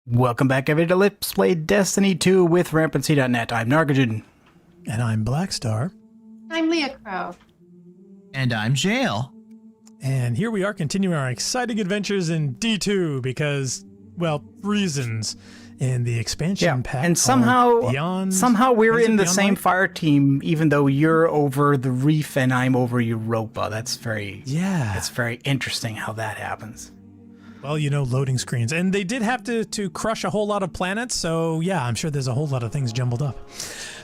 Welcome back, everybody, to Let's Play Destiny 2 with Rampancy.net. I'm Nargajan. And I'm Blackstar. I'm Leah Crow. And I'm Jail. And here we are continuing our exciting adventures in D2 because, well, reasons in the expansion pack. And somehow we're in the same Light? fire team, even though you're over the reef and I'm over Europa. That's very interesting how that happens. Well, you know, loading screens. And they did have to crush a whole lot of planets, so yeah, I'm sure there's a whole lot of things jumbled up.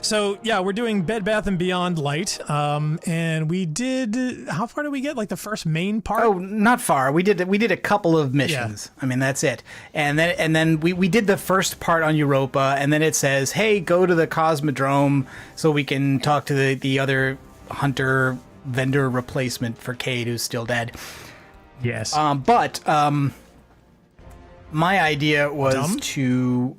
So yeah, we're doing Bed Bath & Beyond Light, and we did, how far did we get? Like the first main part? Oh, not far. We did a couple of missions. Yeah. I mean, that's it. And then we did the first part on Europa, and then it says, hey, go to the Cosmodrome so we can talk to the other hunter vendor replacement for Cade, who's still dead. Yes. My idea was to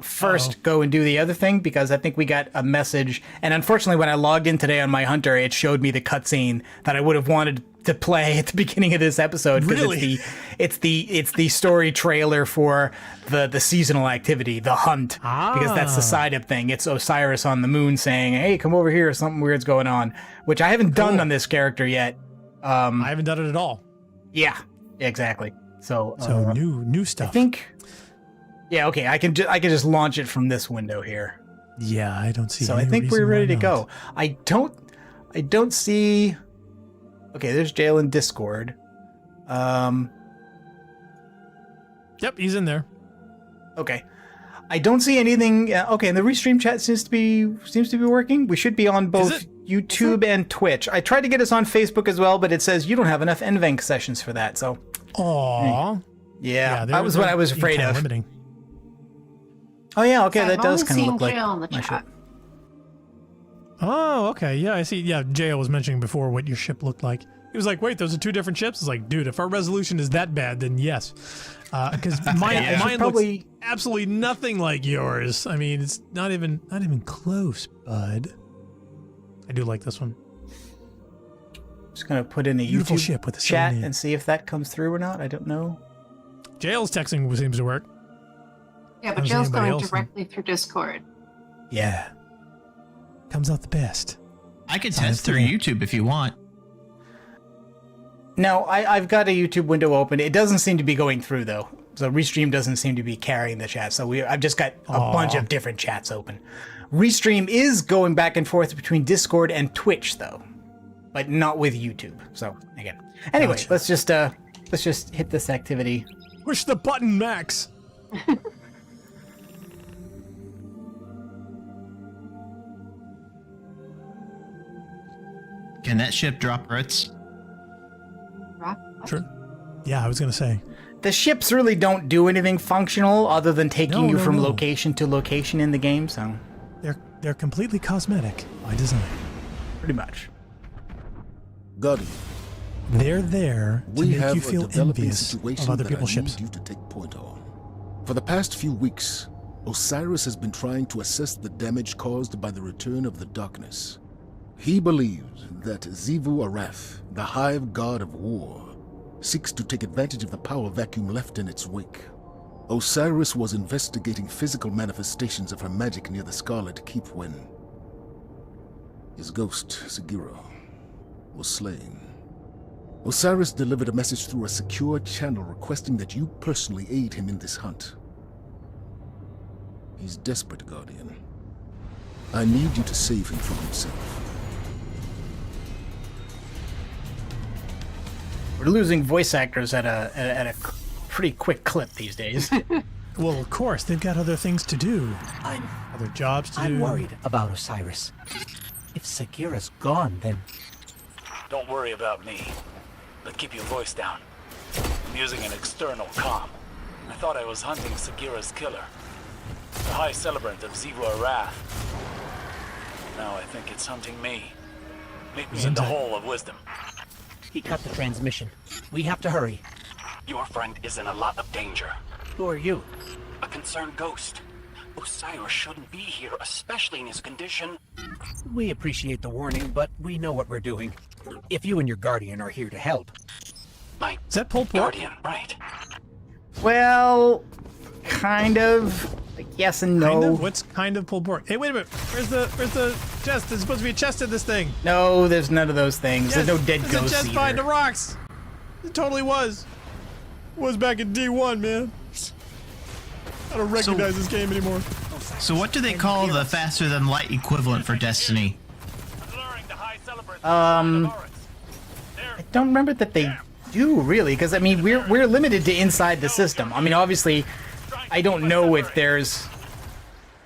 first go and do the other thing, because I think we got a message, and unfortunately when I logged in today on my Hunter, it showed me the cutscene that I would have wanted to play at the beginning of this episode, because really? it's the story trailer for the seasonal activity, the hunt, because that's the side-up thing. It's Osiris on the moon saying, hey, come over here, something weird's going on, which I haven't done on this character yet. I haven't done it at all. Yeah, exactly. So new stuff. I think. Yeah. Okay. I can just launch it from this window here. Yeah, I don't see. So any I think reason we're ready why to go. I don't see. Okay. There's Jail in Discord. Yep, he's in there. Okay. I don't see anything. Okay, and the restream chat seems to be working. We should be on both YouTube and Twitch. I tried to get us on Facebook as well, but it says you don't have enough NVENC sessions for that. So. Aww. Yeah, that was what I was afraid of. Limiting. Oh yeah, okay, that does kind of look like on the my chat. ship. Oh, okay, yeah, I see. Yeah, Jail was mentioning before what your ship looked like. He was like, wait, those are two different ships? It's like, dude, if our resolution is that bad, then yes. Because mine looks absolutely nothing like yours. I mean, it's not even close, bud. I do like this one. Just gonna put in a Beautiful YouTube ship with the chat same name. and see if that comes through or not. I don't know. Jail's texting seems to work. Yeah, but How's Jill's anybody going else? directly through Discord. Yeah. Comes out the best. I could test through YouTube if you want. No, I've got a YouTube window open. It doesn't seem to be going through though. So Restream doesn't seem to be carrying the chat. So I've just got a bunch of different chats open. Restream is going back and forth between Discord and Twitch though, but not with YouTube. So again, anyway, Gotcha. let's just hit this activity. Push the button, Max. Can that ship drop Ritz? Rock? Sure. Yeah, I was gonna say. The ships really don't do anything functional other than taking you from no. location to location in the game. So They're completely cosmetic by design. pretty much. Guardian, They're there to we make have you a feel developing envious situation of other that people's I ships. need you to take point on. For the past few weeks, Osiris has been trying to assess the damage caused by the return of the darkness. He believes that Xivu Arath, the Hive God of War, seeks to take advantage of the power vacuum left in its wake. Osiris was investigating physical manifestations of her magic near the Scarlet Keep when his ghost, Segura, was slain. Osiris delivered a message through a secure channel requesting that you personally aid him in this hunt. He's desperate, Guardian. I need you to save him from himself. We're losing voice actors at a pretty quick clip these days. Well, of course, they've got other things to do. Other jobs to do. I'm worried about Osiris. If Sagira's gone, then... Don't worry about me, but keep your voice down. I'm using an external comm. I thought I was hunting Sagira's killer, the High Celebrant of Xivu Arath. Now I think it's hunting me. Meet me in the Hall of Wisdom. He cut the transmission. We have to hurry. Your friend is in a lot of danger. Who are you? A concerned ghost. Osiris shouldn't be here, especially in his condition. We appreciate the warning, but we know what we're doing. If you and your guardian are here to help. My Is that pulled pork? guardian, right? Well, kind of. Like, yes and no. Kind of? What's kind of pulled pork? Hey, wait a minute. Where's the chest? There's supposed to be a chest in this thing. No, there's none of those things. Yes, There's no dead there's ghosts a chest behind the either. rocks. It totally was. Was back in D1, man. I don't recognize this game anymore. So what do they call the faster than light equivalent for Destiny? I don't remember that they do really, because I mean we're limited to inside the system. I mean, obviously, I don't know if there's.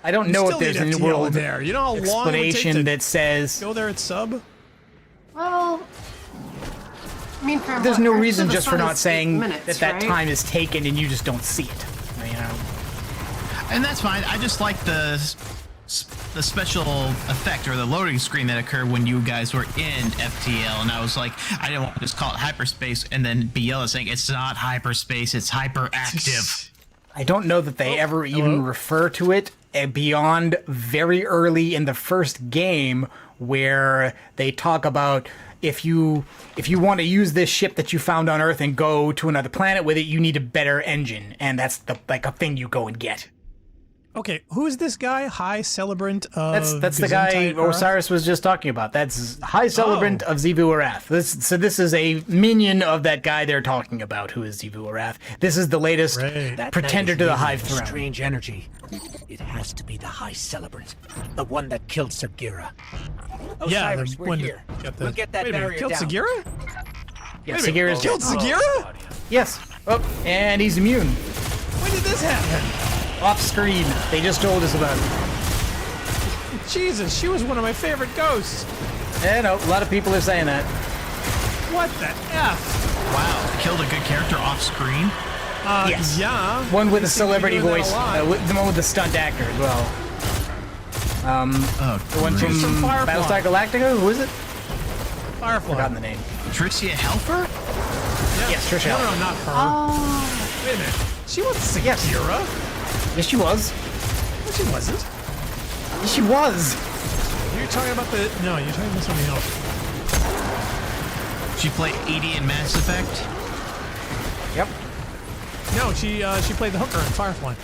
I don't know if there's an in-world there. You know how long it would take explanation to that says go there at sub. Well, I mean, for there's no for reason the just for sun not is saying 8 minutes, that right? time is taken and you just don't see it. You know. And that's fine. I just like the special effect or the loading screen that occurred when you guys were in FTL, and I was like, I didn't want to just call it hyperspace and then be yelled saying it's not hyperspace, it's hyperactive. I don't know that they ever even refer to it beyond very early in the first game, where they talk about if you want to use this ship that you found on Earth and go to another planet with it, you need a better engine, and that's like a thing you go and get. Okay, who is this guy? High Celebrant of That's the guy Gesundheit Arath? Osiris was just talking about. That's High Celebrant of Xivu Arath. This is a minion of that guy they're talking about, who is Xivu Arath. This is the latest That pretender knight to the is Hive emitting throne. strange energy. It has to be the High Celebrant, the one that killed Sagira. Yeah, Osiris, the we're one here. that got the. We'll get that wait a minute, barrier killed down. Sagira? Yeah, Wait a minute, Sagira's killed Sagira? Yes. Oh, and he's immune. When did this happen? Off screen. They just told us about it. Jesus, she was one of my favorite ghosts. Yeah, no, a lot of people are saying that. What the F? Wow, killed a good character off screen. Yes. Yeah. One with They a seem to be celebrity doing that a voice. lot. The one with the stunt actor as well. Oh, The one from She's from Firefly. Battlestar Galactica. Who is it? Firefly. Forgotten the name. Tricia Helfer? Yes, Tricia No, Helfer. not her. Oh, Wait a minute. She wasn't Yes. Sagira. Yes, she was. No, she wasn't. Yes, she was. You're talking about the. No, you're talking about something else. She played Edie in Mass Effect. Yep. No, she played the hooker in Firefly.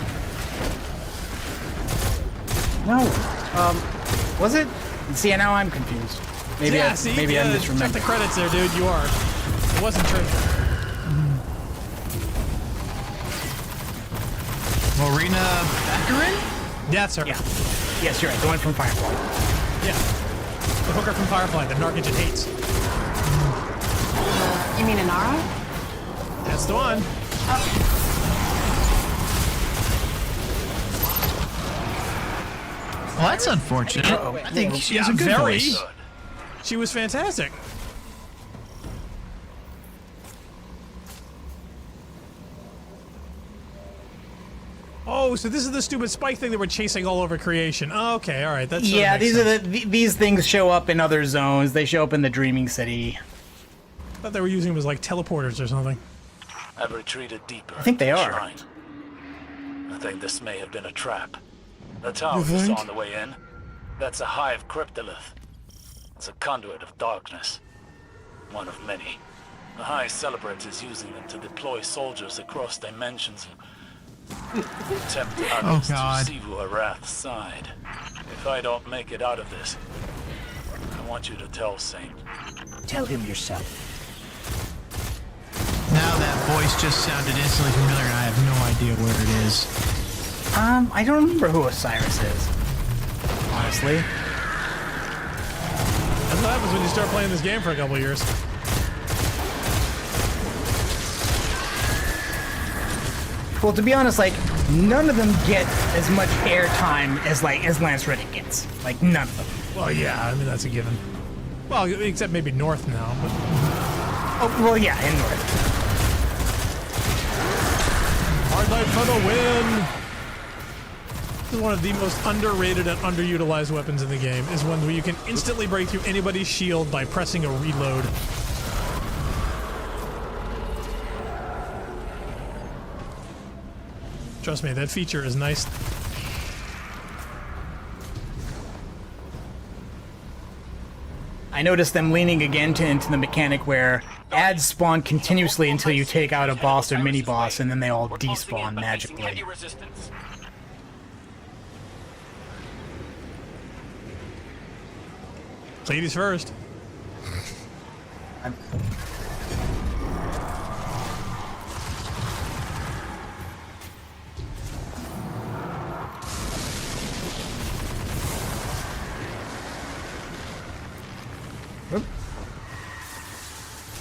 No. Was it? See, now I'm confused. Maybe yeah, I'm see, check the misremembering. credits there, dude. You are. It wasn't true. Marina Baccarin? That's her. Yeah. Yes, you're right. The one from Firefly. Yeah. The hooker from Firefly that Narkagin hates. you mean Inara? That's the one. Well, that's unfortunate. I think she has a good very. voice. She was fantastic. Oh, so this is the stupid spike thing that we're chasing all over creation. Oh, okay, all right. That's Yeah, these are these things show up in other zones. They show up in the Dreaming City. I thought they were using them as like teleporters or something. I've retreated deeper. I think they into the are. shrine. I think this may have been a trap. The tower is think? on the way in. That's a hive cryptolith. It's a conduit of darkness. One of many. The High Celebrant is using them to deploy soldiers across dimensions and tempt others God. to Xivu Arath's side. If I don't make it out of this, I want you to tell Saint. Tell him yourself. Now that voice just sounded instantly familiar, and I have no idea where it is. I don't remember who Osiris is. Honestly. That's what happens when you start playing this game for a couple of years. Well, to be honest, like none of them get as much airtime as Lance Reddick gets. Like none of them. Well, yeah, I mean that's a given. Well, except maybe North now. But Oh, well, yeah, in North. Hard Light for the win! This is one of the most underrated and underutilized weapons in the game. Is one where you can instantly break through anybody's shield by pressing a reload. Trust me, that feature is nice. I noticed them leaning again into the mechanic where ads spawn continuously until you take out a boss or mini-boss, and then they all despawn magically. Ladies first.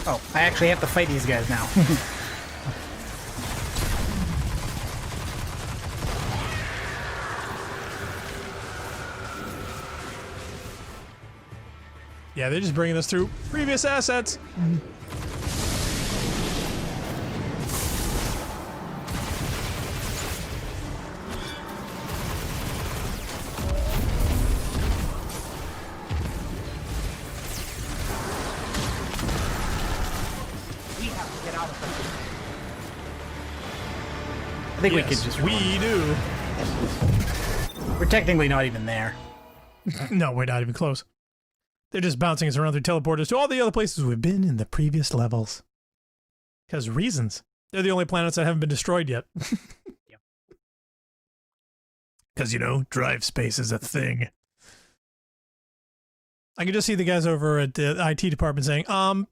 Oh, I actually have to fight these guys now. Yeah, they're just bringing us through previous assets. I think we could just... We do. We're technically not even there. No, we're not even close. They're just bouncing us around through teleporters to all the other places we've been in the previous levels. Because reasons. They're the only planets that haven't been destroyed yet. Because, you know, drive space is a thing. I can just see the guys over at the IT department saying,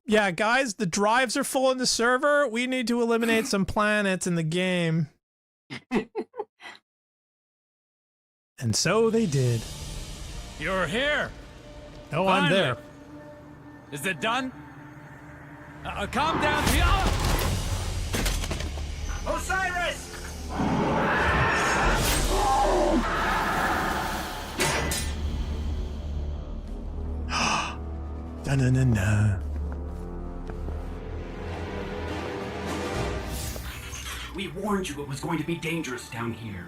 yeah, guys, the drives are full in the server. We need to eliminate some planets in the game. And so they did. You're here. Oh, Finally. I'm there. Is it done? Calm down, Fiala! Osiris! Da-na-na-na. We warned you it was going to be dangerous down here,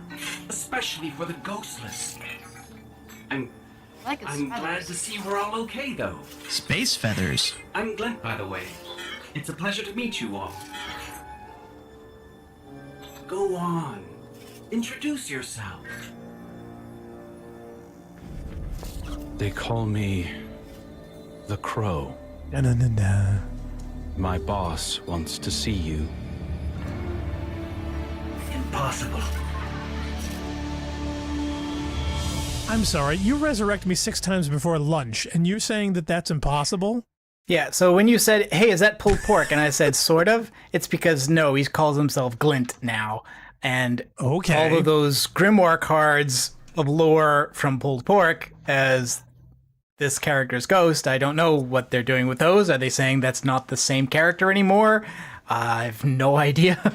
especially for the ghostless. I'm glad to see we're all okay, though. Space feathers. I'm Glent, by the way. It's a pleasure to meet you all. Go on. Introduce yourself. They call me the Crow. Da-na-na-na. My boss wants to see you. Impossible. I'm sorry, you resurrect me 6 times before lunch, and you're saying that that's impossible? Yeah, so when you said, hey, is that pulled pork? And I said, sort of, it's because, no, he calls himself Glint now. And Okay. all of those Grimoire cards of lore from pulled pork as this character's ghost, I don't know what they're doing with those. Are they saying that's not the same character anymore? I have no idea.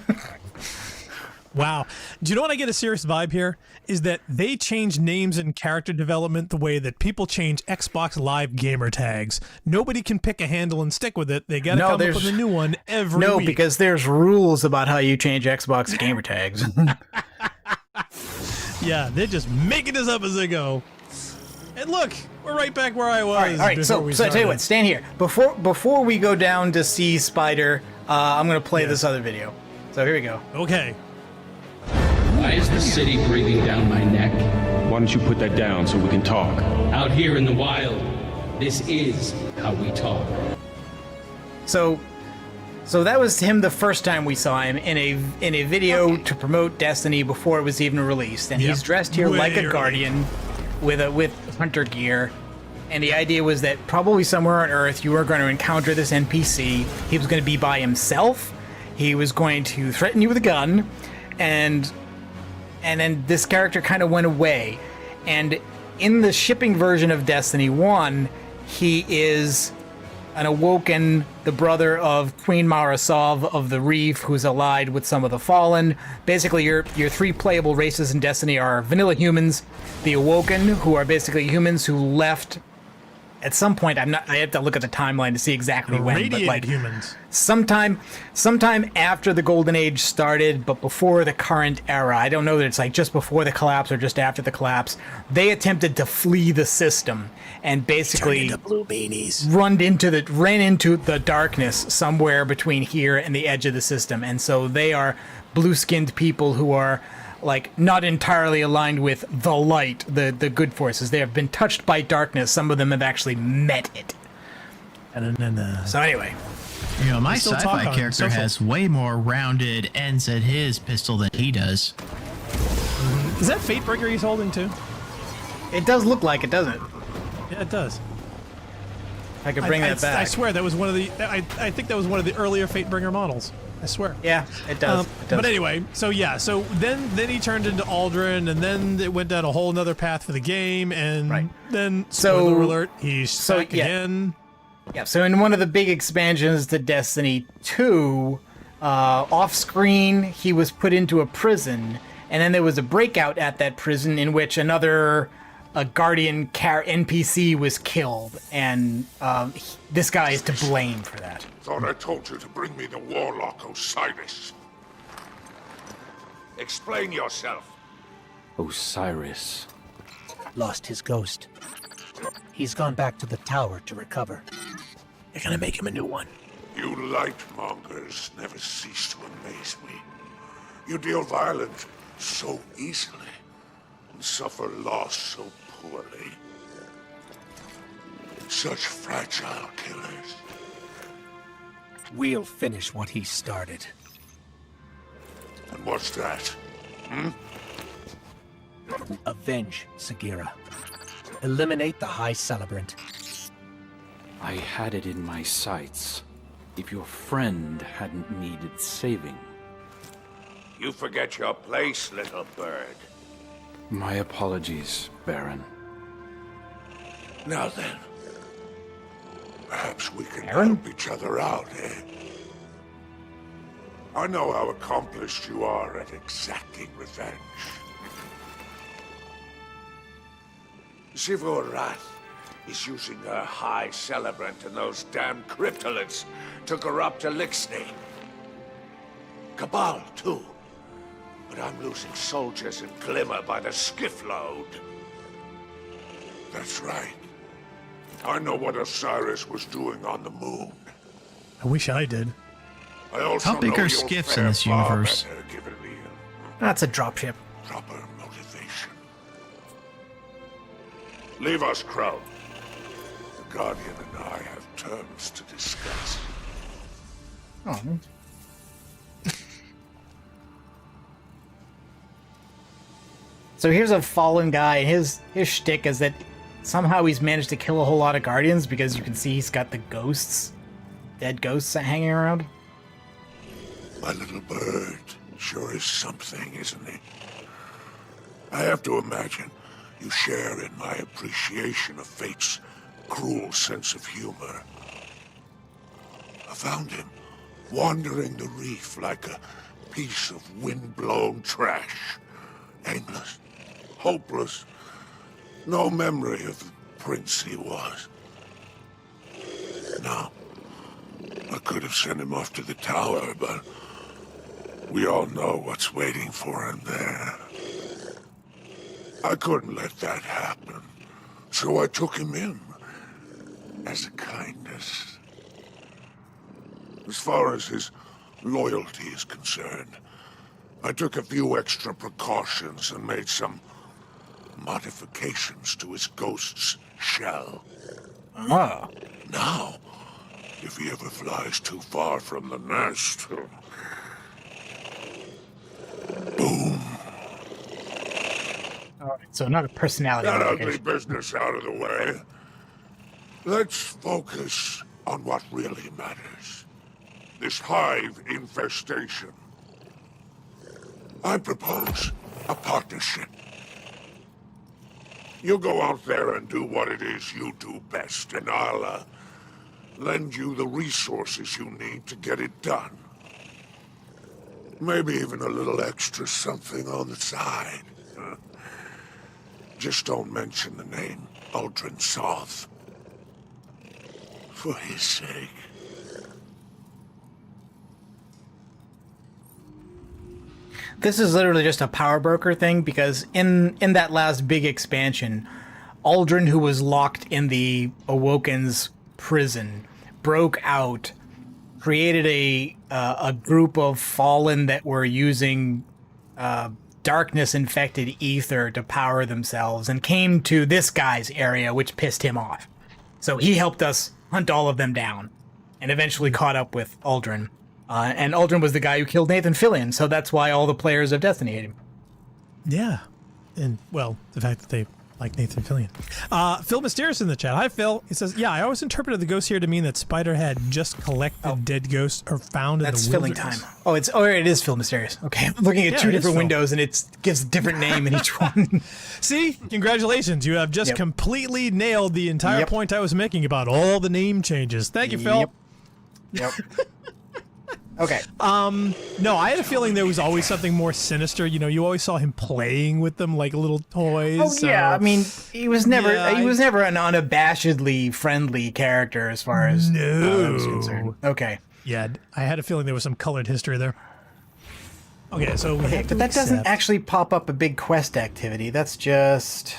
Wow. Do you know what I get a serious vibe here? Is that they change names and character development the way that people change Xbox Live gamer tags. Nobody can pick a handle and stick with it. They got to come up with a new one every week. No, because there's rules about how you change Xbox gamer tags. Yeah, they're just making this up as they go. And look, we're right back where I was. All right. So I tell you what, stand here. Before we go down to see Spider, I'm going to play this other video. So here we go. Okay. Why is the city breathing down my neck? Why don't you put that down so we can talk? Out here in the wild, this is how we talk. So that was him the first time we saw him in a video to promote Destiny before it was even released, and he's dressed here like a guardian with hunter gear. And the idea was that probably somewhere on Earth you were going to encounter this NPC. He was going to be by himself. He was going to threaten you with a gun, and then this character kind of went away. And in the shipping version of Destiny 1, he is an awoken, the brother of Queen Marasov of the Reef, who's allied with some of the Fallen. Basically, your 3 playable races in Destiny are vanilla humans, the Awoken, who are basically humans who left at some point. I have to look at the timeline to see exactly when, Radiated but like humans. sometime after the Golden Age started, but before the current era. I don't know that it's like just before the collapse or just after the collapse. They attempted to flee the system and basically Blue beanies. ran into the darkness somewhere between here and the edge of the system. And so they are blue-skinned people who are like not entirely aligned with the light, the good forces. They have been touched by darkness. Some of them have actually met it. So anyway, You know, my still talk sci-fi on character social. has way more rounded ends at his pistol than he does. Is that Fatebringer he's holding too? it does look like it, doesn't it? Yeah, it does. If I could bring that back. I swear that was one of the. I think that was one of the earlier Fatebringer models. I swear. Yeah, it does. It does. But anyway, so yeah, so then he turned into Aldrin, and then it went down a whole nother path for the game, and then spoiler alert, he's back again. Yeah, so in one of the big expansions to Destiny 2, off-screen, he was put into a prison, and then there was a breakout at that prison in which another Guardian NPC was killed, and this guy is to blame for that. Thought I told you to bring me the Warlock Osiris. Explain yourself. Osiris. Lost his ghost. He's gone back to the tower to recover. They're gonna make him a new one. You lightmongers never cease to amaze me. You deal violence so easily, and suffer loss so poorly. Such fragile killers. We'll finish what he started. And what's that? Avenge Sagira. Eliminate the High Celebrant. I had it in my sights. If your friend hadn't needed saving. You forget your place, little bird. My apologies, Baron. Now then, perhaps we can Baron? help each other out, eh? I know how accomplished you are at exacting revenge. Zivorath is using her High Celebrant and those damn cryptoliths to corrupt Elixir. Cabal, too. But I'm losing soldiers in Glimmer by the skiff load. That's right. I know what Osiris was doing on the moon. I wish I did. I also How big know are you'll skiffs fare in this far universe? better given the That's a dropship. proper motivation. Leave us, Crow. The Guardian and I have terms to discuss. Oh. So here's a fallen guy, and his shtick is that somehow he's managed to kill a whole lot of Guardians because you can see he's got the ghosts, dead ghosts hanging around. My little bird sure is something, isn't he? I have to imagine you share in my appreciation of fate's cruel sense of humor. I found him wandering the reef like a piece of wind-blown trash. Aimless, hopeless, no memory of the prince he was. Now, I could have sent him off to the tower, but we all know what's waiting for him there. I couldn't let that happen, so I took him in as a kindness. As far as his loyalty is concerned, I took a few extra precautions and made some modifications to his ghost's shell. Oh. Now, if he ever flies too far from the nest, boom. Alright, so not a personality That ugly modification. business out of the way. Let's focus on what really matters. This hive infestation. I propose a partnership. You go out there and do what it is you do best, and I'll lend you the resources you need to get it done. Maybe even a little extra something on the side. Just don't mention the name Aldrin Soth. For his sake. This is literally just a power broker thing because in that last big expansion, Aldrin, who was locked in the Awoken's prison, broke out, created a group of Fallen that were using darkness-infected ether to power themselves, and came to this guy's area, which pissed him off. So he helped us hunt all of them down, and eventually caught up with Aldrin. And Aldrin was the guy who killed Nathan Fillion, so that's why all the players of Destiny hate him. Yeah. And, well, the fact that they like Nathan Fillion. Phil Mysterious in the chat. Hi, Phil. He says, yeah, I always interpreted the ghost here to mean that Spider had just collected dead ghosts or found in the filling wilderness. time. It is Phil Mysterious. Okay, I'm looking at two different windows, and it gives a different name in each one. See? Congratulations. You have just completely nailed the entire point I was making about all the name changes. Thank you, Phil. Yep. Okay. No, I had a feeling there was always something more sinister. You know, you always saw him playing with them like little toys. Oh yeah, I mean, he was never an unabashedly friendly character as far as I was concerned. Okay. Yeah, I had a feeling there was some colored history there. Okay, so but that doesn't actually pop up a big quest activity. That's just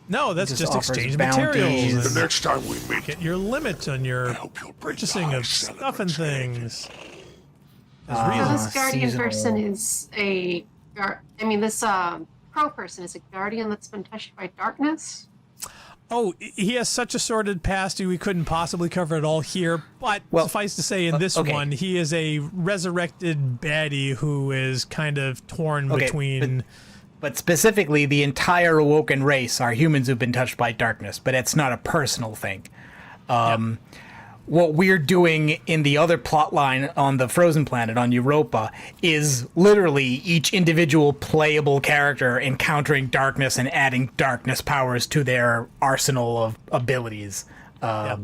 that's just exchange bounties. materials. The next time we meet, get your limit on your purchasing of stuff and things. This guardian person is this crow person is a guardian that's been touched by darkness. Oh, he has such a sordid past, we couldn't possibly cover it all here. But suffice to say, in this one, he is a resurrected baddie who is kind of torn between. But specifically, the entire Awoken race are humans who've been touched by darkness, but it's not a personal thing. What we're doing in the other plot line on the Frozen Planet on Europa is literally each individual playable character encountering darkness and adding darkness powers to their arsenal of abilities.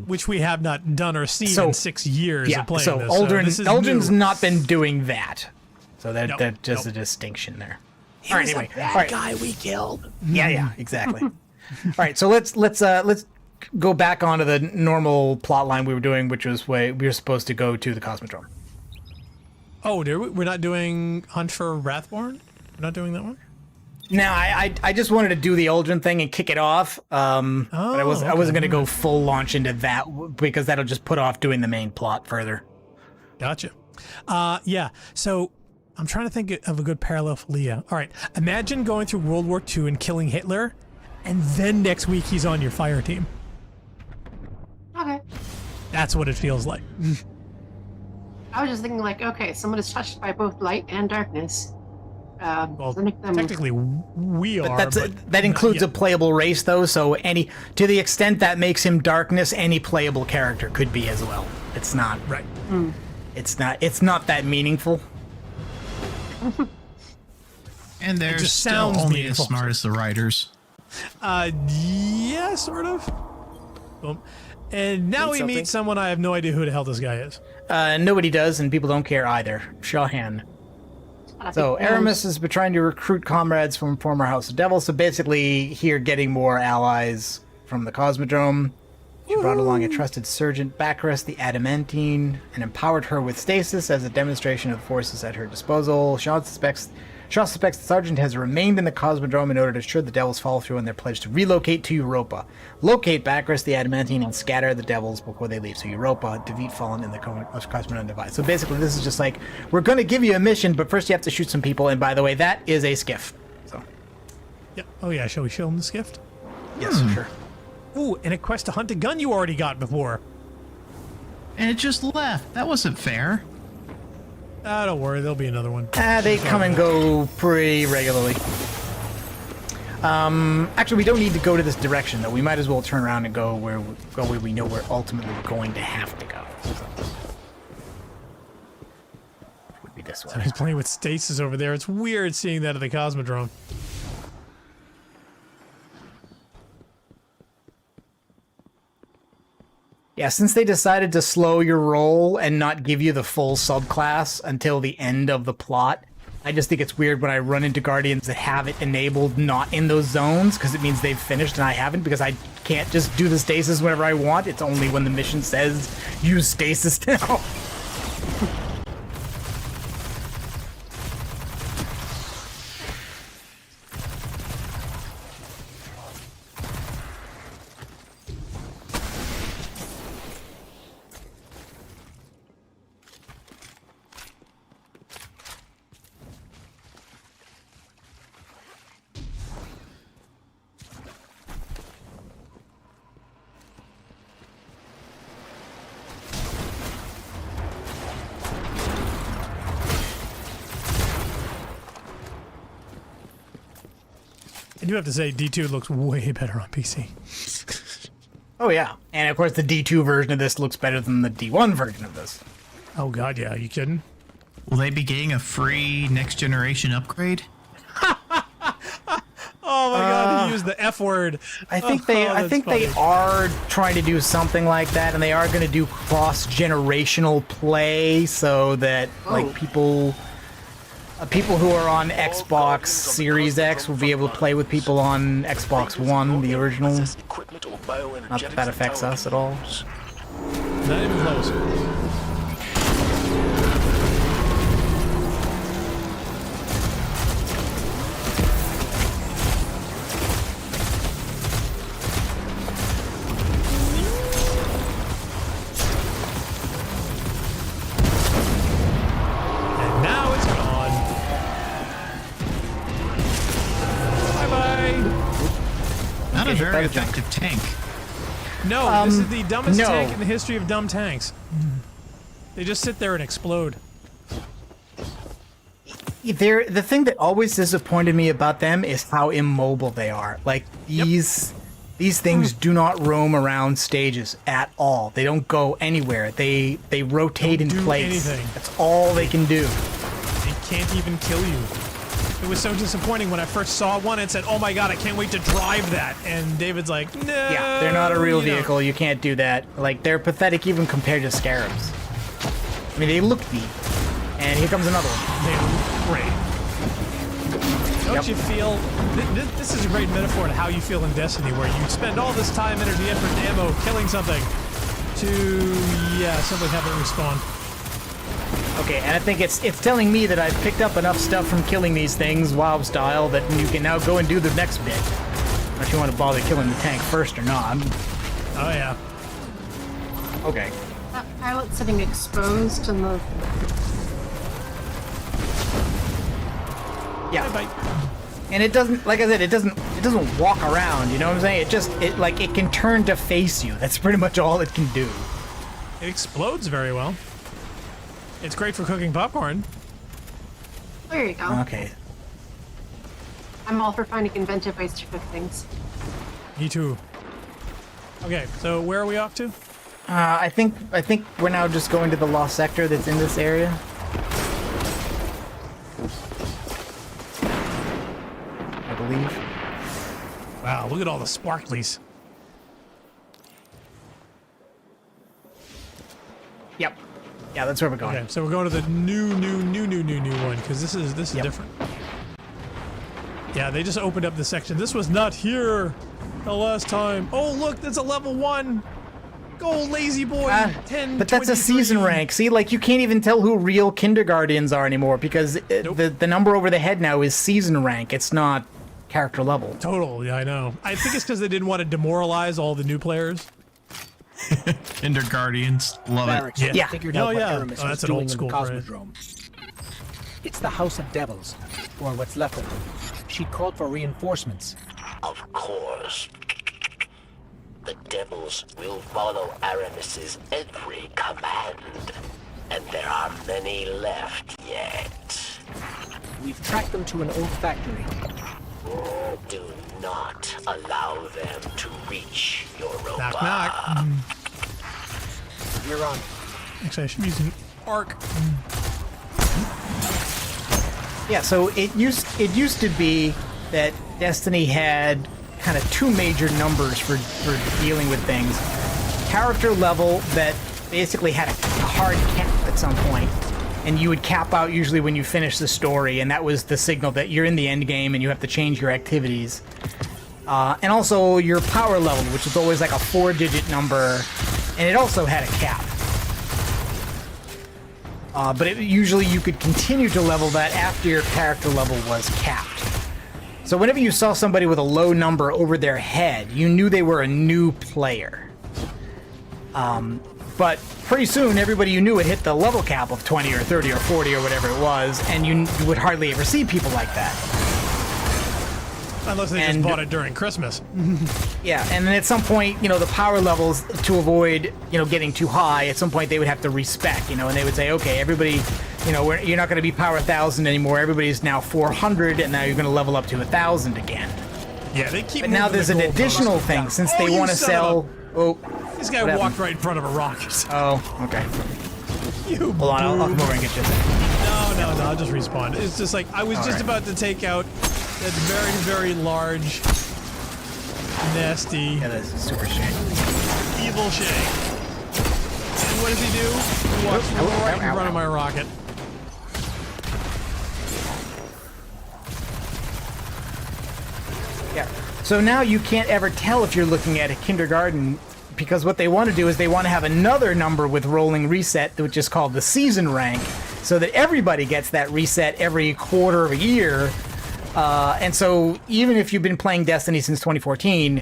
Which we have not done or seen in 6 years of playing this. Aldrin's not been doing that. So that's just a distinction there. He was a bad guy we killed. Yeah, exactly. All right, so let's go back onto the normal plot line we were doing, which was we were supposed to go to the Cosmodrome. Oh, we're not doing Hunt for Wrathborn? We're not doing that one? No, I just wanted to do the Aldrin thing and kick it off. But I wasn't going to go full launch into that because that'll just put off doing the main plot further. Gotcha. Yeah, so I'm trying to think of a good parallel for Leah. All right, imagine going through World War II and killing Hitler, and then next week he's on your fire team. Okay. That's what it feels like. I was just thinking, okay, someone is touched by both light and darkness. Technically, we are. That includes a playable race, though. So to the extent that makes him darkness, any playable character could be as well. It's not right. It's not that meaningful. And they're still only as smart as the writers. Yeah, sort of. Boom. And now we meet someone I have no idea who the hell this guy is. Nobody does, and people don't care either. Shahan. So Aramis has been trying to recruit comrades from former House of Devil. So basically, here getting more allies from the Cosmodrome. She brought along a trusted sergeant, Baccharis the Adamantine, and empowered her with stasis as a demonstration of the forces at her disposal. Shaw suspects the sergeant has remained in the Cosmodrome in order to ensure the Devils follow through on their pledge to relocate to Europa. Locate Baccharis the Adamantine and scatter the Devils before they leave. So Europa, defeat Fallen in the Cosmodrome Divide. So basically, this is just like, we're going to give you a mission, but first you have to shoot some people. And by the way, that is a skiff. So. Yeah. Oh yeah. Shall we show them the skiff? Yes, sure. Ooh, and a quest to hunt a gun you already got before. And it just left. That wasn't fair. Don't worry, there'll be another one. They come and go pretty regularly. Actually, we don't need to go to this direction, though. We might as well turn around and go where we know we're ultimately going to have to go. So. It would be this way. So he's playing with stasis over there. It's weird seeing that at the Cosmodrome. Yeah, since they decided to slow your roll and not give you the full subclass until the end of the plot, I just think it's weird when I run into Guardians that have it enabled not in those zones, because it means they've finished and I haven't, because I can't just do the stasis whenever I want. It's only when the mission says use stasis now. I do have to say, D2 looks way better on PC. Oh, yeah. And of course, the D2 version of this looks better than the D1 version of this. Oh, God, yeah. Are you kidding? Will they be getting a free next generation upgrade? Oh my God! He used the F word. I think they are trying to do something like that, and they are going to do cross-generational play so that like people who are on Xbox Series X will be able to play with people on Xbox One, the original. Not that that affects us at all. Not even close. Not a very effective tank. No, this is the dumbest tank in the history of dumb tanks. They just sit there and explode. The thing that always disappointed me about them is how immobile they are. Like these things do not roam around stages at all. They don't go anywhere. They rotate in place. Anything. That's all they can do. They can't even kill you. It was so disappointing when I first saw one and said, "Oh my God, I can't wait to drive that." And David's like, "No." Yeah, they're not a real vehicle. You can't do that. Like they're pathetic even compared to Scarabs. I mean, they look neat. And here comes another one. They look great. Don't you feel? This is a great metaphor to how you feel in Destiny, where you spend all this time, energy, effort, and ammo killing something to simply have it respawn. Okay, and I think it's telling me that I've picked up enough stuff from killing these things, WoW style, that you can now go and do the next bit. Unless you want to bother killing the tank first or not. Oh yeah. Okay. That pilot sitting exposed in the... Yeah. Bye. And it doesn't, like I said, it doesn't walk around, you know what I'm saying? It can turn to face you. That's pretty much all it can do. It explodes very well. It's great for cooking popcorn. There you go. Okay. I'm all for finding inventive ways to cook things. Me too. Okay, so where are we off to? I think we're now just going to the lost sector that's in this area. I believe. Wow, look at all the sparklies. Yep. Yeah, that's where we're going. Okay, so we're going to the new one, because this is different. Yeah, they just opened up the section. This was not here the last time. Oh, look, that's a level 1. Go, lazy boy. 10. But that's 23. A season rank. See, like you can't even tell who real kindergartens are anymore because the number over the head now is season rank. It's not character level. Total. Yeah, I know. I think it's because they didn't want to demoralize all the new players. Kindergartens, love it. Yeah. Figured out what Aramis was that's an doing old school in the Cosmodrome. It's the House of Devils, or what's left of them. She called for reinforcements. Of course. The Devils will follow Aramis's every command, and there are many left yet. We've tracked them to an old factory. Do not allow them to reach your robot. Knock, knock. You're on. Actually, I should be using arc. Yeah, so it used to be that Destiny had kind of two major numbers for dealing with things. Character level that basically had a hard cap at some point, and you would cap out usually when you finish the story, and that was the signal that you're in the end game and you have to change your activities. And also your power level, which is always like a 4-digit number, and it also had a cap. But usually you could continue to level that after your character level was capped. So whenever you saw somebody with a low number over their head, you knew they were a new player. But pretty soon, everybody you knew had hit the level cap of 20 or 30 or 40 or whatever it was, and you would hardly ever see people like that. Unless they just bought it during Christmas. Yeah, and then at some point, the power levels, to avoid, getting too high, at some point they would have to respec, and they would say, okay, everybody, you're not going to be power 1,000 anymore. Everybody's now 400, and now you're going to level up to 1,000 again. Yeah, they keep. But now there's an additional thing since they want to sell. Oh, this guy walked right in front of a rocket. Oh, okay. You Hold on, I'll come over and get you. No, I'll just respawn. It's just like I was just about to take out that very, very large, nasty. Yeah, that's super Shank. Evil Shank. And what does he do? He walks right in front of my rocket. Yeah. So now you can't ever tell if you're looking at a kindergarten, because what they want to do is they want to have another number with rolling reset, which is called the season rank, so that everybody gets that reset every quarter of a year. And so even if you've been playing Destiny since 2014,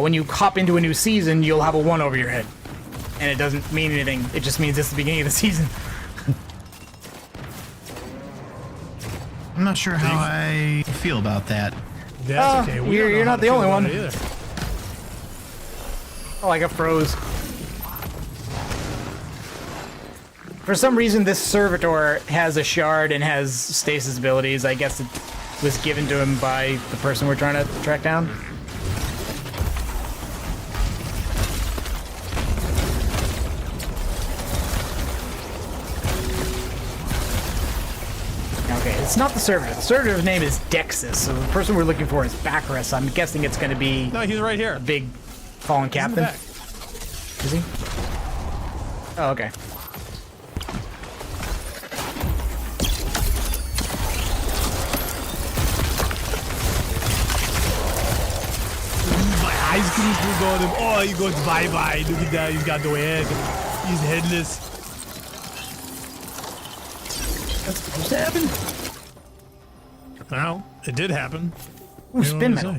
when you hop into a new season, you'll have a 1 over your head. And it doesn't mean anything. It just means it's the beginning of the season. I'm not sure how I feel about that. That's okay. You're not the only one. Oh, I got froze. For some reason, this servitor has a shard and has stasis abilities. I guess it was given to him by the person we're trying to track down. Okay, it's not the servitor. The servitor's name is Dexus, so the person we're looking for is Baccarus. I'm guessing it's going to be... No, he's right here. A big fallen captain. Is he? Oh, okay. My eyes can still got him. Oh, he goes bye-bye. Look at that. He's got no head. He's headless. That's supposed to happen. Well, it did happen. Ooh, spin metal.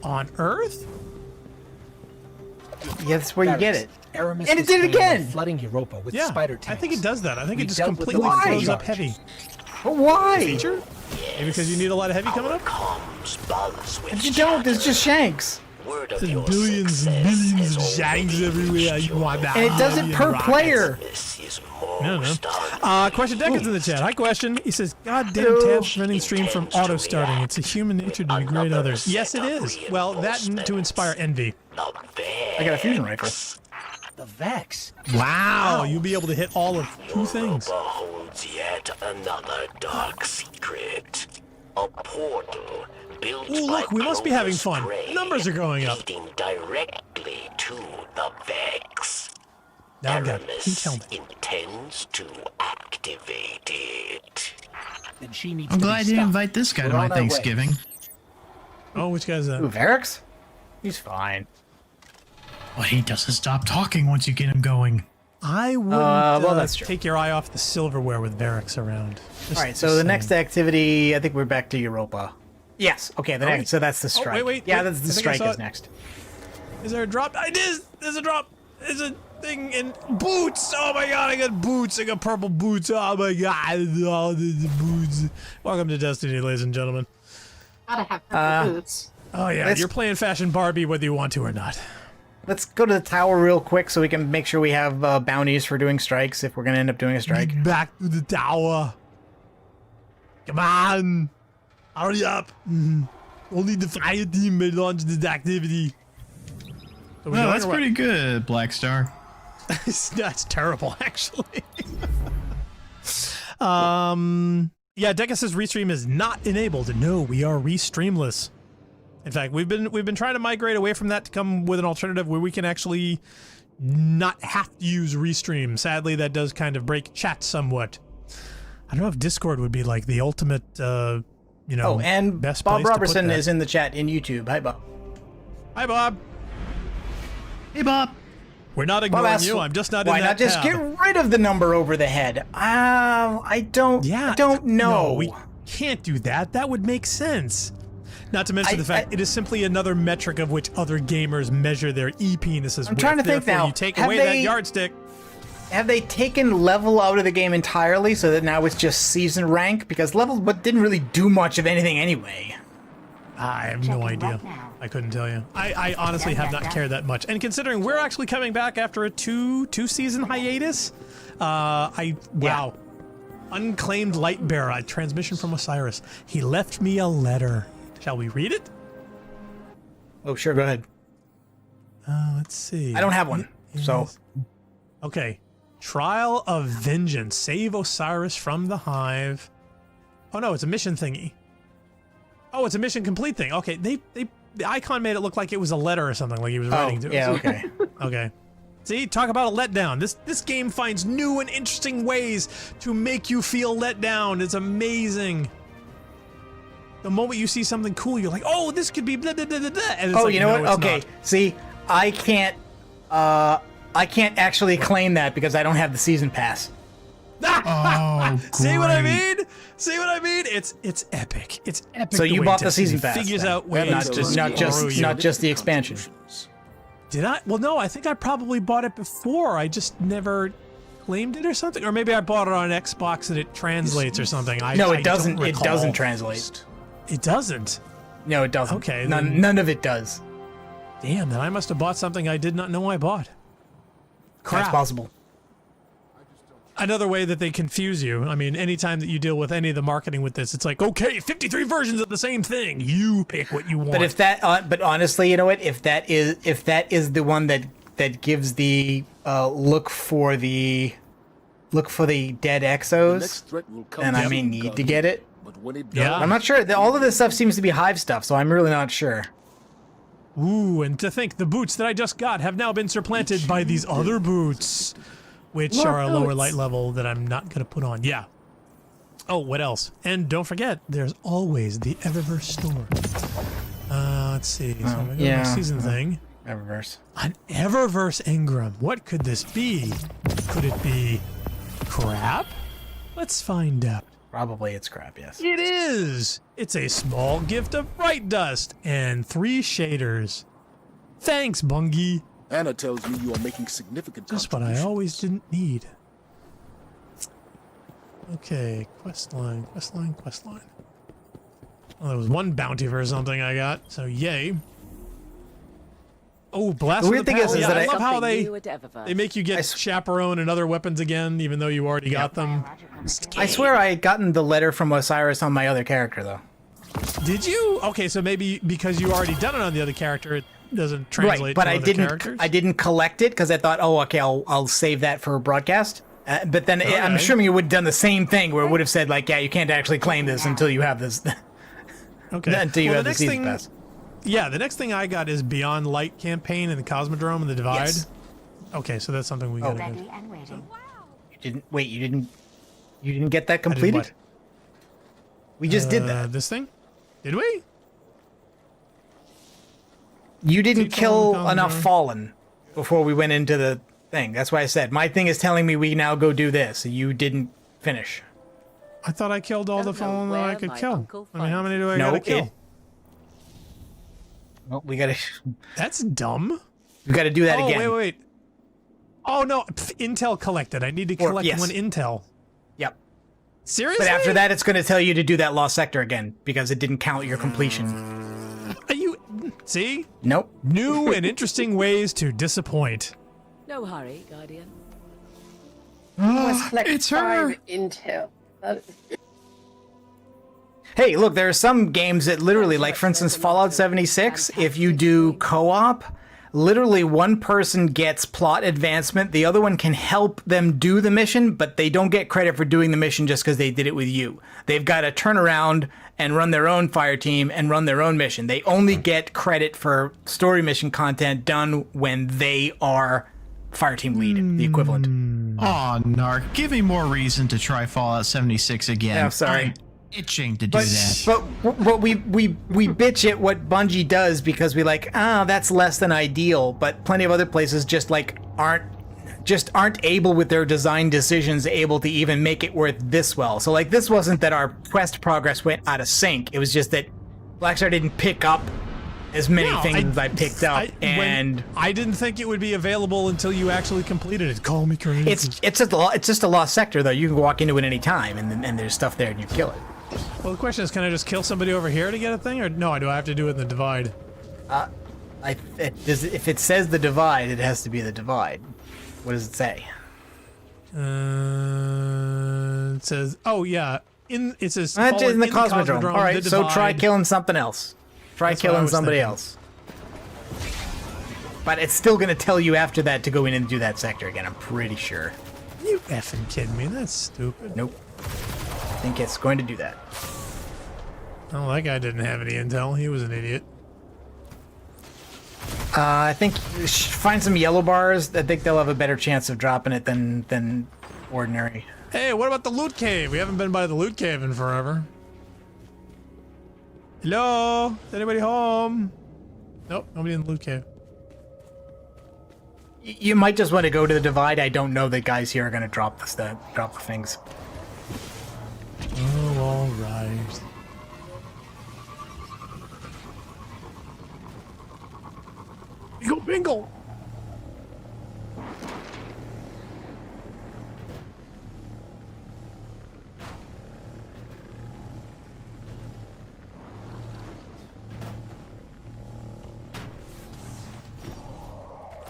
On Earth? Yeah, that's where you get it. Aramis And it did it again! Flooding Europa with spider tanks. I think it does that. I think it just dealt with completely the throws up charge. heavy. But why? Feature? Maybe because you need a lot of heavy coming up? If you don't, there's just shanks. There's billions and billions of shanks everywhere. You want that? And it does it per player. No. Question Deck is in the chat. Hi, Question. He says, "Goddamn tabs preventing stream from auto starting. It's a human nature to degrade others." Yes, it is. Well, that and to inspire envy. I got a fusion rifle. The Vex. Wow, you'll be able to hit all of 2 things. Holds yet another dark secret. A portal built Ooh, look, we must be having fun. Numbers are going up. leading directly to the Vex. Now I'm done. Aramis intends to activate it. Then she needs I'm to glad be you didn't stopped. invite this guy to We're my on our way. Thanksgiving. Oh, which guy's that? Ooh, Varix? He's fine. Well, he doesn't stop talking once you get him going. I wouldn't well, that's true. take your eye off the silverware with Varix around. All right, so the next activity, I think we're back to Europa. Yes. Okay. The next. So that's the strike. wait, Yeah, wait. that's the I think I strike saw is it. next. Is there a drop? There's a drop. There's a thing in boots. Oh my god, I got boots. I got purple boots. Oh my god. Oh, the boots. Welcome to Destiny, ladies and gentlemen. Gotta have purple boots. Oh yeah, you're playing Fashion Barbie whether you want to or not. Let's go to the tower real quick so we can make sure we have bounties for doing strikes if we're going to end up doing a strike. Back to the tower. Come on. Hurry up. Only the fire team may launch this activity. So No, that's pretty good, Black Star. That's terrible, actually. Yeah, Deca says restream is not enabled. No, we are restreamless. In fact, we've been trying to migrate away from that to come with an alternative where we can actually not have to use restream. Sadly, that does kind of break chat somewhat. I don't know if Discord would be like the ultimate, you know, Oh, and best Bob place to put Robertson that. is in the chat in YouTube. Hi, Bob. Hi, Bob. Hey, Bob. We're not Bob ignoring asks, you. I'm just not why in that not just tab. get rid of the number over the head? I don't know. No, we can't do that. That would make sense. Not to mention the fact it is simply another metric of which other gamers measure their e-penises I'm with. trying to think Therefore, now. You take Have away that they- yardstick. Have they taken level out of the game entirely so that now it's just season rank? Because level didn't really do much of anything anyway. I have no idea. I couldn't tell you. I honestly have not cared that much. And considering we're actually coming back after a two season hiatus, wow. Unclaimed light bearer. A transmission from Osiris. He left me a letter. Shall we read it? Oh, sure. Go ahead. Let's see. I don't have one. So. Okay. Trial of Vengeance. Save Osiris from the Hive. Oh no, it's a mission thingy. Oh, it's a mission complete thing. Okay, the icon made it look like it was a letter or something, like he was writing to us. Yeah, okay. Okay. See, talk about a letdown. This game finds new and interesting ways to make you feel let down. It's amazing. The moment you see something cool, you're like, oh, this could be blah, blah, blah, blah, blah. And it's like, you know no, what? it's Okay, not. see, I can't actually claim that because I don't have the season pass. See what I mean? See what I mean? It's epic. It's epic. So you way bought the Destiny season pass. Figures then. out ways not just the expansion. Did I? Well, no. I think I probably bought it before. I just never claimed it or something. Or maybe I bought it on Xbox and it translates or something. No, I it doesn't. don't It recall. doesn't translate. It doesn't. No, it doesn't. Okay, none of it does. Damn, then I must have bought something I did not know I bought. Crap. That's possible. Another way that they confuse you. I mean, anytime that you deal with any of the marketing with this, it's like, okay, 53 versions of the same thing. You pick what you want. But if that, but honestly, you know what? If that is the one that gives the look for the dead exos, then I may need to get it. Yeah. I'm not sure. All of this stuff seems to be Hive stuff, so I'm really not sure. Ooh, and to think the boots that I just got have now been supplanted by these other boots, which are a lower light level that I'm not going to put on. Yeah. Oh, what else? And don't forget, there's always the Eververse store. Let's see. So I'm gonna go to my season thing. Eververse. An Eververse engram. What could this be? Could it be crap? Let's find out. Probably it's crap, yes. It is! It's a small gift of bright dust and 3 shaders. Thanks, Bungie. Anna tells me you are making significant Just what I always didn't need. Okay, questline. Well, there was one bounty for something I got, so yay. Oh, blast! The weird thing is that I love how they make you get chaperone and other weapons again, even though you already got them. I swear I had gotten the letter from Osiris on my other character, though. Did you? Okay, so maybe because you already done it on the other character, it doesn't translate. Right, but to I other didn't. characters? I didn't collect it because I thought, oh, okay, I'll save that for a broadcast. But then I'm assuming it would have done the same thing, where it would have said like, yeah, you can't actually claim this until you have this. Okay. Until you have the season pass. Yeah, the next thing I got is Beyond Light campaign and the Cosmodrome and the Divide. Yes. Okay, so that's something we gotta do. You didn't wait. You didn't get that completed. what? We just did that. This thing? Did we? You didn't Keep kill going, enough Fallen before we went into the thing. That's why I said my thing is telling me we now go do this. You didn't finish. I thought I killed all the Fallen that I could kill. I mean, how many do I gotta kill? Well, we gotta. That's dumb. We gotta do that again. Wait. Oh no, intel collected. I need to collect yes. one intel. Yep. Seriously? But after that, it's going to tell you to do that lost sector again because it didn't count your completion. Are you? See? Nope. New and interesting ways to disappoint. No hurry, Guardian. It's her. Intel. Hey, look, there are some games that literally, like for instance, Fallout 76, if you do co-op, literally one person gets plot advancement, the other one can help them do the mission, but they don't get credit for doing the mission just because they did it with you. They've got to turn around and run their own fire team and run their own mission. They only get credit for story mission content done when they are fire team lead, the equivalent. Aw, Narc, give me more reason to try Fallout 76 again. Yeah, I'm sorry. I'm itching to do that. But we bitch at what Bungie does because we like, that's less than ideal, but plenty of other places just like aren't able with their design decisions able to even make it work this well. So like this wasn't that our quest progress went out of sync. It was just that Blackstar didn't pick up as many things as I picked up, and I didn't think it would be available until you actually completed it. Call me crazy. It's just a lost sector though. You can walk into it any time, and there's stuff there, and you kill it. Well, the question is, can I just kill somebody over here to get a thing, or no? Do I have to do it in the Divide? If it says the Divide, it has to be the Divide. What does it say? it says, oh yeah, it says That's fallen in the Cosmodrome. All right, the so try Divide. killing something else. Try That's what I killing was somebody thinking. else. But it's still going to tell you after that to go in and do that sector again, I'm pretty sure. You effing kidding me? That's stupid. Nope. I think it's going to do that. Oh, that guy didn't have any intel. He was an idiot. I think find some yellow bars. I think they'll have a better chance of dropping it than ordinary. Hey, what about the loot cave? We haven't been by the loot cave in forever. Hello? Is anybody home? Nope, nobody in the loot cave. You might just want to go to the Divide. I don't know that guys here are going to drop the things. Oh, all right. Bingo, bingo!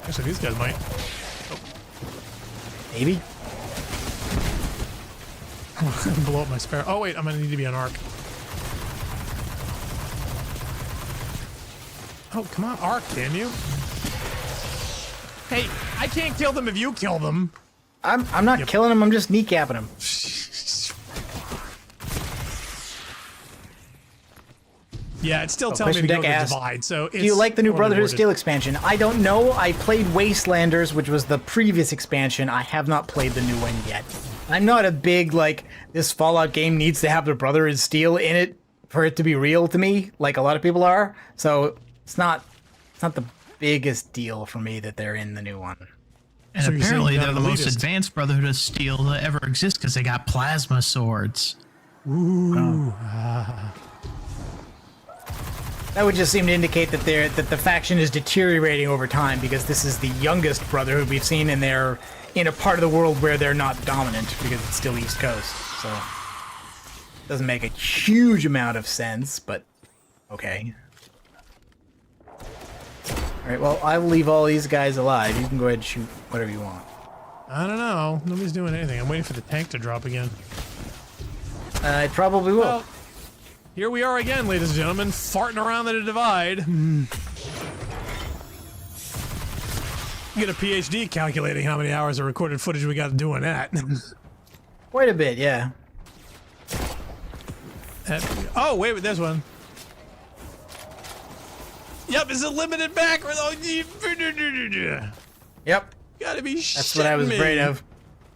Actually, these guys might. Maybe. Blow up my spare. Oh wait, I'm gonna need to be on arc. Oh, come on, arc, can you? Hey, I can't kill them if you kill them. I'm not killing them. I'm just kneecapping them. Yeah, it's still telling me to go to the asked, Divide. So it's do you like the new Brotherhood of overboarded. Steel expansion? I don't know. I played Wastelanders, which was the previous expansion. I have not played the new one yet. I'm not a big, like, this Fallout game needs to have the Brotherhood of Steel in it for it to be real to me, like a lot of people are. So it's not the biggest deal for me that they're in the new one. And So you're saying apparently they're they're the the most latest. advanced Brotherhood of Steel to ever exist because they got plasma swords. Ooh. That would just seem to indicate that the faction is deteriorating over time because this is the youngest Brotherhood we've seen, and they're in a part of the world where they're not dominant because it's still East Coast. So doesn't make a huge amount of sense, but okay. All right, well, I will leave all these guys alive. You can go ahead and shoot whatever you want. I don't know. Nobody's doing anything. I'm waiting for the tank to drop again. It probably will. Well, here we are again, ladies and gentlemen, farting around the Divide. Get a PhD calculating how many hours of recorded footage we got doing that. Quite a bit, yeah. Oh, wait, there's one. Yep, it's a limited back. Yep. Gotta be That's what I was afraid of.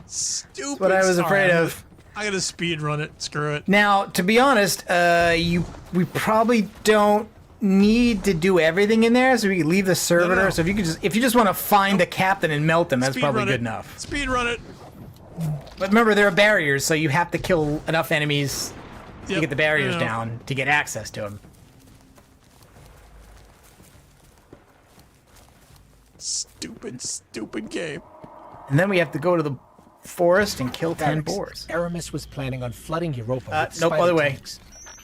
Stupid. That's what I was afraid of. I gotta speed run it. Screw it. Now, to be honest, we probably don't need to do everything in there, so we can leave the servitor. No. So if you just want to find the captain and melt them, that's Speed probably run good it. enough. Speed run it. But remember, there are barriers, so you have to kill enough enemies to Yep, get the barriers I know. down to get access to them. Stupid, stupid game. And then we have to go to the forest and kill 10 Barracks. boars. Aramis was planning on flooding Europa with nope, spider other way. tanks.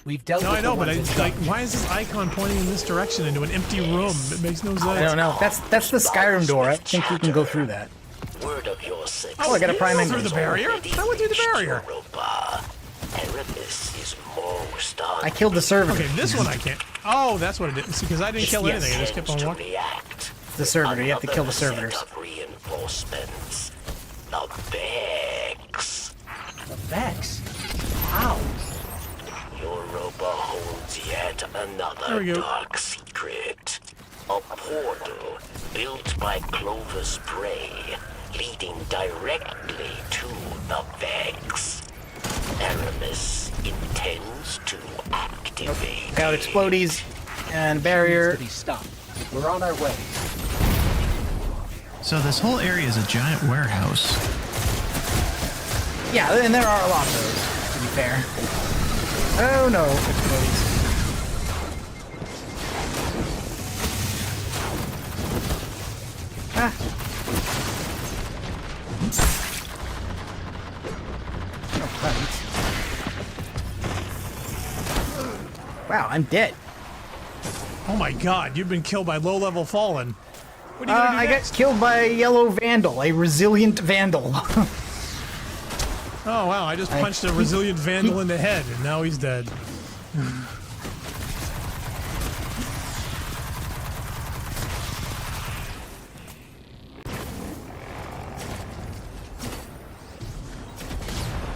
We've dealt No, with I know, the but ones it's in like, charge. why is this icon pointing in this direction into an empty room? It makes no sense. I don't know. That's the Skyrim door. I think you can go through that. Word of your success. Oh, I got a prime Through enemy. the barrier? That would do the barrier. Europa. Aramis is most I killed the servitor. Okay, this one I can't. Oh, that's what it is. Because I didn't kill Yes. anything. I just kept on walking. react. The servitor. You have to kill the Another servitors. set of reinforcements. The Vex. The Vex? How? Europa holds yet There another we go. dark secret. A portal built by Clovis Prey, leading directly to the Vex. Aramis intends to activate. Got explodies and barrier. Needs to be stopped. We're on our way. So this whole area is a giant warehouse. Yeah, and there are a lot of those, to be fair. Oh no, explodies. Ah. Wow, I'm dead. Oh my god, you've been killed by low-level fallen. What are you gonna do I next? got killed by a yellow vandal, a resilient vandal. Oh wow, I just punched a resilient vandal in the head, and now he's dead.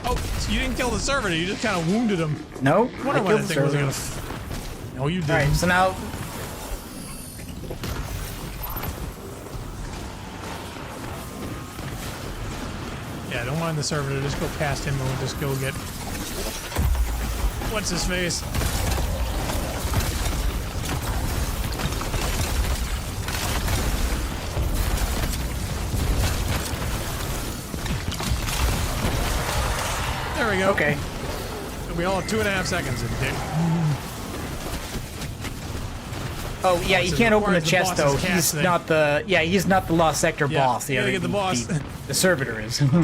Oh, so you didn't kill the servitor, you just kind of wounded him. No, I wonder why that thing wasn't gonna... No, you didn't. Alright, so now... Yeah, don't mind the servitor, just go past him and we'll just go get... What's his face? There we go. Okay. We all have 2.5 seconds in dick. Oh yeah, you can't open the chest though. He's not the he's not the Lost Sector boss. You gotta get the boss. The servitor is. Hold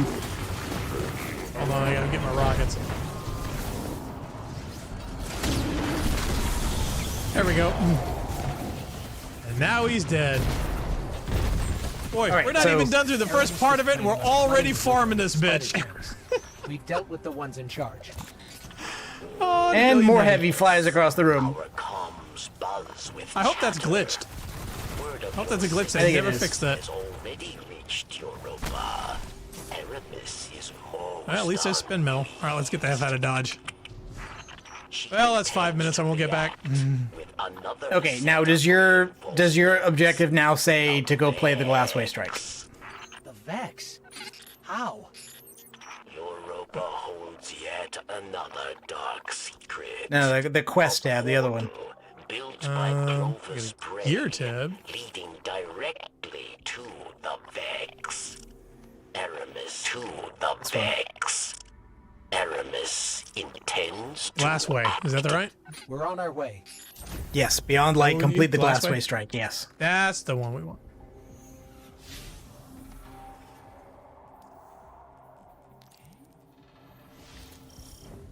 on, I gotta get my rockets. There we go. And now he's dead. Boy, right, we're not even done through the first part of it, and we're already farming this bitch. We've dealt with the ones in charge. Oh, and more heavy flies across the room. I hope that's glitched. I hope that's a glitch. They never fixed that. Well, at least I spin metal. Alright, let's get the F out of Dodge. Well, that's 5 minutes and we'll get back. Okay, now does your objective now say to go play the Glassway Strike? The Vex? How? Europa holds yet another dark secret. No, the quest tab, the other one. Built by Grover's brain, gear tab. leading directly to the Vex. Aramis to the Vex. Aramis intends to Glassway, is that the right? We're on our way. Yes, Beyond Light, complete the Glassway Strike, yes. That's the one we want.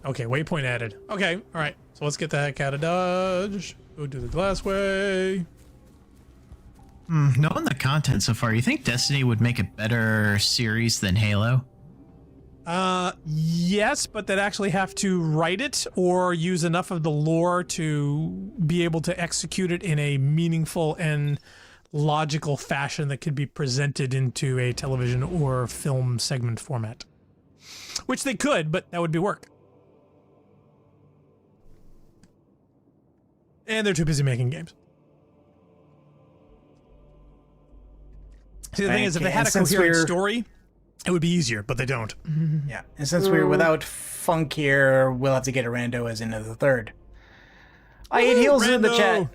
Okay, waypoint added. Okay, alright. So let's get the heck out of Dodge. Go do the Glassway. Knowing the content so far, you think Destiny would make a better series than Halo? Yes, but they'd actually have to write it or use enough of the lore to be able to execute it in a meaningful and logical fashion that could be presented into a television or film segment format. Which they could, but that would be work. And they're too busy making games. See, the thing is, if they had a coherent story, it would be easier, but they don't. Yeah, and since we're without Funk here, we'll have to get a rando as into the third. I hate heels in the chat.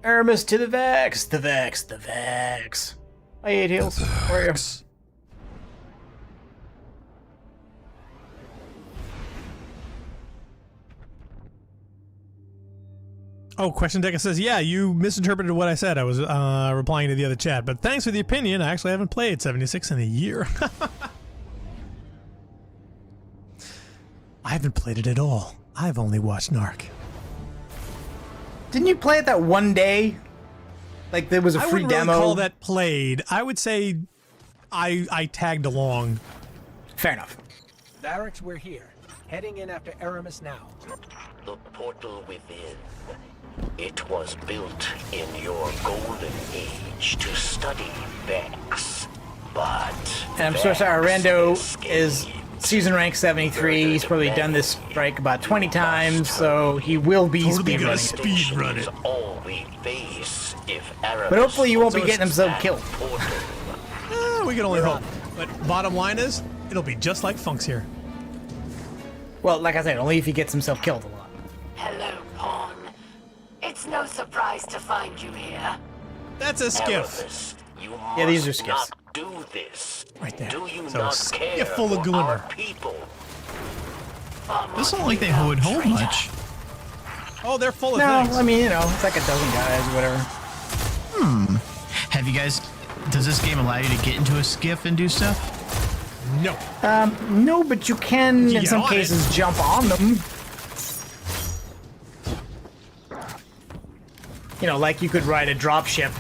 Aramis to the Vex. The Vex. The Vex. I hate heels. Where are you? Oh, Question Deca says, yeah, you misinterpreted what I said. I was replying to the other chat, but thanks for the opinion. I actually haven't played 76 in a year. I haven't played it at all. I've only watched Narc. Didn't you play it that one day? Like there was a free wouldn't demo? Really call that played. I would say I tagged along. Fair enough. Barracks, we're here. Heading in after Aramis now. The portal within. It was built in your golden age to study Vex, but... And I'm so sorry, Rando is season rank 73. He's probably done this strike about 20 times, so he will be speedrunning. All we face if but hopefully you won't be getting himself killed. We can only hope. But bottom line is, it'll be just like Funk's here. Well, like I said, only if he gets himself killed a lot. Hello, Pawn. It's no surprise to find you here. That's a skiff. Yeah, these are skiffs. Do this. Right there. Do you So not skiff care full of for glimmer. our people? Doesn't look like they would hold much. Oh, they're full of No, things. I mean, you know, it's like a dozen guys or whatever. Have you guys... Does this game allow you to get into a skiff and do stuff? No. No, but you can, in some cases, jump on them. You know, like you could ride a dropship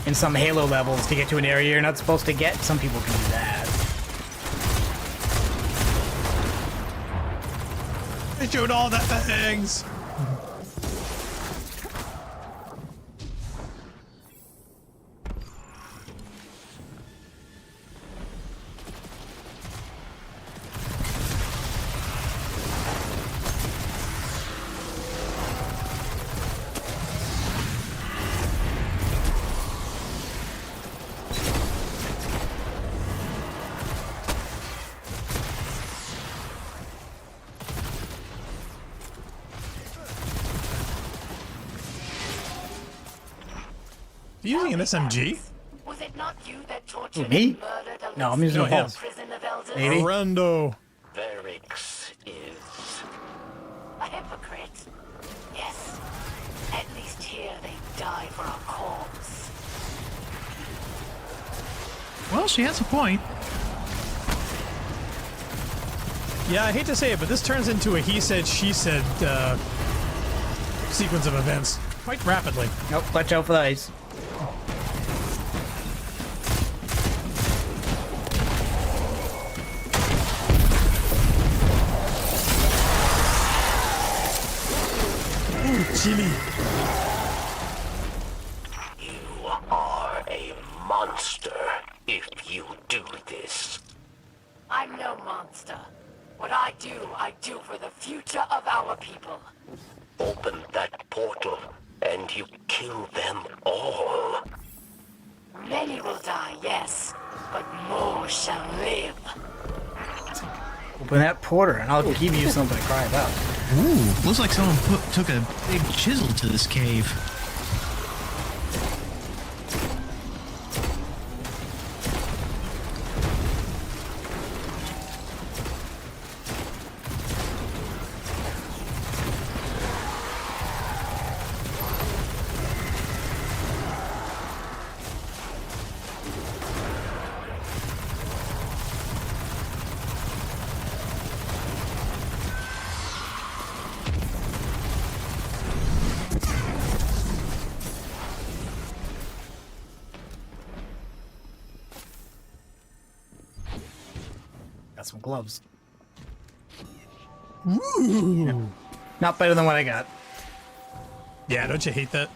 in some Halo levels to get to an area you're not supposed to get. Some people can do that. They showed all the things. Using an SMG? Was it not you that tortured Me? and murdered a No, I'm using a him. pulse. prison of elders? Maybe. Horrendo. Varix is... A hypocrite. Yes. At least here they die for a cause. Well, she has a point. Yeah, I hate to say it, but this turns into a he said, she said sequence of events quite rapidly. Nope, watch out for the ice. Ooh, chili. You are a monster if you do this. I'm no monster. What I do for the future of our people. Open that portal and you kill them all. Many will die, yes, but more shall live. Open that porter and I'll give you something to cry about. Ooh, looks like someone took a big chisel to this cave. Got some gloves. Ooh. Yeah. Not better than what I got. Yeah, don't you hate that?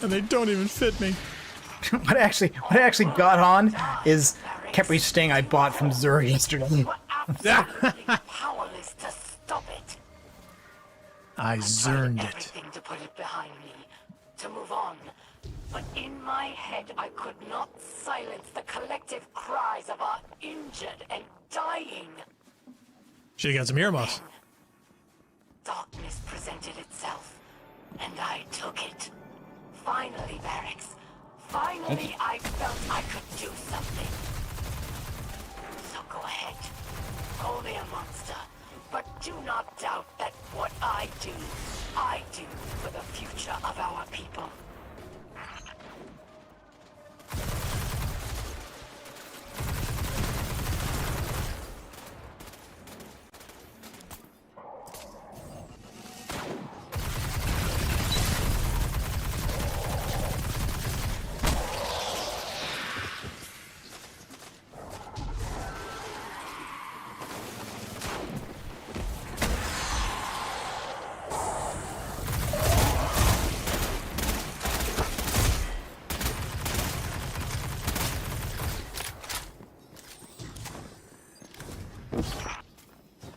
And they don't even fit me. What I actually got on is Khepri's Sting I bought from Zur yesterday. Powerless to stop it. I zerned it. Everything to put it behind me, to move on. But in my head, I could not silence the collective cries of our injured and dying. Should've got some earmuffs. Darkness presented itself, and I took it. Finally, Barracks. Finally, I felt I could do something. So go ahead. Call me a monster. But do not doubt that what I do for the future of our people.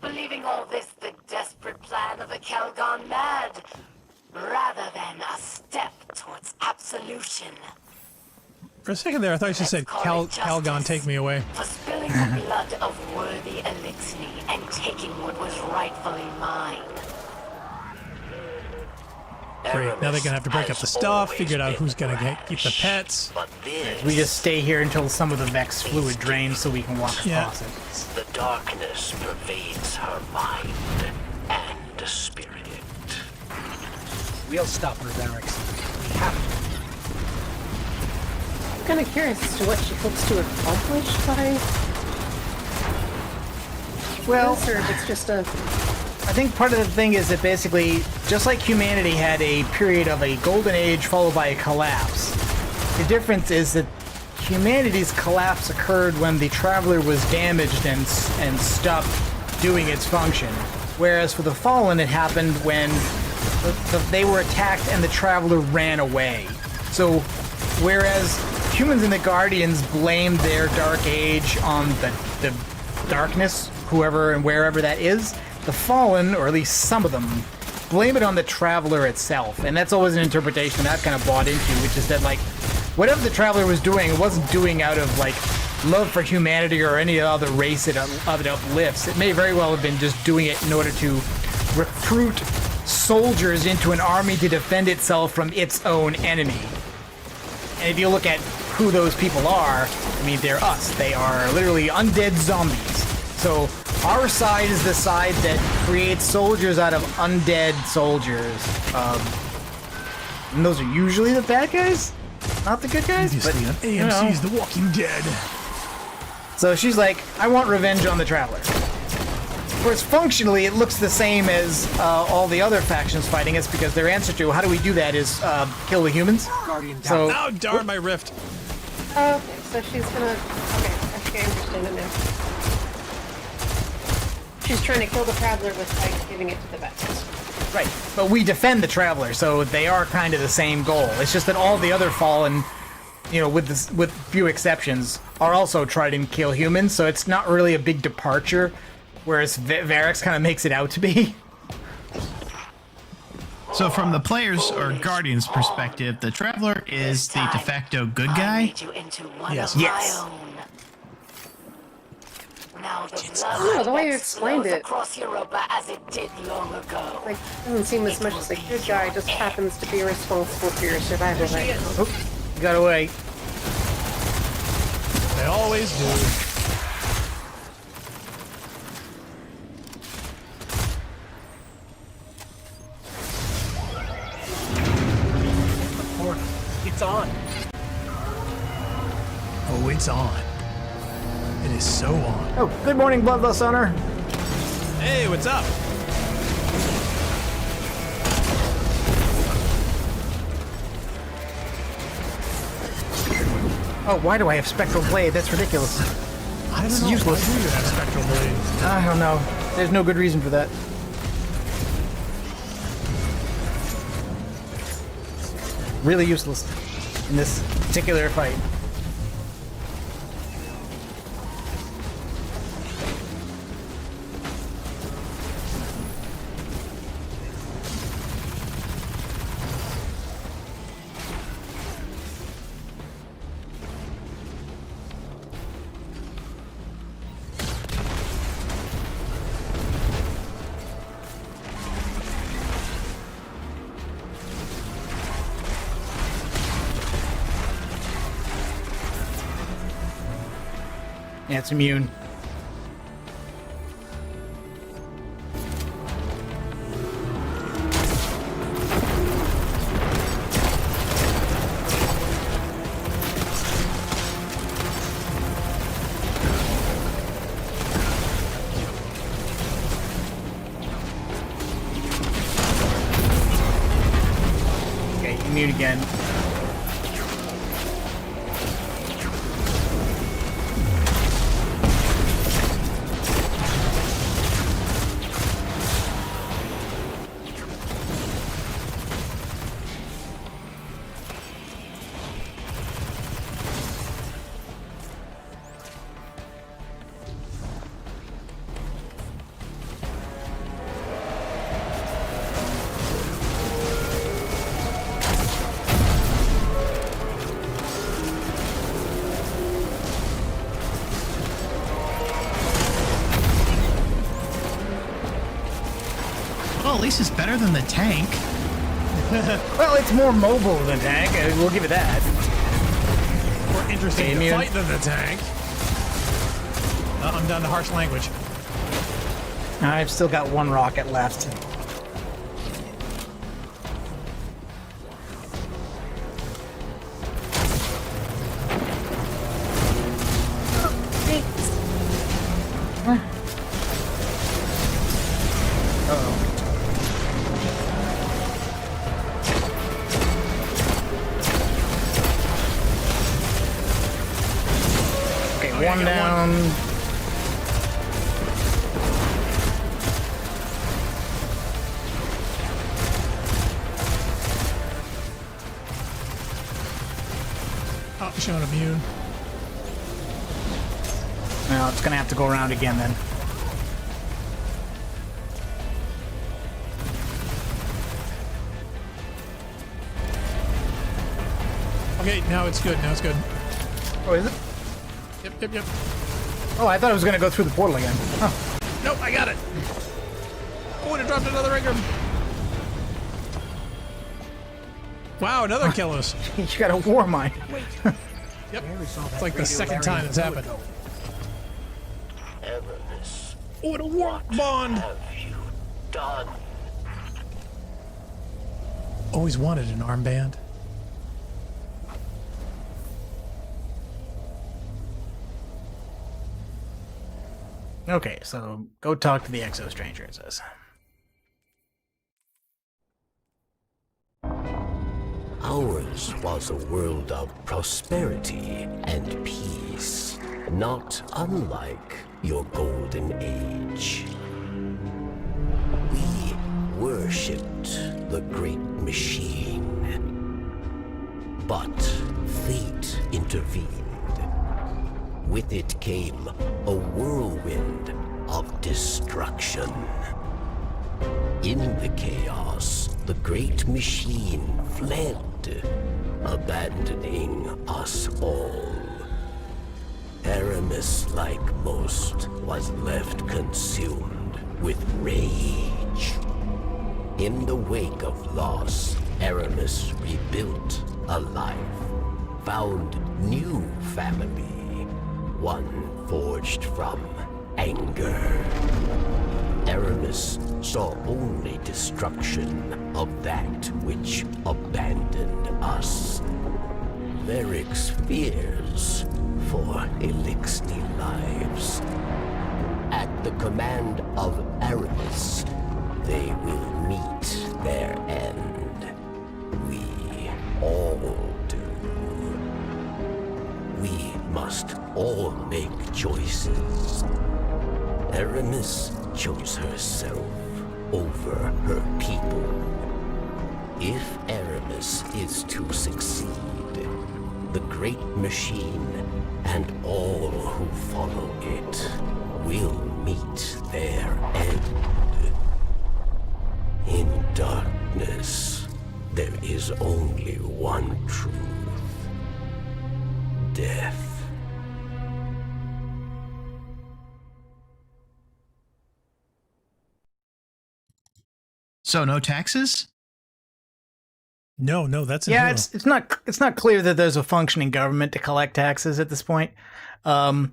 Believing all this the desperate plan of the Kel gone mad, rather than a step towards absolution. For a second there, I thought you said, Calgon, take me away. For spilling the blood of worthy Elixni and taking what was rightfully mine. Great, now they're gonna have to break up the stuff, figure out who's gonna keep the pets. We just stay here until some of the Vex fluid drains so we can walk across it. The darkness pervades her mind and spirit. We'll stop her, Barracks. We have to. I'm kind of curious as to what she hopes to accomplish by... Well, this, or if it's just a... I think part of the thing is that basically, just like humanity had a period of a golden age followed by a collapse, the difference is that humanity's collapse occurred when the Traveler was damaged and stopped doing its function. Whereas for the Fallen, it happened when they were attacked and the Traveler ran away. So, whereas humans and the Guardians blamed their dark age on the darkness, whoever and wherever that is, the Fallen, or at least some of them, blame it on the Traveler itself. And that's always an interpretation that I've kind of bought into, which is that, like, whatever the Traveler was doing, it wasn't doing out of, like, love for humanity or any other race it uplifts. It may very well have been just doing it in order to recruit soldiers into an army to defend itself from its own enemy. And if you look at who those people are, I mean, they're us. They are literally undead zombies. So our side is the side that creates soldiers out of undead soldiers. And those are usually the bad guys, not the good guys. Obviously, but, on AMC's The Walking Dead. So she's like, I want revenge on the Traveler. Of course, functionally, it looks the same as all the other factions fighting us, because their answer to how do we do that is kill the humans. So, oh, darn my rift. Okay, so she's gonna... Okay, I think I understand it now. She's trying to kill the Traveler with, like, giving it to the best. Right, but we defend the Traveler, so they are kind of the same goal. It's just that all the other Fallen, you know, with few exceptions, are also trying to kill humans, so it's not really a big departure, whereas Varix kind of makes it out to be. So from the player's or Guardian's perspective, the Traveler is the de facto good guy? Yes. Now the way you explained it, across Europa as it did long ago. like, doesn't seem as much as a good guy, just happens to be responsible for your survival right now. Oop, got away. They always do. It's on. Oh, it's on. It is so on. Oh, good morning, Bloodlust Honor. Hey, what's up? Oh, why do I have Spectral Blade? That's ridiculous. I don't It's know. useless. Why do you have Spectral Blade? I don't know. There's no good reason for that. Really useless in this particular fight. Yeah, it's immune. Okay, immune again. Well, at least it's better than the tank. Well, it's more mobile than tank. We'll give it that. More interesting to fight than the tank. I'm down to harsh language. I've still got one rocket left. one down. Oh, showing immune. No, it's gonna have to go around again then. Okay, now it's good. Now it's good. Oh, is it? Yep. Oh, I thought it was gonna go through the portal again. Oh. Nope, I got it. Oh, and it dropped another Ingram. Wow, another Killos. You got a war mine. Yep. It's like the second time it's happened. Aramis, Oh, and a war bond. have you done? Always wanted an armband. Okay, so go talk to the Exo Stranger, it says. Ours was a world of prosperity and peace, not unlike your golden age. We worshipped the great machine, but fate intervened. With it came a whirlwind of destruction. In the chaos, the great machine fled, abandoning us all. Aramis, like most, was left consumed with rage. In the wake of loss, Aramis rebuilt a life, found new family, one forged from anger. Aramis saw only destruction of that which abandoned us. Varric's fears for Elixni lives. At the command of Aramis, they will meet their end. We all do. We must all make choices. Aramis chose herself over her people. If Aramis is to succeed, the great machine and all who follow it will meet their end. In darkness, there is only one truth. Death. So no taxes? No, that's a yeah. hero. It's not clear that there's a functioning government to collect taxes at this point. And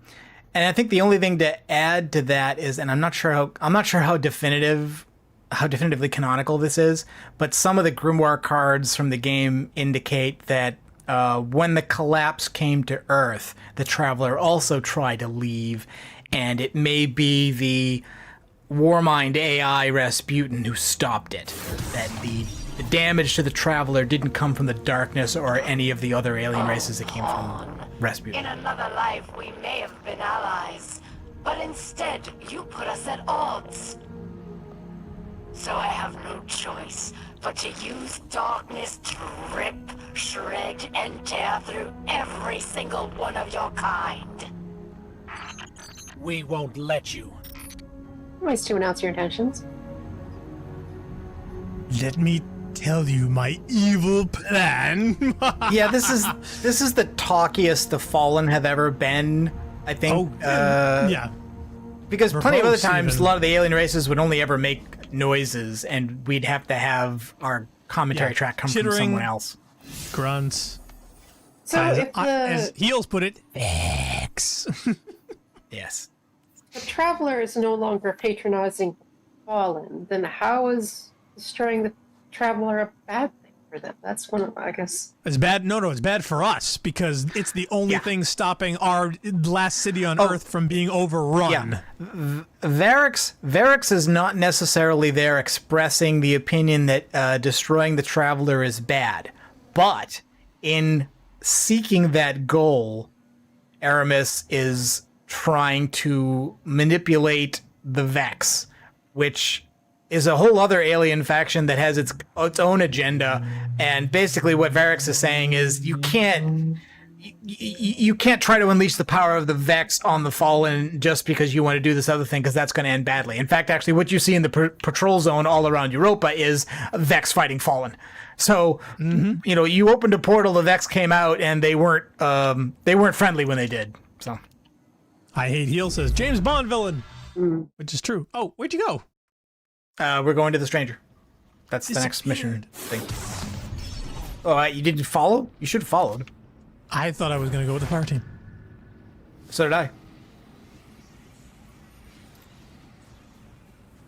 I think the only thing to add to that is, and I'm not sure how definitively canonical this is, but some of the grimoire cards from the game indicate that when the collapse came to Earth, the Traveler also tried to leave, and it may be the Warmind AI Rasputin who stopped it. That the damage to the Traveler didn't come from the darkness or any of the other alien races that came from Rasputin. In another life, we may have been allies, but instead, you put us at odds. So I have no choice but to use darkness to rip, shred, and tear through every single one of your kind. We won't let you. Ways to announce your intentions. Let me tell you my evil plan. Yeah, this is the talkiest the Fallen have ever been, I think. Yeah. Because plenty of other Verbose times, even. a lot of the alien races would only ever make noises, and we'd have to have our commentary track come from Chittering, someone else. Grunts. So As Heels put it, X. Yes. The Traveler is no longer patronizing Fallen, then how is destroying the Traveler a bad thing for them? That's one of, I guess. It's bad. No, it's bad for us because it's the only thing stopping our last city on Earth from being overrun. Yeah. Varrix is not necessarily there expressing the opinion that destroying the Traveler is bad, but in seeking that goal, Aramis is trying to manipulate the Vex, which is a whole other alien faction that has its own agenda. And basically what Varix is saying is you can't try to unleash the power of the Vex on the Fallen just because you want to do this other thing, because that's going to end badly. In fact, actually, what you see in the patrol zone all around Europa is Vex fighting Fallen. So, you know, you opened a portal, the Vex came out, and they weren't friendly when they did. So, I Hate Heel says James Bond villain, which is true. Oh, where'd you go? We're going to the Stranger. That's the next mission thing. Oh, you didn't follow? You should have followed. I thought I was going to go with the fire team. So did I.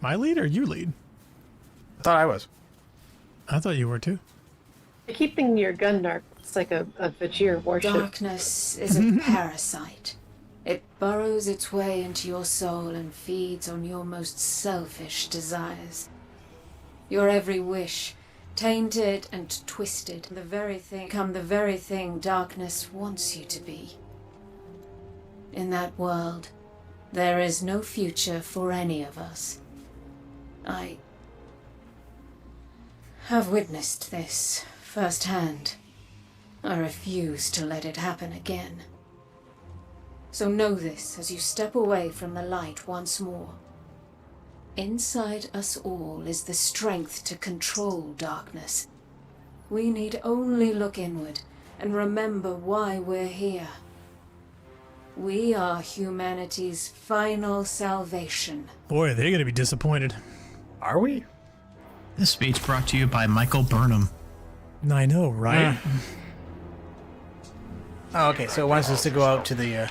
My lead or you lead? I thought I was. I thought you were too. Keeping your gun dark. It's like a Vajir warship. Darkness is a parasite. It burrows its way into your soul and feeds on your most selfish desires. Your every wish, tainted and twisted, the very thing darkness wants you to be. In that world, there is no future for any of us. I have witnessed this firsthand. I refuse to let it happen again. So know this as you step away from the light once more. Inside us all is the strength to control darkness. We need only look inward and remember why we're here. We are humanity's final salvation. Boy, they're going to be disappointed. Are we? This speech brought to you by Michael Burnham. I know, right? Oh, okay, so it wants us to go out to the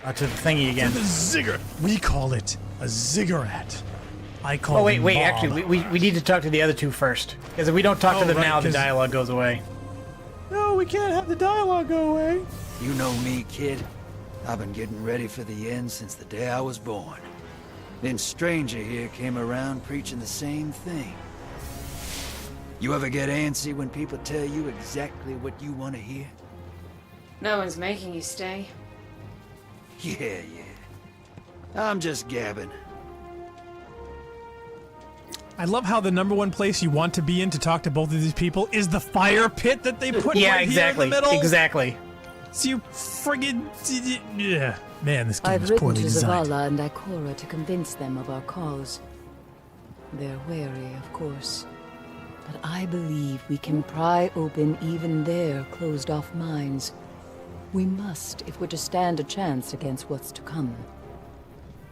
thingy again. To the ziggurat. We call it a ziggurat. I call Oh, wait, them wait, Bob. actually, we need to talk to the other two first. Because if we don't talk to them now, the dialogue goes away. No, we can't have the dialogue go away. You know me, kid. I've been getting ready for the end since the day I was born. Then Stranger here came around preaching the same thing. You ever get antsy when people tell you exactly what you want to hear? No one's making you stay. Yeah. I'm just gabbing. I love how the number one place you want to be in to talk to both of these people is the fire pit that they put right exactly, here in the middle. Exactly. So you friggin' yeah. Man, this game I've is written poorly to designed. Zavala and Ikora to convince them of our cause. They're wary, of course. But I believe we can pry open even their closed-off minds. We must, if we're to stand a chance against what's to come.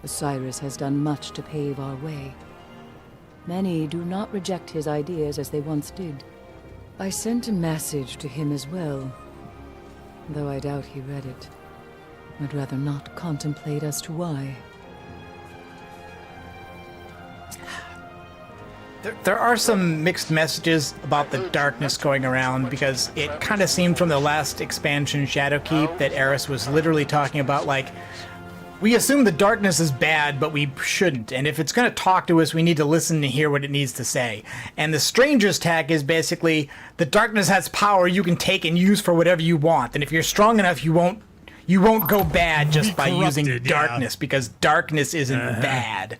Osiris has done much to pave our way. Many do not reject his ideas as they once did. I sent a message to him as well, though I doubt he read it. I'd rather not contemplate as to why. There are some mixed messages about the darkness going around, because it kind of seemed from the last expansion, Shadowkeep, that Eris was literally talking about, like, we assume the darkness is bad, but we shouldn't. And if it's going to talk to us, we need to listen and hear what it needs to say. And the Stranger's tag is basically, the darkness has power you can take and use for whatever you want. And if you're strong enough, you won't go bad just by using darkness, because darkness isn't bad.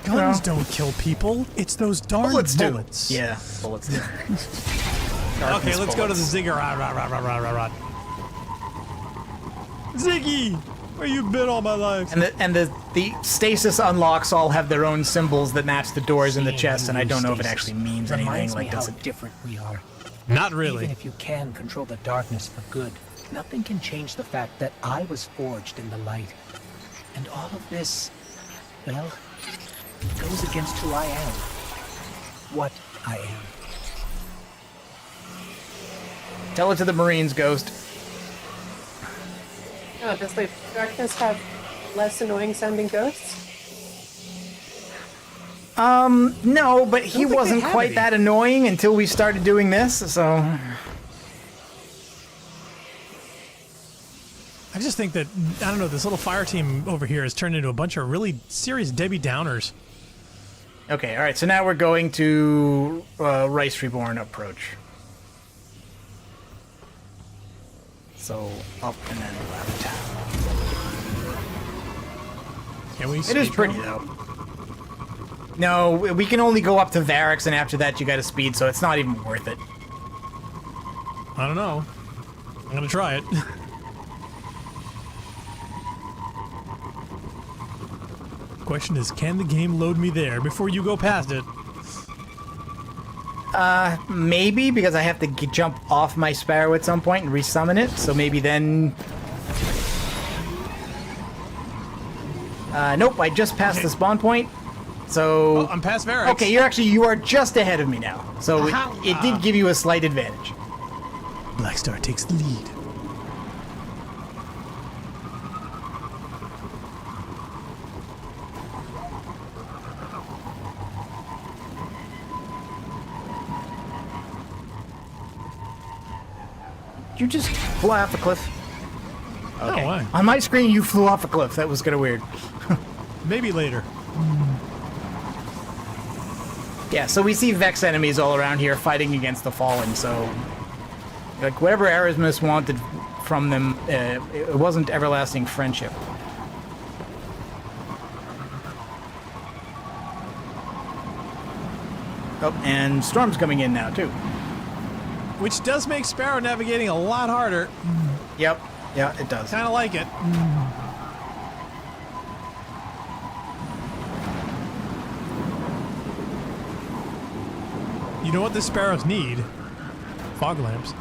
Guns don't kill people. It's those darn bullets. Yeah, bullets do. Okay, let's go to the ziggurat. Ziggy, where you been all my life? And the stasis unlocks all have their own symbols that match the doors in the chest, and I don't know if it actually means anything. Reminds Like, me how does it? different we are. Not really. Even if you can control the darkness for good, nothing can change the fact that I was forged in the light. And all of this, well, it goes against who I am. What I am. Tell it to the Marines, Ghost. Oh, does the darkness have less annoying sounding ghosts? No, but he wasn't quite that annoying until we started doing this, so... I just think that, I don't know, this little fire team over here has turned into a bunch of really serious Debbie Downers. Okay, alright, so now we're going to Rice Reborn approach. So up and then left. Can we? It is pretty though. No, we can only go up to Varix, and after that you got to speed, so it's not even worth it. I don't know. I'm gonna try it. Question is, can the game load me there before you go past it? Maybe, because I have to jump off my Sparrow at some point and resummon it, so maybe then... nope, I just passed the spawn point, so... Oh, I'm past Varix. Okay, you are just ahead of me now, so it did give you a slight advantage. Blackstar takes the lead. Did you just fly off a cliff? Okay. Oh, why? On my screen, you flew off a cliff. That was kind of weird. Maybe later. Yeah, so we see Vex enemies all around here fighting against the Fallen, so... Like, whatever Erasmus wanted from them, it wasn't everlasting friendship. Oh, and Storm's coming in now, too. Which does make Sparrow navigating a lot harder. Yep. Yeah, it does. Kind of like it. You know what the Sparrows need? Fog lamps.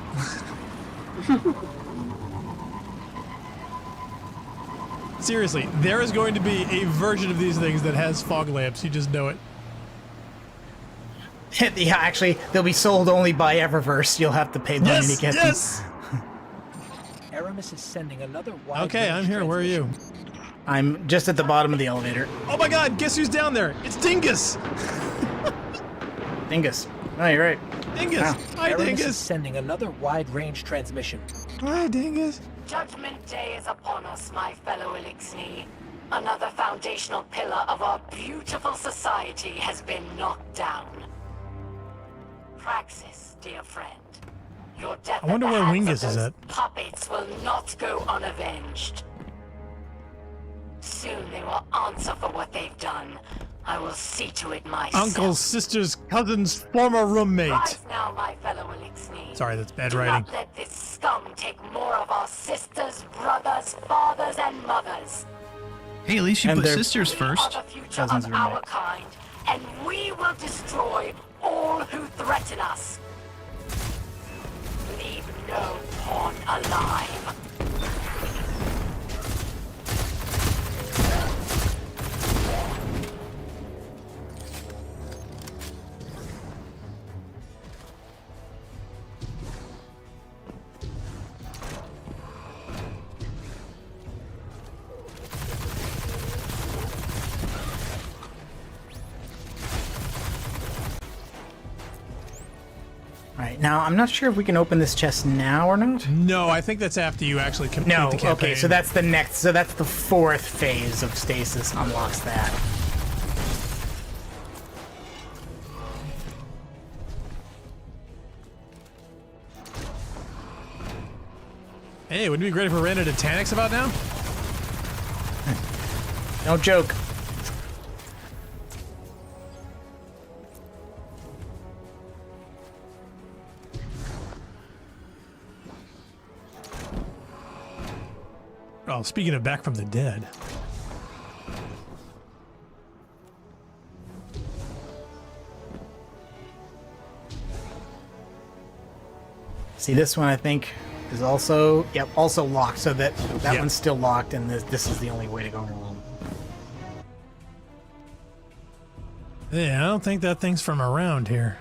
Seriously, there is going to be a version of these things that has fog lamps. You just know it. Yeah, actually, they'll be sold only by Eververse. You'll have to pay money to get them. Aramis is sending another wide Okay, I'm here. Where are you? I'm just at the bottom of the elevator. Oh my god, guess who's down there? It's Dingus! Dingus. Oh, you're right. Dingus! Wow. Hi, Aramis Dingus! is sending another wide-range transmission. Hi, Dingus! Judgment Day is upon us, my fellow Elixni. Another foundational pillar of our beautiful society has been knocked down. Praxis, dear friend. Your death I wonder at the where hands Wingus of is those at. puppets will not go unavenged. Soon they will answer for what they've done. I will see to it myself. Uncle's sister's cousin's former roommate. Rise now, my fellow Elixni. Sorry, that's bad Do writing. not let this scum take more of our sisters, brothers, fathers, and mothers. Hey, at least you And put they're- sisters We first. are the future Cousins of are our right. kind, and we will destroy all who threaten us. Leave no pawn alive. Right, now, I'm not sure if we can open this chest now or not. No, I think that's after you actually complete No, the campaign. okay, so that's the next, so that's the fourth phase of stasis unlocks that. Hey, wouldn't it be great if we ran into Tanix about now? Don't joke. Oh, speaking of back from the dead. See, this one I think is also, yep, also locked, so that Yeah. one's still locked, and this is the only way to go home. Yeah, I don't think that thing's from around here.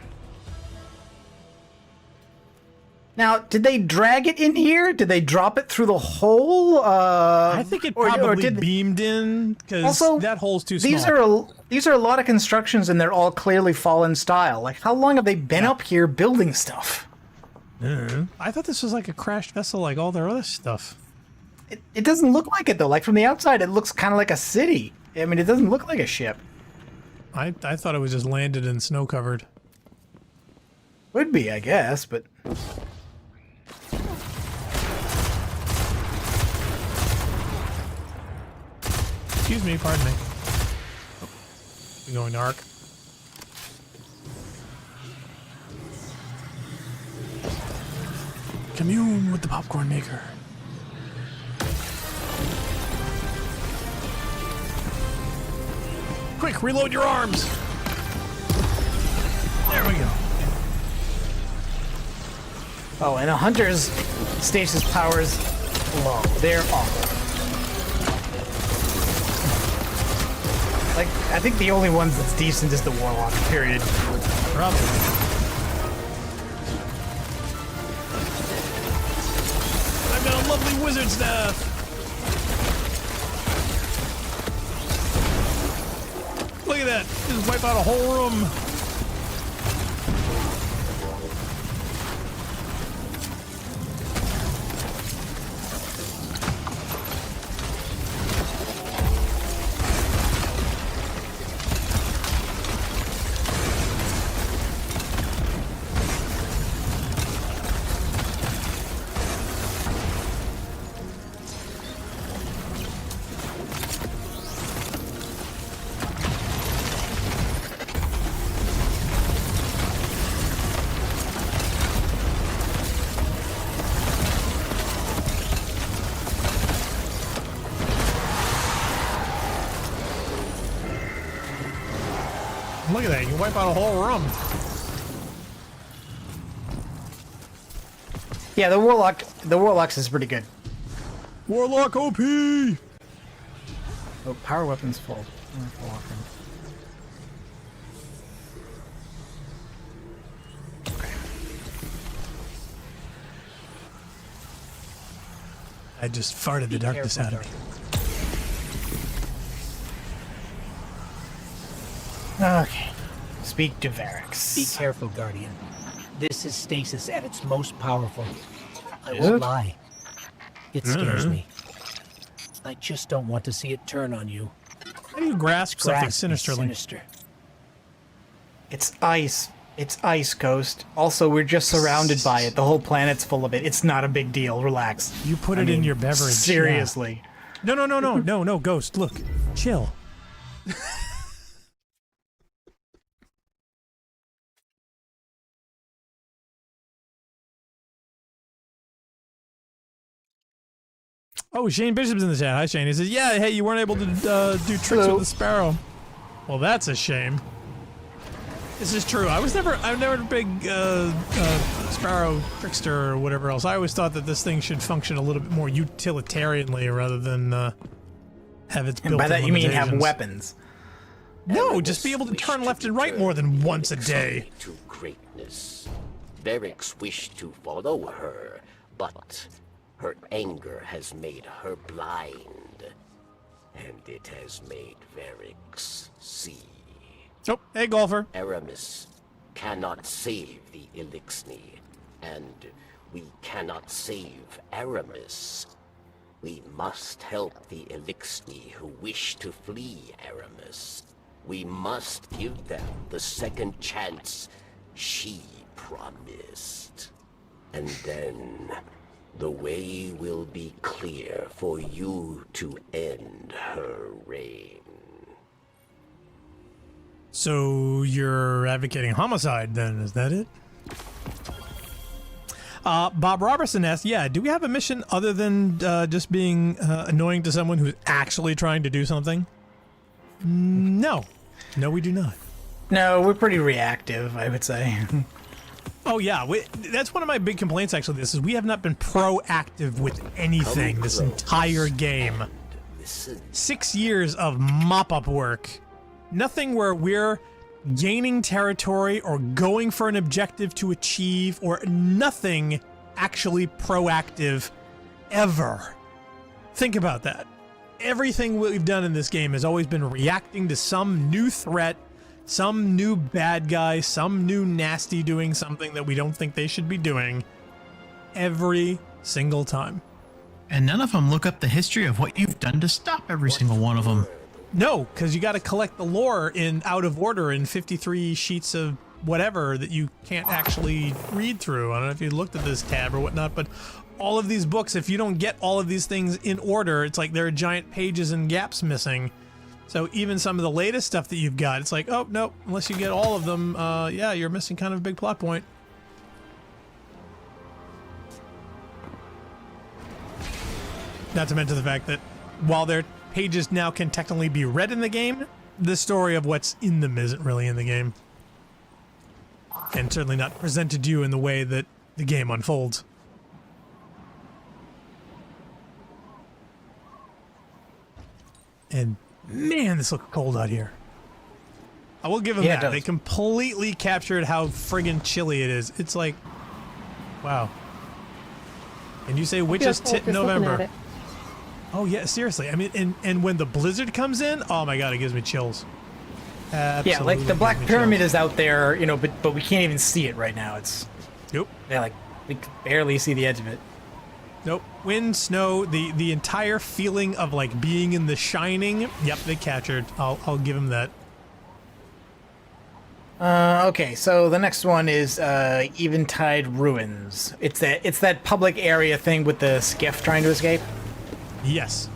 Now, did they drag it in here? Did they drop it through the hole? I think it or probably did beamed in because Also, that hole's too small. these are a lot of constructions, and they're all clearly Fallen style. Like, how long have they been up here building stuff? I thought this was like a crashed vessel, like all their other stuff. It doesn't look like it though. Like from the outside, it looks kind of like a city. I mean, it doesn't look like a ship. I thought it was just landed and snow covered. Would be, I guess, but Excuse me, pardon me. Oh, I'm going dark. Commune with the popcorn maker. Quick, reload your arms! There we go. Oh, and a hunter's stasis powers low. They're awful. Like, I think the only ones that's decent is the warlock, period. Probably. I've got a lovely wizard staff. Look at that. Just wipe out a whole room. Look at that, you can wipe out a whole room. Yeah, the warlocks is pretty good. Warlock OP! Oh, power weapons full. I just farted the darkness out of me. Okay. Speak to Varix. Be careful, Guardian. This is stasis at its most powerful. I Is won't it? lie. It scares me. I just don't want to see it turn on you. How do you grasp something Grasp is sinisterly? sinister. It's ice. It's ice, Ghost. Also, we're just surrounded by it. The whole planet's full of it. It's not a big deal. Relax. You put it in your beverage. Seriously. Yeah. No, Ghost. Look. Chill. Oh, Shane Bishop's in the chat. Hi, Shane. He says, yeah, hey, you weren't able to do tricks with the sparrow. Well, that's a shame. This is true. I'm never a big sparrow trickster or whatever else. I always thought that this thing should function a little bit more utilitarianly rather than have its built-in And by that you mean have limitations. weapons. No, just be able to turn left and right more than once a day. To greatness. Varix wished to follow her, but her anger has made her blind, and it has made Varix see. Oh, hey, golfer. Aramis cannot save the Elixni, and we cannot save Aramis. We must help the Elixni who wish to flee Aramis. We must give them the second chance she promised. And then the way will be clear for you to end her reign. So you're advocating homicide then, is that it? Bob Robertson asked, yeah, do we have a mission other than just being annoying to someone who's actually trying to do something? No. No, we do not. No, we're pretty reactive, I would say. Oh, yeah. That's one of my big complaints, actually, this is we have not been proactive with anything this entire game. 6 years of mop-up work. Nothing where we're gaining territory or going for an objective to achieve, or nothing actually proactive ever. Think about that. Everything we've done in this game has always been reacting to some new threat, some new bad guy, some new nasty doing something that we don't think they should be doing. Every single time. And none of them look up the history of what you've done to stop every single one of them. No, because you got to collect the lore in out of order in 53 sheets of whatever that you can't actually read through. I don't know if you looked at this tab or whatnot, but all of these books, if you don't get all of these things in order, it's like there are giant pages and gaps missing. So even some of the latest stuff that you've got, it's like, oh, nope, unless you get all of them, yeah, you're missing kind of a big plot point. Not to mention the fact that while their pages now can technically be read in the game, the story of what's in them isn't really in the game. And certainly not presented to you in the way that the game unfolds. And man, this looks cold out here. I will give them that. They completely captured how friggin' chilly it is. It's like, wow. And you say witches tit November. Oh yeah, seriously. I mean, and when the blizzard comes in, oh my god, it gives me chills. Absolutely. Yeah, like the Black Pyramid is out there, you know, but we can't even see it right now. It's nope. Yeah, like we can barely see the edge of it. Nope. Wind, snow, the entire feeling of like being in The Shining. Yep, they captured. I'll give them that. Okay, so the next one is Eventide Ruins. It's that public area thing with the skiff trying to escape. Yes.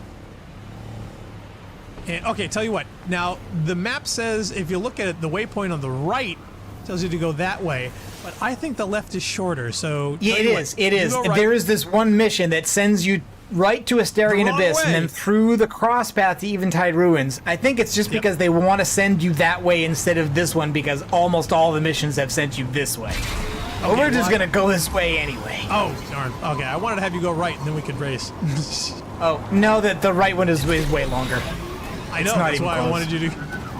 And, okay, tell you what. Now, the map says if you look at it, the waypoint on the right tells you to go that way. But I think the left is shorter, so... Yeah, it is. Right. There is this one mission that sends you right to Asterian Abyss and then through the cross path to Eventide Ruins. I think it's just because they want to send you that way instead of this one because almost all the missions have sent you this way. Okay, we're just going to go this way anyway. Oh, darn. Okay, I wanted to have you go right and then we could race. Oh, no, the right one is way longer. I know, that's why I wanted you to...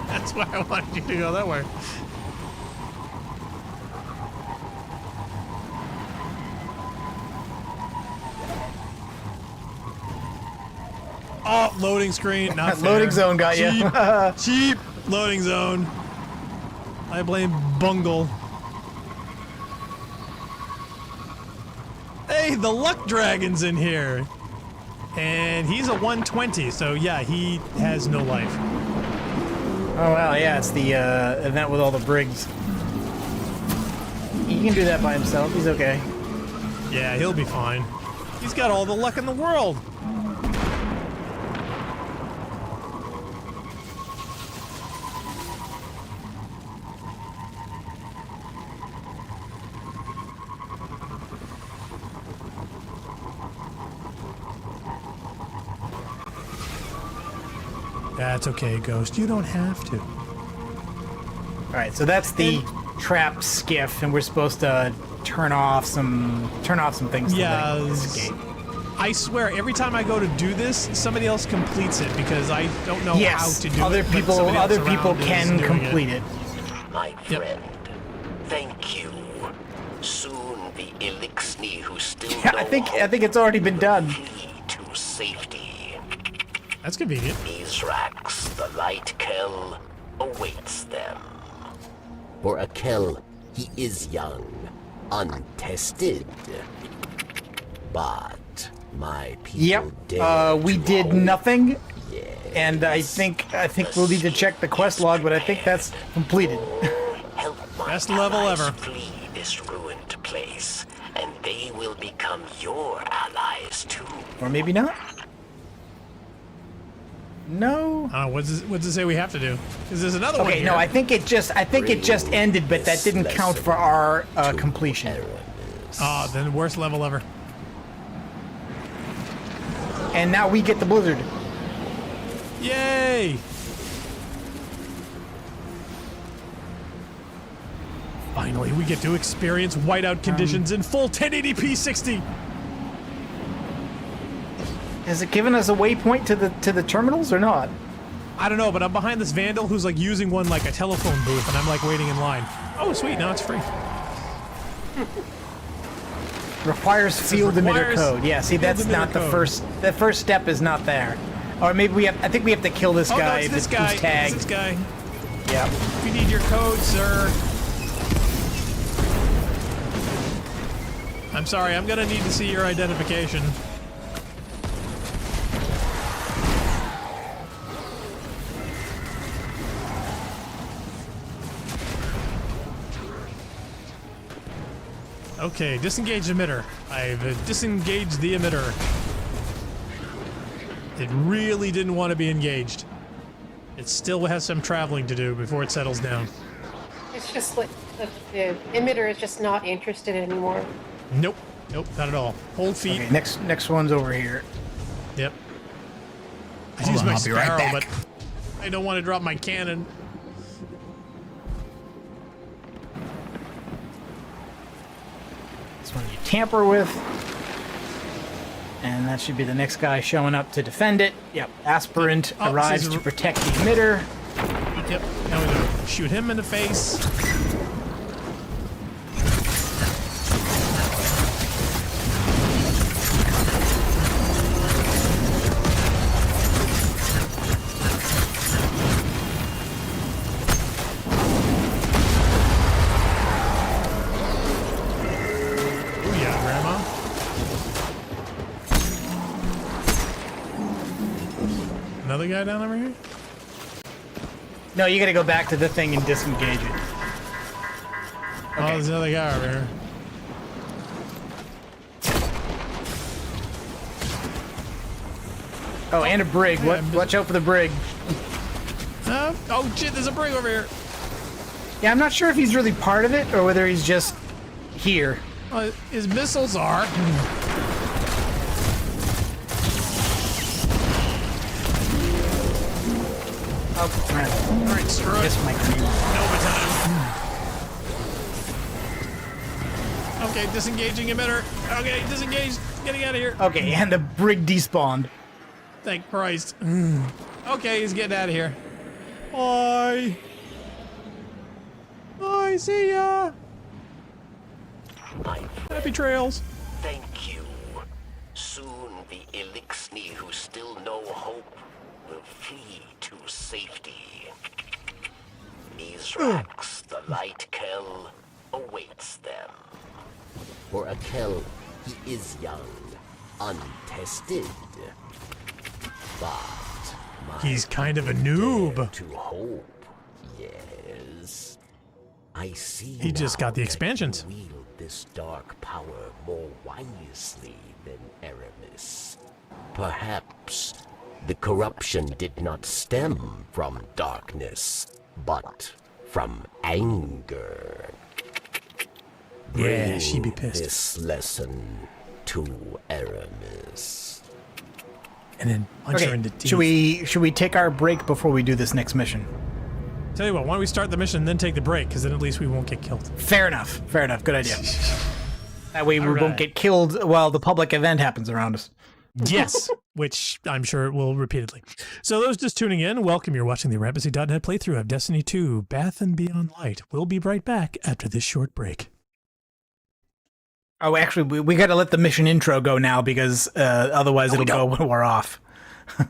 That's why I wanted you to go that way. Oh, loading screen. Not fair. Loading zone got you. Cheap loading zone. I blame Bungle. Hey, the Luck Dragon's in here. And he's a 120, so yeah, he has no life. Oh, wow, yeah, it's the event with all the brigs. He can do that by himself. He's okay. Yeah, he'll be fine. He's got all the luck in the world. That's okay, Ghost. You don't have to. All right, so that's the trapped skiff, and we're supposed to turn off some things to escape. I swear, every time I go to do this, somebody else completes it because I don't know how to do other it. Other people can complete it. My friend, thank you. Soon the Elixni who still I think it's already been done. To safety. That's convenient. Mizrax, the light Kel, awaits them. For a Kel, he is young, untested. But my people we did nothing. And I think we'll need to check the quest log, but I think that's completed. Best level ever. Flee this ruined place, and they will become your allies too. Or maybe not. No. What does it say we have to do? Because there's another one. Okay, no, I think it just ended, but that didn't count for our completion. Oh, then worst level ever. And now we get the blizzard. Yay! Finally, we get to experience whiteout conditions in full 1080p 60. Has it given us a waypoint to the terminals or not? I don't know, but I'm behind this vandal who's like using one like a telephone booth, and I'm like waiting in line. Oh, sweet! Now it's free. Requires field emitter code. Yeah, see, that's not the first. The first step is not there. Or maybe we have. I think we have to kill this guy. No, it's this guy. Who's tagged. It's this guy. Yeah. We need your code, sir. I'm sorry. I'm gonna need to see your identification. Okay, disengage emitter. I've disengaged the emitter. It really didn't want to be engaged. It still has some traveling to do before it settles down. It's just like the emitter is just not interested anymore. Nope. Nope, not at all. Hold feet. Okay, next one's over here. Yep. I Hold use on, my I'll be right sparrow, back. but I don't want to drop my cannon. This one you tamper with. And that should be the next guy showing up to defend it. Yep, aspirant arrives to protect the emitter. Yep, now we gotta shoot him in the face. Another guy down over here? No, you gotta go back to the thing and disengage it. Oh, there's another guy over here. Oh, and a brig. Watch out for the brig. Oh shit, there's a brig over here. Yeah, I'm not sure if he's really part of it or whether he's just here. His missiles are. Oh, crap. Alright, screw it. This might be Nova time. Okay, disengaging emitter. Okay, disengaged. Getting out of here. Okay, and the brig despawned. Thank Christ. Okay, he's getting out of here. Bye. Bye, see ya. Happy trails. Thank you. Soon the Elixni who still know hope will flee to safety. Mizrax, the light Kel, awaits them. For a Kel, he is young, untested. But He's kind of a noob. To hope, yes. I see. He just got the expansions. Wield this dark power more wisely than Aramis. Perhaps the corruption did not stem from darkness, but from anger. Yeah, she'd be pissed. This lesson to Aramis. And then punch her in the teeth. Should we take our break before we do this next mission? Tell you what, why don't we start the mission and then take the break, because then at least we won't get killed. Fair enough. Fair enough. Good idea. That way we won't get killed while the public event happens around us. Yes, which I'm sure it will repeatedly. So those just tuning in, welcome. You're watching the Rampancy.net playthrough of Destiny 2, Bath and Beyond Light. We'll be right back after this short break. Oh, actually, we got to let the mission intro go now because otherwise it'll go when we're off.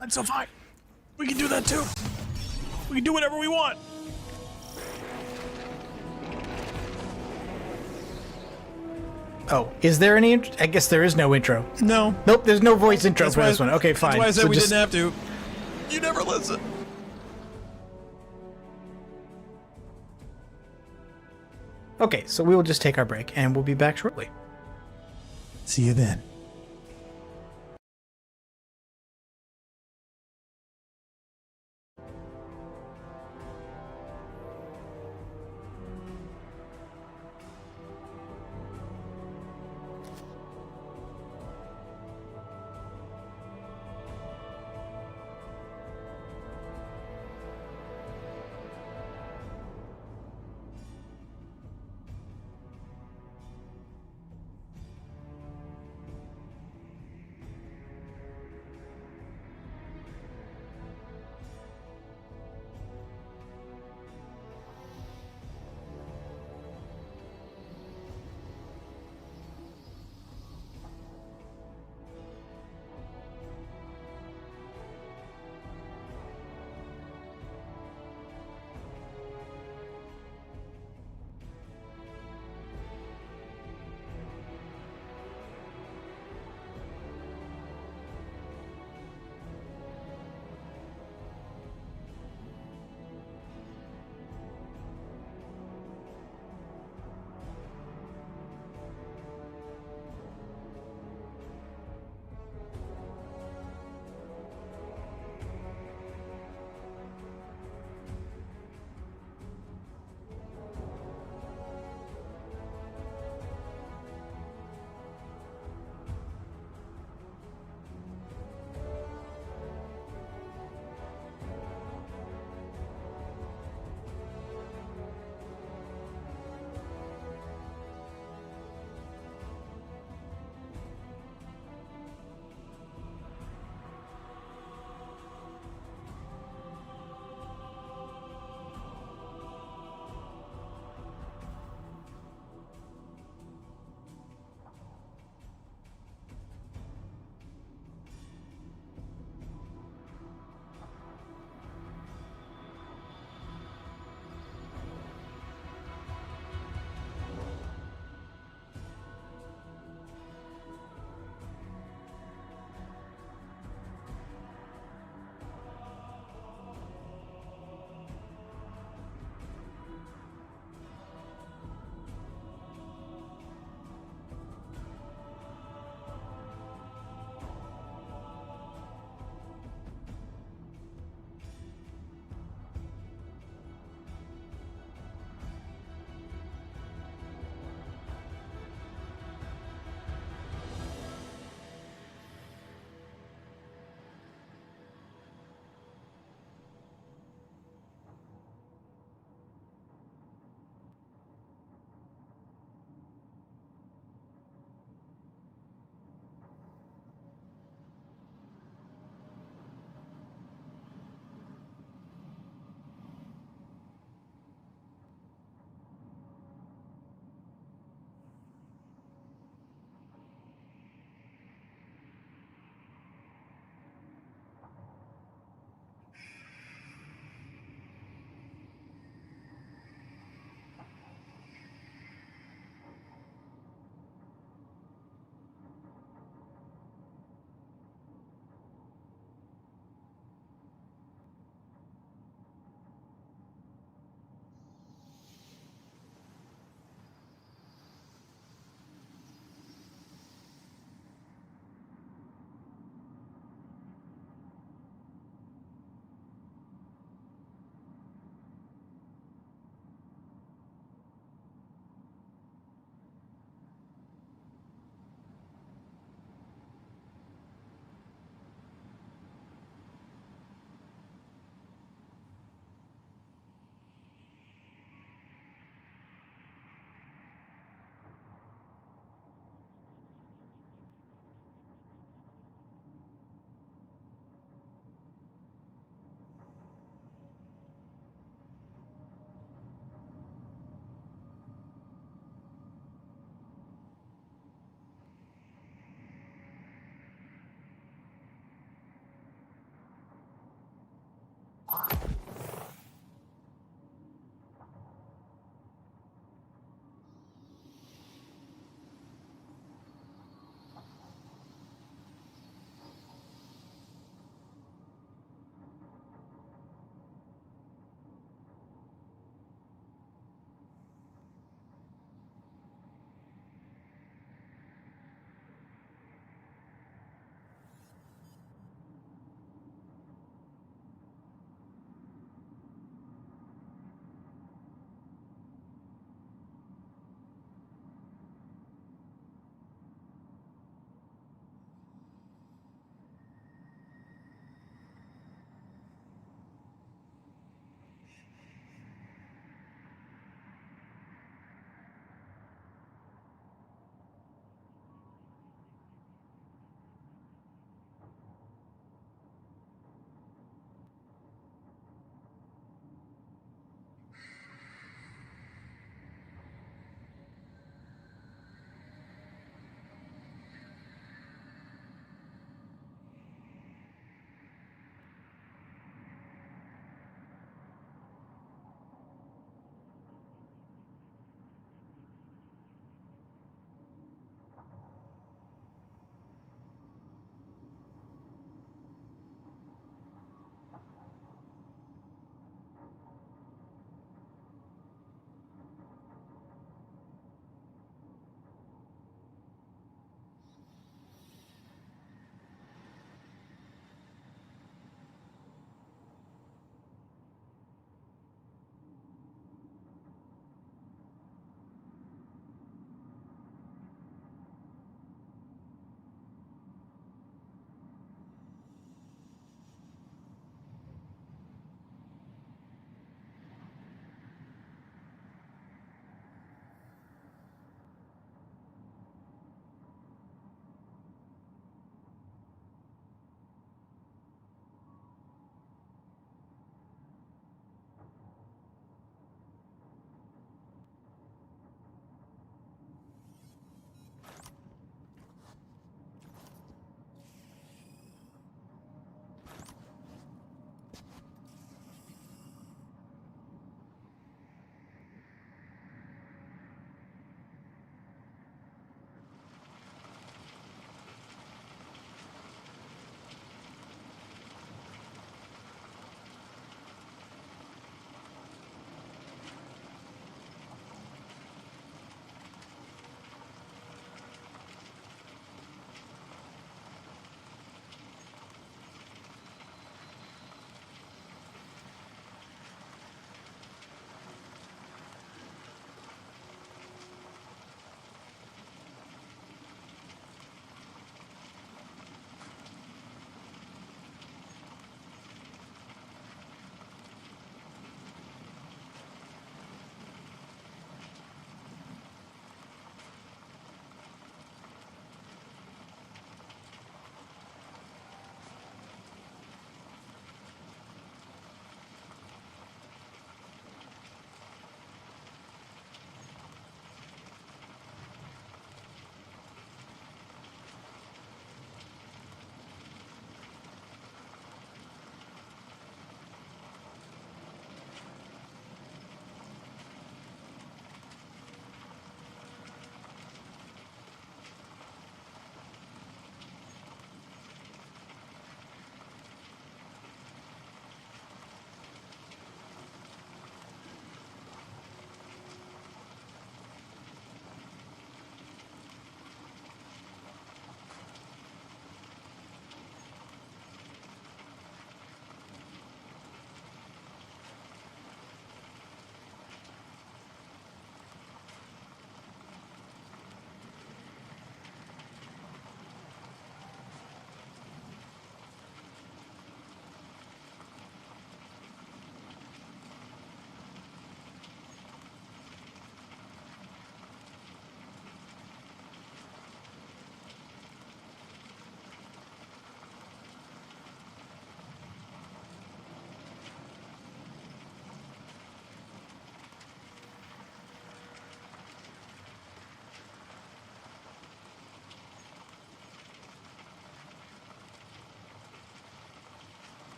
That's so fine. We can do that too. We can do whatever we want. Oh, is there any? I guess there is no intro. No. Nope, there's no voice intro for this one. Okay, fine. That's why I said So we just- didn't have to. You never listen. Okay, so we will just take our break and we'll be back shortly. See you then.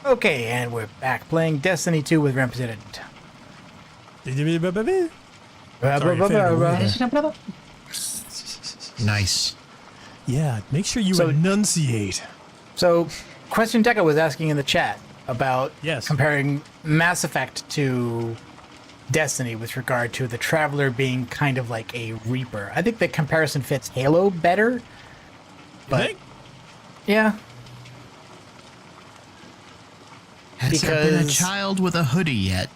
Okay, and we're back playing Destiny 2 with Rampancy. Nice. Yeah, make sure you enunciate. So, Question Deca was asking in the chat about comparing Mass Effect to Destiny with regard to the Traveler being kind of like a Reaper. I think the comparison fits Halo better. But, yeah. Has there been a child with a hoodie yet?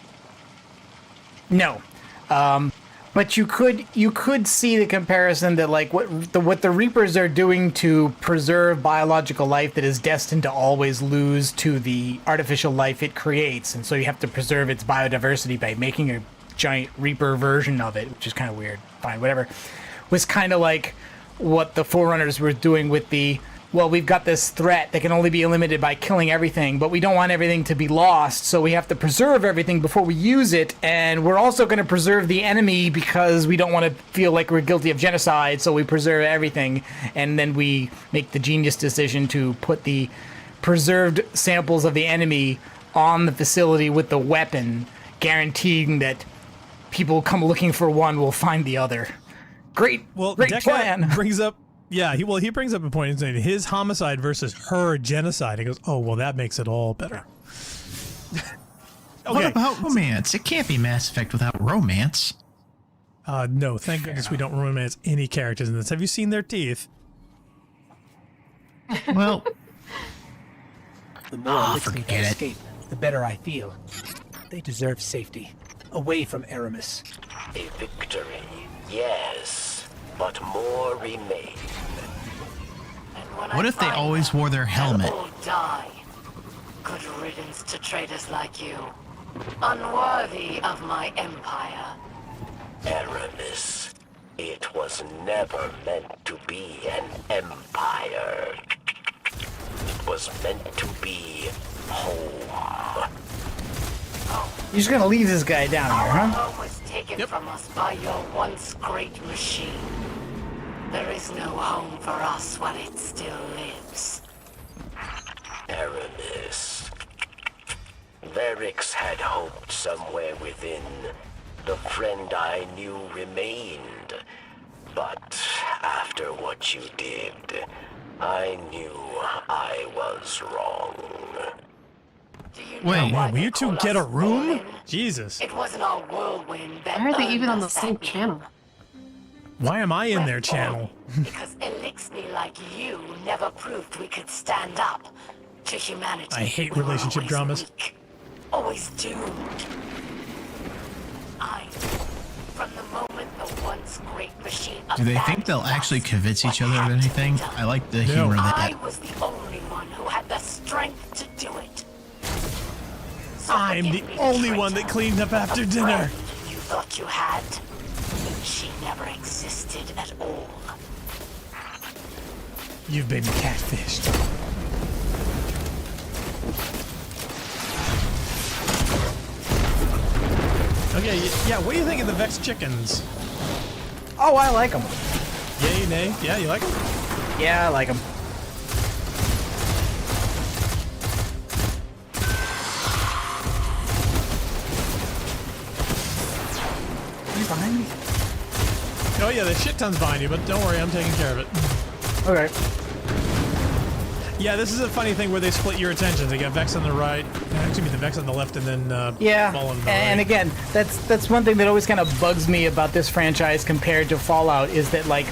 No. But you could see the comparison that like what the Reapers are doing to preserve biological life that is destined to always lose to the artificial life it creates, and so you have to preserve its biodiversity by making a giant Reaper version of it, which is kind of weird. Fine, whatever. Was kind of like what the Forerunners were doing with the, well, we've got this threat that can only be eliminated by killing everything, but we don't want everything to be lost, so we have to preserve everything before we use it, and we're also going to preserve the enemy because we don't want to feel like we're guilty of genocide, so we preserve everything, and then we make the genius decision to put the preserved samples of the enemy on the facility with the weapon, guaranteeing that people come looking for one will find the other. Great plan. Brings up he brings up a point in saying his homicide versus her genocide. He goes, oh, well, that makes it all better. What about romance? It can't be Mass Effect without romance. No, thank goodness we don't romance any characters in this. Have you seen their teeth? Well, the more Elixir they escape, the better I feel. They deserve safety, away from Aramis. A victory, yes, but more remain. What if they always wore their helmet? All die. Good riddance to traitors like you. Unworthy of my empire. Aramis, it was never meant to be an empire. It was meant to be home. You're just gonna leave this guy down here, Our huh? home was taken from us by your once great machine. There is no home for us while it still lives. Aramis. Varix had hoped somewhere within. The friend I knew remained. But after what you did, I knew I was wrong. Wait, will you two get a room? Jesus. It wasn't our whirlwind that Why are they even on the earned us same that channel? Why am I in their channel? Because Elixir like you never proved we could stand up to humanity. I hate We were relationship always dramas. weak, always doomed. From the moment the once great machine Do they think they'll actually convince each other of anything? I like the humor of that. I was the only one who had the strength to do it. So I'm the forgive me, only traitor. one that cleaned up after The dinner. friend you thought you had. She never existed at all. You've been catfished. Okay, yeah, what do you think of the Vex chickens? Oh, I like them. Yay, nay? Yeah, you like them? Yeah, I like them. Are you behind me? Oh yeah, there's shit tons behind you, but don't worry, I'm taking care of it. Okay. Yeah, this is a funny thing where they split your attention. They got Vex on the right, actually the Vex on the left, and then Fallen on the and right. again, that's one thing that always kind of bugs me about this franchise compared to Fallout is that like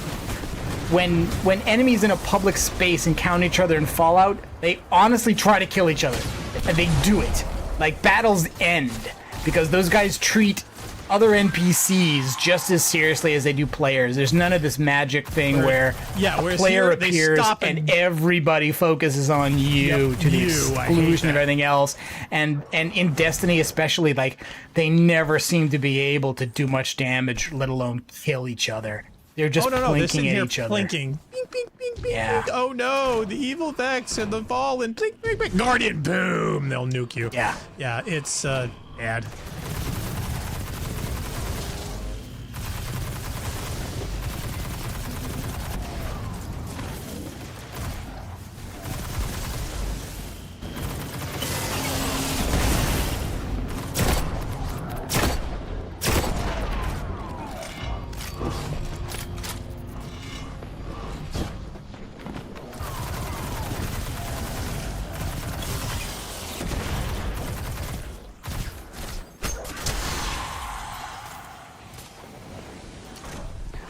when enemies in a public space encounter each other in Fallout, they honestly try to kill each other, and they do it. Like battles end because those guys treat other NPCs just as seriously as they do players. There's none of this magic thing where a player here, they appears stop and everybody focuses on you to the exclusion of everything else. And in Destiny especially, like they never seem to be able to do much damage, let alone kill each other. They're just they're plinking sitting at here each other. plinking. Bing, bing, bing, bing, Yeah. bing. Oh no, the evil Vex and the Fallen. Blink, blink, blink. Guardian, boom! They'll nuke you. Yeah. Yeah, it's bad.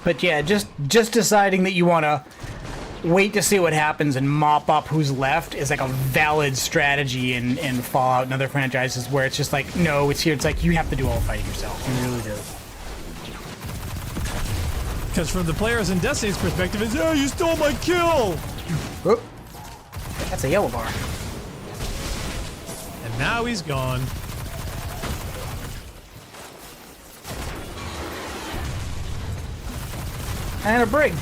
But yeah, just deciding that you want to wait to see what happens and mop up who's left is like a valid strategy in Fallout and other franchises where it's just like, no, it's here. It's like you have to do all the fighting yourself. You really do. Because from the players in Destiny's perspective, it's, oh, you stole my kill! Oop. That's a yellow bar. And now he's gone. And a brig.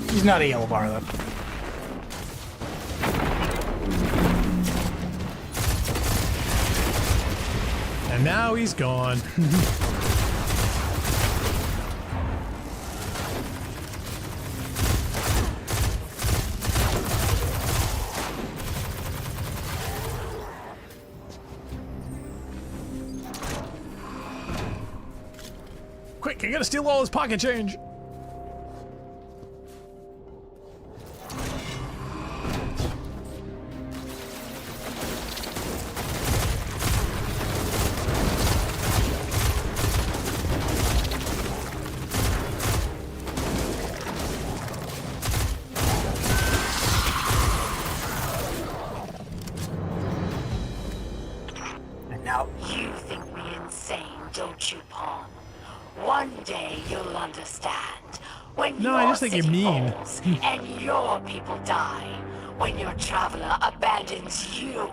He's not a yellow bar, though. And now he's gone. Quick, I gotta steal all his pocket change. And now You think me insane, don't you, Paul? One day you'll understand. When No, your I just think you're city mean. falls and your people die. When your traveler abandons you.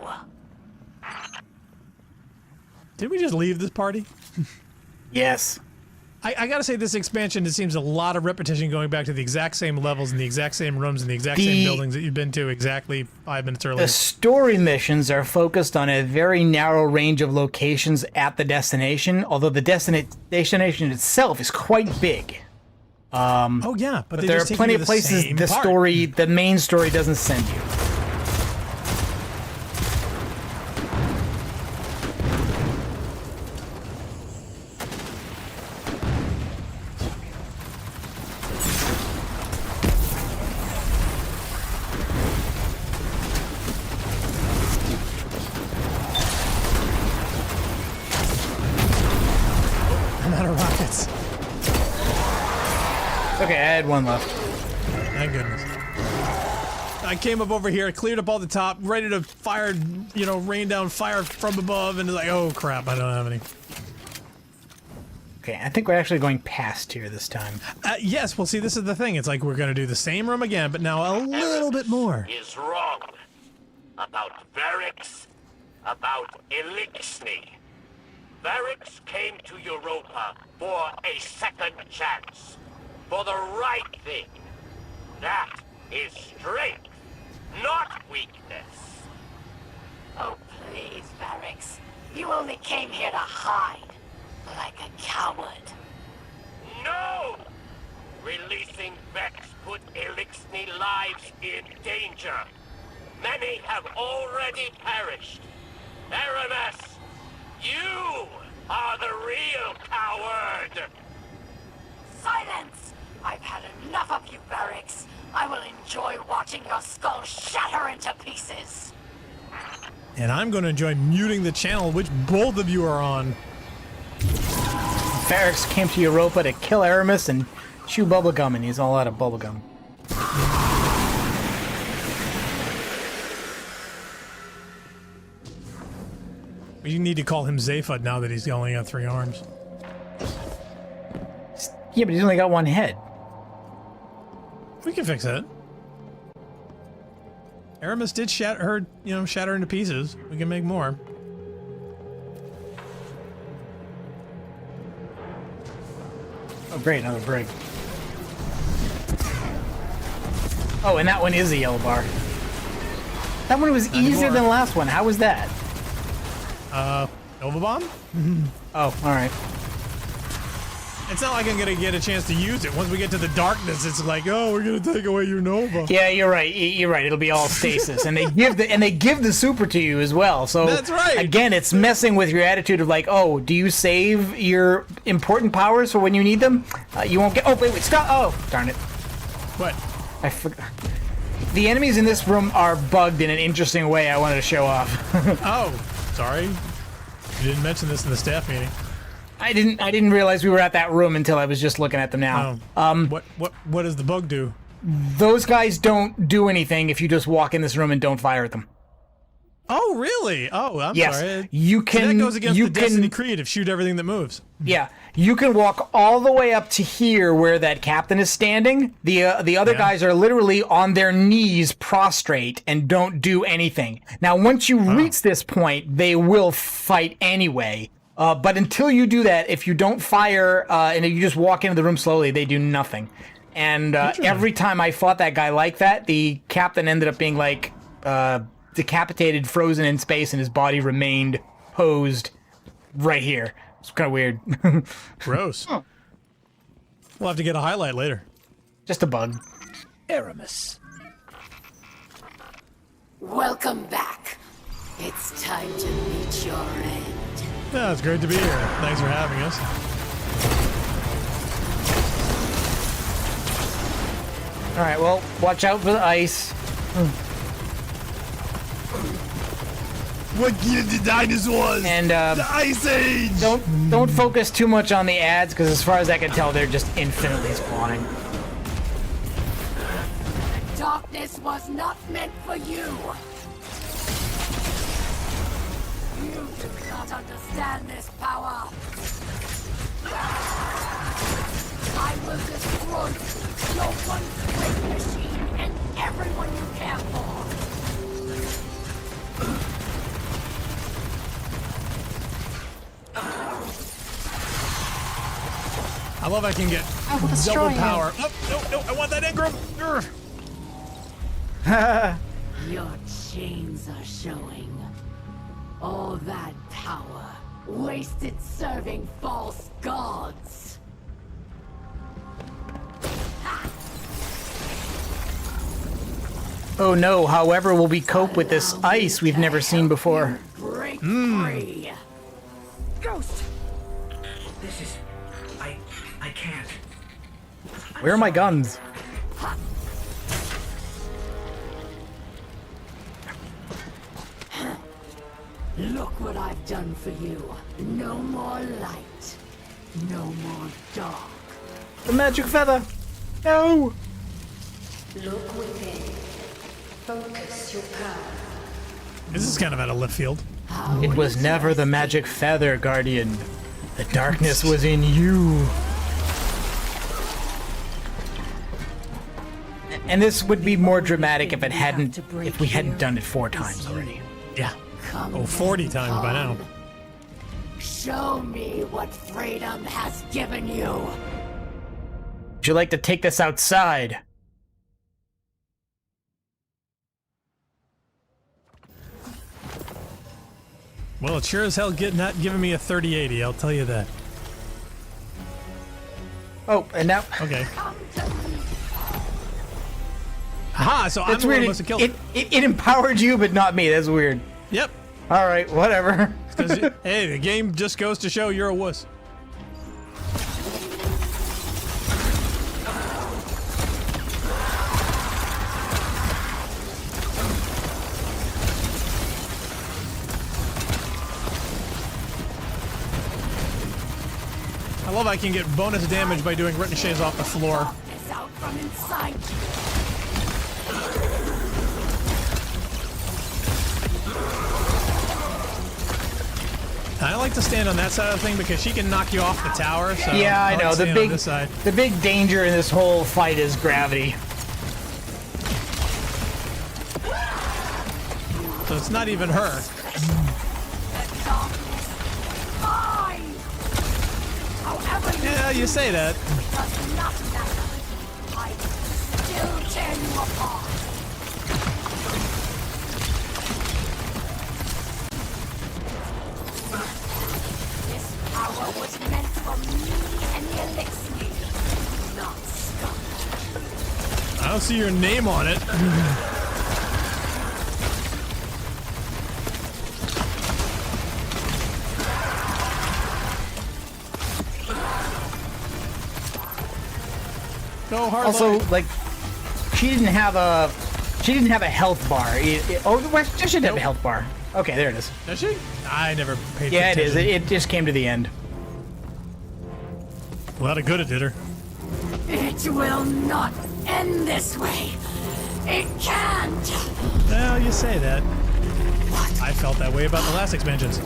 Did we just leave this party? Yes. I gotta say, this expansion, it seems a lot of repetition going back to the exact same levels and the exact same rooms and the exact same buildings that you've been to exactly 5 minutes earlier. The story missions are focused on a very narrow range of locations at the destination, although the destination itself is quite big. Oh yeah, but they there are just take plenty you of to the places same the part. the main story doesn't send you. I'm out of rockets. Okay, I had one left. Thank goodness. I came up over here, cleared up all the top, ready to fire, you know, rain down fire from above, and like, oh crap, I don't have any. Okay, I think we're actually going past here this time. Yes, well, see, this is the thing. It's like we're gonna do the same room again, but now a little bit more. Is wrong about Varix, about Elixni. Varix came to Europa for a second chance, for the right thing. That is strength, not weakness. Oh, please, Varix. You only came here to hide. Like a coward. No! Releasing Vex put Elixni lives in danger. Many have already perished. Aramis, you are the real coward! Silence! I've had enough of you, Varix. I will enjoy watching your skull shatter into pieces. And I'm gonna enjoy muting the channel which both of you are on. Varix came to Europa to kill Aramis and chew bubblegum, and he's all out of bubblegum. You need to call him Zaphod now that he's only got 3 arms. Yeah, but he's only got one head. We can fix that. Aramis did shatter into pieces. We can make more. Oh, great, another brig. Oh, and that one is a yellow bar. That one was easier than the last one. How was that? Nova Bomb? Oh, alright. It's not like I'm gonna get a chance to use it. Once we get to the darkness, it's like, oh, we're gonna take away your Nova. Yeah, you're right. You're right. It'll be all stasis, and they give the super to you as well. So that's right. Again, it's messing with your attitude of like, oh, do you save your important powers for when you need them? You won't get. Oh, wait, stop! Oh, darn it! What? I forgot. The enemies in this room are bugged in an interesting way. I wanted to show off. Oh, sorry. You didn't mention this in the staff meeting. I didn't realize we were at that room until I was just looking at them now. What does the bug do? Those guys don't do anything if you just walk in this room and don't fire at them. Oh, really? Oh, I'm yes. sorry. You can. So that goes against the Destiny Creed of shoot everything that moves. Yeah, you can walk all the way up to here where that captain is standing. The other guys are literally on their knees, prostrate, and don't do anything. Now, once you reach this point, they will fight anyway. But until you do that, if you don't fire and you just walk into the room slowly, they do nothing. And every time I fought that guy like that, the captain ended up being like decapitated, frozen in space, and his body remained posed right here. It's kind of weird. Gross. We'll have to get a highlight later. Just a bug. Aramis. Welcome back. It's time to meet your end. Yeah, it's great to be here. Thanks for having us. All right, well, watch out for the ice. What year the dinosaurs? And the Ice Age. Don't focus too much on the ads, because as far as I can tell, they're just infinitely spawning. Darkness was not meant for you. You do not understand this power. I will destroy your once great machine and everyone you care for. I love I can get double power. Oh, no, I want that Engram. Your chains are showing. All that power wasted serving false gods. Oh no, however will we cope with this ice we've never seen before? Break free. Ghost! This is... I can't. Where are my guns? Look what I've done for you. No more light. No more dark. The magic feather! No! Look within. Focus your power. This is kind of out of left field. It was never the magic feather, Guardian. The darkness was in you. And this would be more dramatic if we hadn't done it 4 times already. Yeah. Oh, 40 times by now. Show me what freedom has given you. Would you like to take this outside? Well, it sure as hell not giving me a 3080, I'll tell you that. Oh, and now... Okay. Aha, so I'm the one who must have killed it. It empowered you, but not me. That's weird. Yep. All right, whatever. Hey, the game just goes to show you're a wuss. I love I can get bonus damage by doing ricochets off the floor. It's out from inside you. I like to stand on that side of the thing because she can knock you off the tower. So yeah, I know. The big danger in this whole fight is gravity. So it's not even her. Yeah, you say that. Does not matter. I still tear you apart. This power was meant for me and the elixir, not Scott. I don't see your name on it. Go hard. Also, like, she didn't have a health bar. She should have a health bar. Okay, there it is. Does she? I never paid Yeah, attention. it is. It just came to the end. Well, that'd good it did her. It will not end this way. It can't. Well, you say that. I felt that way about the last expansions.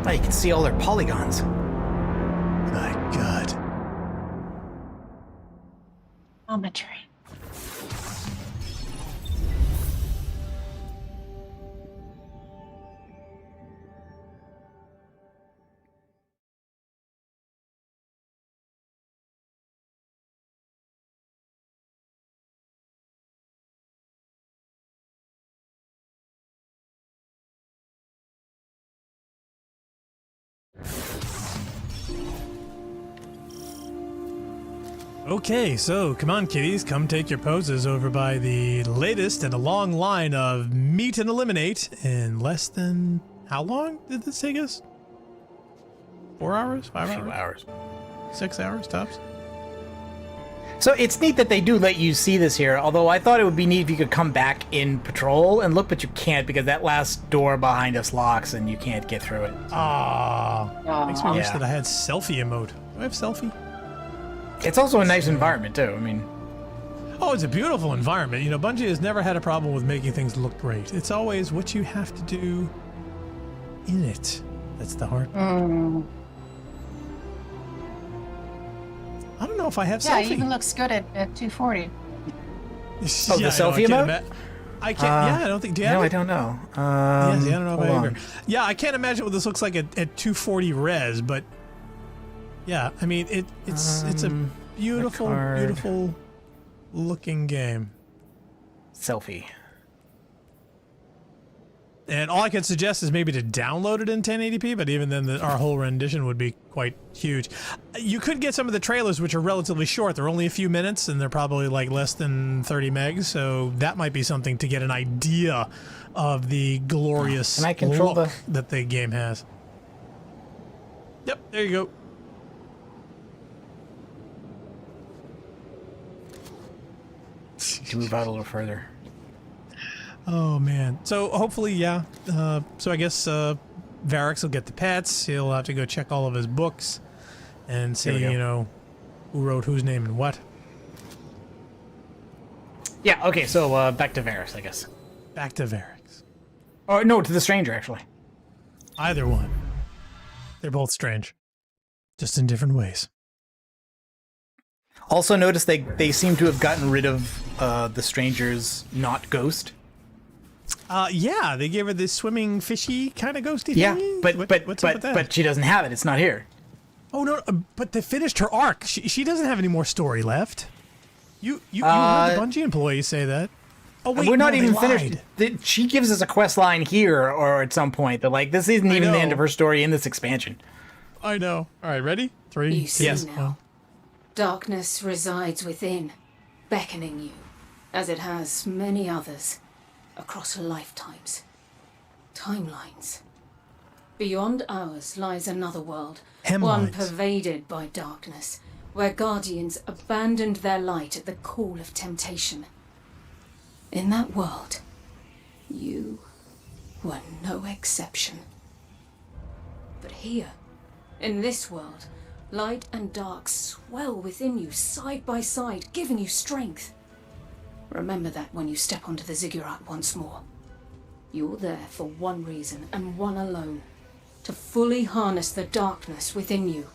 Oh, you can see all their polygons. My God. Geometry. Okay, so come on, kiddies, come take your poses over by the latest in a long line of meet and eliminate in less than... How long did this take us? 4 hours? 5 hours? A few hours. 6 hours, tops? So it's neat that they do let you see this here, although I thought it would be neat if you could come back in patrol and look, but you can't because that last door behind us locks and you can't get through it. Makes me wish that I had selfie emote. Do I have selfie? It's also a nice environment, too. I mean... Oh, it's a beautiful environment. You know, Bungie has never had a problem with making things look great. It's always what you have to do in it. That's the hard part. I don't know if I have selfie. Yeah, it even looks good at 240. Oh, the selfie emote? I can't. Yeah, I don't think. Do you have No, it? I don't know. Yeah, see, I don't know if I hold either. on. Yeah, I can't imagine what this looks like at 240 res, but yeah, I mean it's a beautiful, beautiful looking game. Selfie. And all I could suggest is maybe to download it in 1080p, but even then our whole rendition would be quite huge. You could get some of the trailers, which are relatively short. They're only a few minutes, and they're probably like less than 30 megs, so that might be something to get an idea of the glorious Can I control look that the game has. Yep, there you go. To move out a little further. Oh man. So hopefully, yeah. So I guess Varric will get the pets. He'll have to go check all of his books and see, you know, who wrote whose name and what. Yeah, okay, so back to Varys, I guess. Back to Varric. Oh, no, to the stranger, actually. Either one. They're both strange. Just in different ways. Also notice they seem to have gotten rid of the stranger's not ghost. Yeah, they gave her this swimming fishy kind of ghosty Yeah, thing. but What's up with that? but she doesn't have it. It's not here. Oh no, but they finished her arc. She doesn't have any more story left. You heard the Bungie employees say that. Oh wait, we're not no, even they finished. lied. She gives us a quest line here or at some point. They're like, this isn't even the end of her story in this expansion. I know. All right, ready? 3, You see 2, now. 1. Darkness resides within, beckoning you, as it has many others, across lifetimes, timelines. Beyond ours lies another world, one pervaded by darkness, where guardians abandoned their light at the call of temptation. In that world, you were no exception. But here, in this world, light and dark swell within you, side by side, giving you strength. Remember that when you step onto the ziggurat once more. You're there for one reason, and one alone. To fully harness the darkness within you.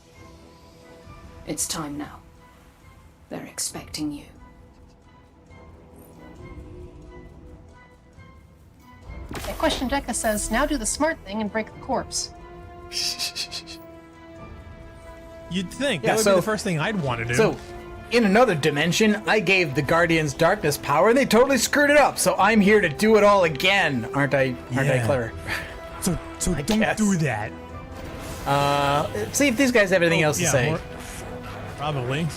It's time now. They're expecting you. And Question Deca says, now do the smart thing and break the corpse. You'd think Yeah, that would be the first thing I'd want to do. So, in another dimension, I gave the Guardians darkness power, and they totally screwed it up. So I'm here to do it all again. Aren't I clever? So don't do that. See if these guys have anything else to say. Probably.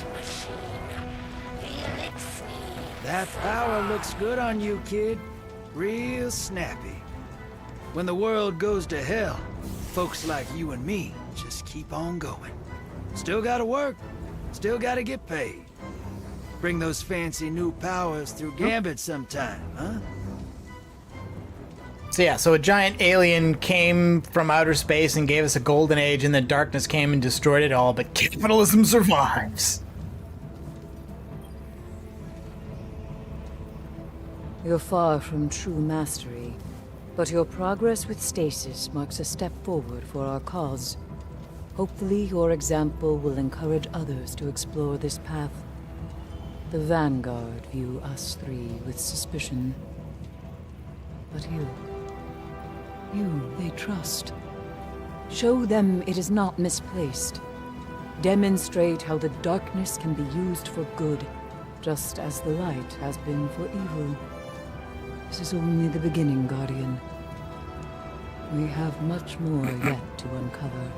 That power looks good on you, kid. Real snappy. When the world goes to hell, folks like you and me just keep on going. Still gotta work. Still gotta get paid. Bring those fancy new powers through Gambit sometime, huh? So yeah, so a giant alien came from outer space and gave us a golden age, and then darkness came and destroyed it all, but capitalism survives. You're far from true mastery, but your progress with stasis marks a step forward for our cause. Hopefully, your example will encourage others to explore this path. The Vanguard view us three with suspicion. But you they trust. Show them it is not misplaced. Demonstrate how the darkness can be used for good, just as the light has been for evil. This is only the beginning, Guardian. We have much more yet to uncover.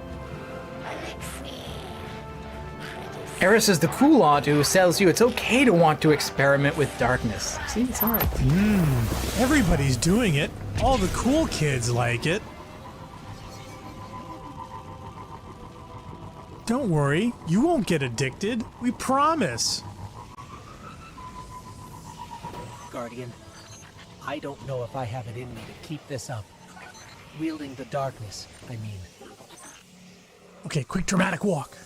Eris is the cool aunt who tells you it's okay to want to experiment with darkness. See, it's alright. Everybody's doing it. All the cool kids like it. Don't worry, you won't get addicted. We promise. Guardian, I don't know if I have it in me to keep this up. Wielding the darkness, I mean. Okay, quick dramatic walk.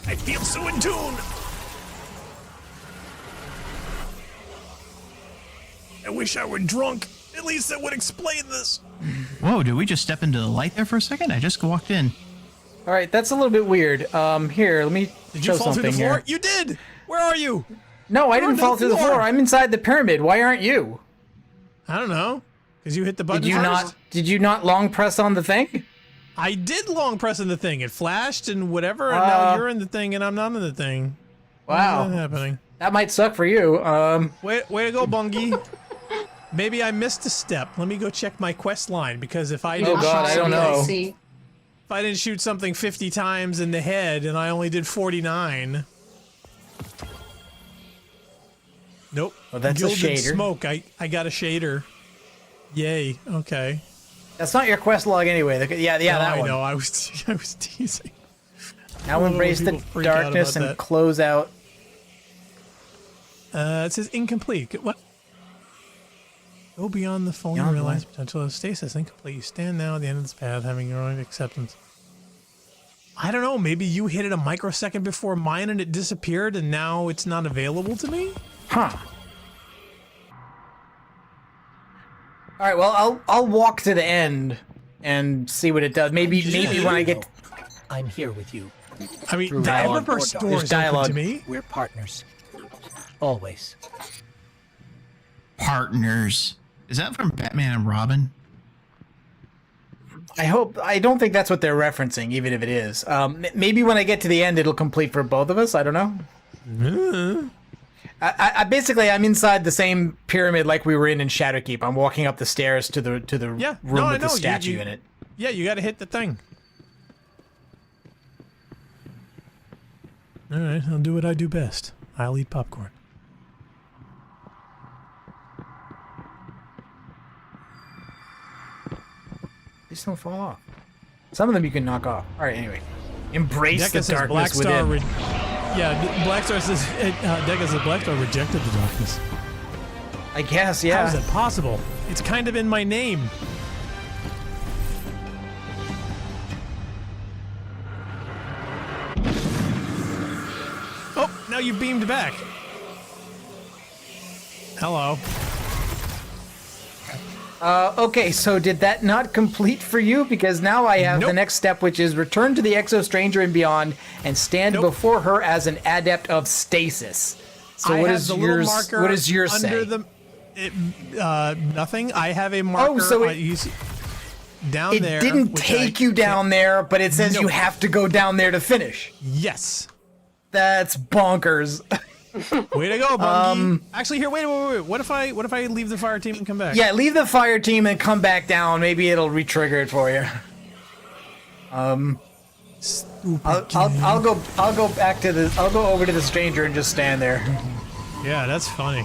I feel so in tune. I wish I were drunk. At least that would explain this. Whoa, did we just step into the light there for a second? I just walked in. All right, that's a little bit weird. Here, let me Did show you fall through the something floor? here. You did. Where are you? No, I You're didn't on fall through the floor. I'm inside the pyramid. Why aren't you? I don't know. Because you hit the button Did you first? not? Did you not long press on the thing? I did long press in the thing. It flashed and whatever, and now you're in the thing and I'm not in the thing. Wow. What's happening? That might suck for you. Way to go, Bungie. Maybe I missed a step. Let me go check my quest line, because if I didn't I don't know. See. If I didn't shoot something 50 times in the head and I only did 49. Nope. Well, that's a Gilded shader. Smoke. I got a shader. Yay. Okay. That's not your quest log anyway. Yeah, No, that I one. know. I was teasing. Now embrace the people freak out darkness about and that. close out. It says incomplete. What? Go beyond the fully Beyond realized what? potential of stasis. Incomplete. You stand now at the end of this path, having your own acceptance. I don't know. Maybe you hit it a microsecond before mine and it disappeared, and now it's not available to me. Huh. All right. Well, I'll walk to the end and see what it does. Maybe when I get. I'm here with you. I mean, Through the dialogue. Eververse door There's is open dialogue. to me. We're partners. Always. Partners. Is that from Batman and Robin? I don't think that's what they're referencing, even if it is. Maybe when I get to the end, it'll complete for both of us. I don't know. I basically I'm inside the same pyramid like we were in Shadowkeep. I'm walking up the stairs to the room with the statue in it. Yeah, you got to hit the thing. All right, I'll do what I do best. I'll eat popcorn. These don't fall off. Some of them you can knock off. All right, anyway. Embrace Deca the says darkness Blackstar within. Blackstar says Deca says Blackstar rejected the darkness. I guess, yeah. How is that possible? It's kind of in my name. Oh, now you beamed back. Hello. Okay, so did that not complete for you? Because now I have the next step, which is return to the Exo Stranger and beyond and stand before her as an adept of stasis. So I what have is the little yours? marker What is yours under say? Nothing. I have a marker. Oh, so down it there. didn't which take you down there, but it says No. you have to go down there to finish. Yes. That's bonkers. Way to go, Bungie. Actually, here, wait. What if I leave the fire team and come back? Yeah, leave the fire team and come back down. Maybe it'll re-trigger it for you. I'll go back to the. I'll go over to the stranger and just stand there. Yeah, that's funny.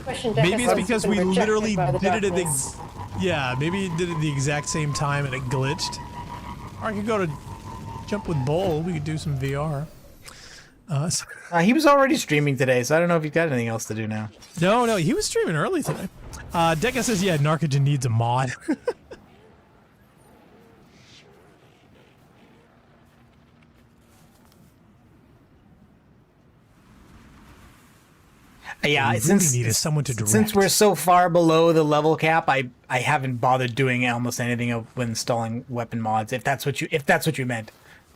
Question Maybe it's Deck because has we been literally rejected by did it at the. darkness. Yeah, maybe it did it the exact same time and it glitched. Or I could go to Jump with Bull. We could do some VR. He was already streaming today, so I don't know if he's got anything else to do now. No, he was streaming early today. Deca says, yeah, Narcogen needs a mod. Yeah, we since really needed someone to direct. Since we're so far below the level cap, I haven't bothered doing almost anything when installing weapon mods. If that's what you meant.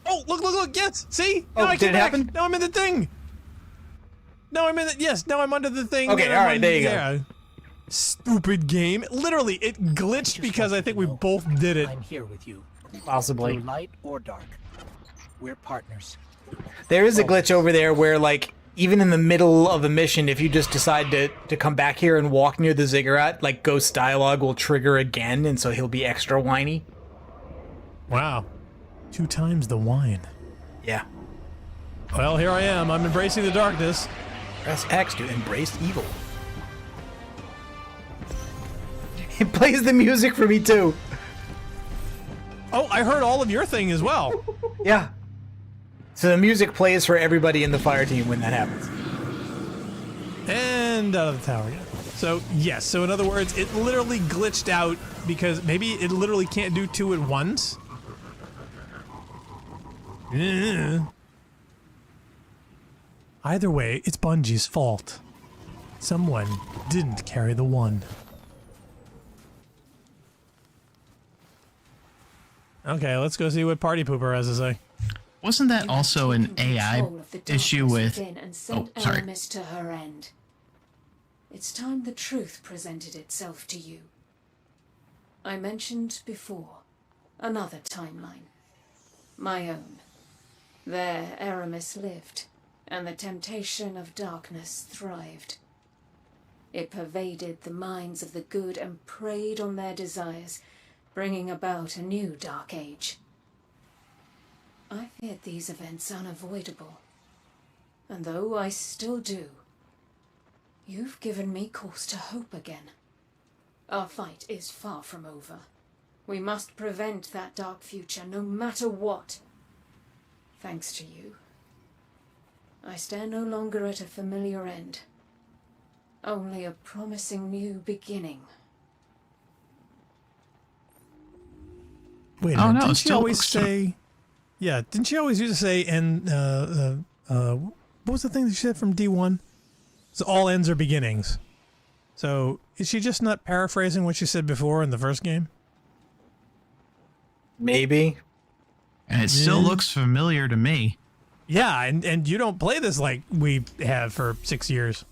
Oh, look! Yes, see? Oh, Now I did came it back. happen? Now I'm in the thing. Now I'm in the. Yes, now I'm under the thing. Okay, and all I'm right, there you go. Stupid game. Literally, it glitched because I think we both did it. I'm here with you. Possibly. Through light or dark. We're partners. There is a glitch over there where, like, even in the middle of a mission, if you just decide to come back here and walk near the ziggurat, like, Ghost dialogue will trigger again, and so he'll be extra whiny. Wow. 2 times the wine. Yeah. Well, here I am. I'm embracing the darkness. Press X to embrace evil. It plays the music for me, too. Oh, I heard all of your thing as well. Yeah. So the music plays for everybody in the fire team when that happens. And out of the tower again. So, yes. So, in other words, it literally glitched out because maybe it literally can't do 2 at once. Either way, it's Bungie's fault. Someone didn't carry the 1. Okay, let's go see what Party Pooper has to say. Wasn't that also an AI issue with... And sent Aramis to her end. It's time the truth presented itself to you. I mentioned before, another timeline. My own. There Aramis lived, and the temptation of darkness thrived. It pervaded the minds of the good and preyed on their desires, bringing about a new dark age. I feared these events unavoidable. And though I still do, you've given me cause to hope again. Our fight is far from over. We must prevent that dark future, no matter what. Thanks to you, I stare no longer at a familiar end. Only a promising new beginning. Wait, oh, no, didn't she always say... Yeah, didn't she always used to say, and, what was the thing that she said from D1? So all ends are beginnings. So, is she just not paraphrasing what she said before in the first game? Maybe. And it still looks familiar to me. Yeah, and you don't play this like we have for 6 years.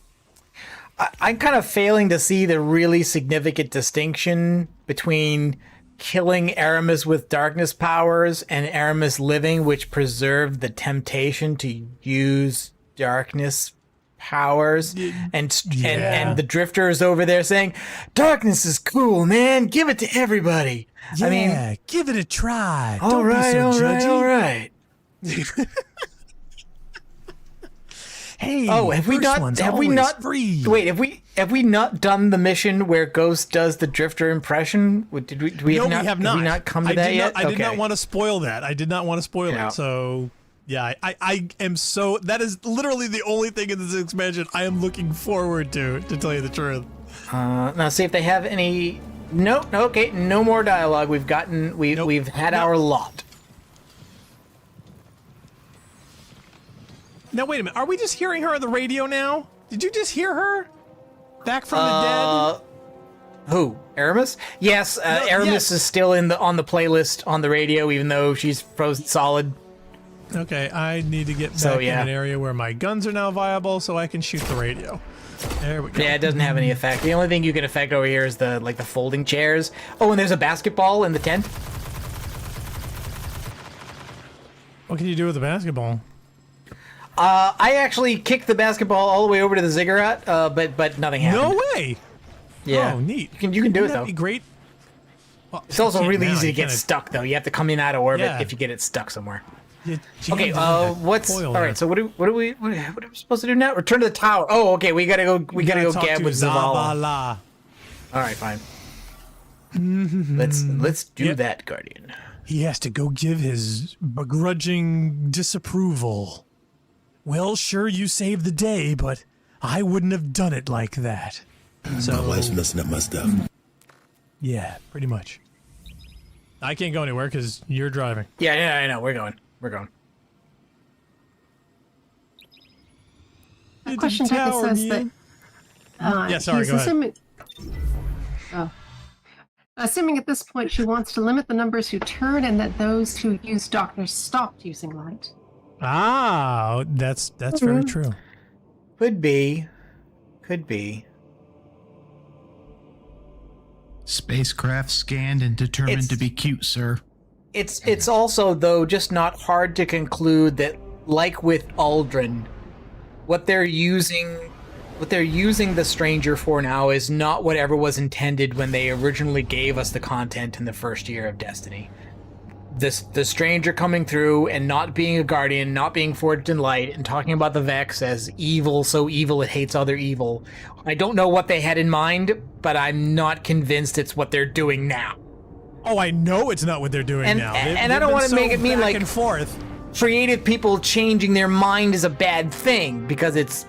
I'm kind of failing to see the really significant distinction between killing Aramis with darkness powers and Aramis living, which preserved the temptation to use darkness powers. And the drifter is over there saying, darkness is cool, man. Give it to everybody. Yeah, I mean, give it a try. All Don't right, be so judgy. all right. Hey, have we not free. Wait, have we not done the mission where Ghost does the drifter impression? Did we No, not, we have not. Have we not come to that yet? I did not want to spoil that. I did not want to spoil it. So, yeah, I am so... That is literally the only thing in this expansion I am looking forward to tell you the truth. Now, see if they have any... No, okay, no more dialogue. We've gotten... We've had our lot. Now, wait a minute. Are we just hearing her on the radio now? Did you just hear her? Back from the dead? Who? Aramis? Yes, Aramis is still on the playlist on the radio, even though she's frozen solid. Okay, I need to get back in an area where my guns are now viable so I can shoot the radio. There we go. Yeah, it doesn't have any effect. The only thing you can affect over here is the folding chairs. Oh, and there's a basketball in the tent. What can you do with the basketball? I actually kicked the basketball all the way over to the ziggurat, but nothing happened. No way! Yeah. Oh, neat. You can do it, though. That'd be great. Well, It's also you can't really now, easy you to get kinda- stuck, though. You have to come in out of orbit Yeah. if you get it stuck somewhere. you Okay, jammed into that what's coil all there. right? So what are we supposed to do now? Return to the tower. Oh, okay. We gotta go. We gotta go talk gab to with Zavala. Zavala. All right, fine. Let's do Yep. that, Guardian. He has to go give his begrudging disapproval. Well, sure, you saved the day, but I wouldn't have done it like that. So, My wife's messing up my stuff. yeah, pretty much. I can't go anywhere because you're driving. Yeah, I know. We're going. A question Becca says that Yeah, sorry, he's go ahead. assuming at this point she wants to limit the numbers who turn and that those who use darkness stopped using light. Ah, that's very true. Could be. Spacecraft scanned and determined to be cute, sir. It's also though just not hard to conclude that, like with Aldrin, what they're using the stranger for now is not whatever was intended when they originally gave us the content in the first year of Destiny. The stranger coming through and not being a guardian, not being forged in light, and talking about the Vex as evil, so evil it hates other evil. I don't know what they had in mind, but I'm not convinced it's what they're doing now. Oh, I know it's not what they're doing now. And I don't want to make it mean back like and forth. creative people changing their mind is a bad thing, because it's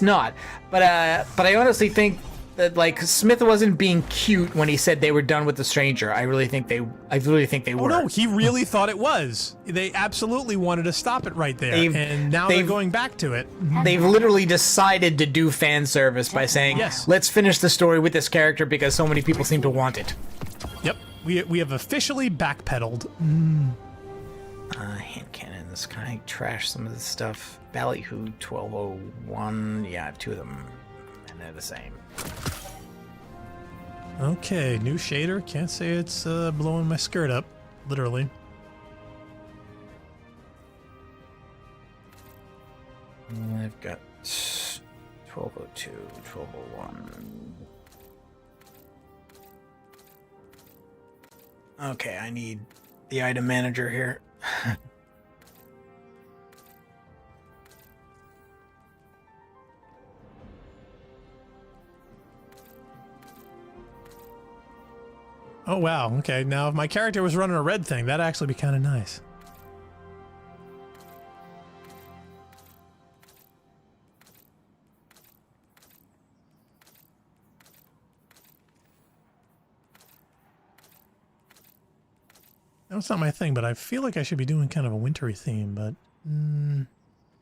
not. But I honestly think that like Smith wasn't being cute when he said they were done with the stranger. I really think they were. Oh no, he really thought it was. They absolutely wanted to stop it right there, and now they're going back to it. They've literally decided to do fan service by saying, Yes. let's finish the story with this character because so many people seem to want it. Yep, we have officially backpedaled. Hand cannons. Can I trash some of this stuff? Ballyhoo 1201. Yeah, I have two of them, and they're the same. Okay, new shader. Can't say it's blowing my skirt up, literally. I've got 1202, 1201. Okay, I need the item manager here. Oh wow, okay. Now if my character was running a red thing, that'd actually be kind of nice. That's not my thing, but I feel like I should be doing kind of a wintry theme, but...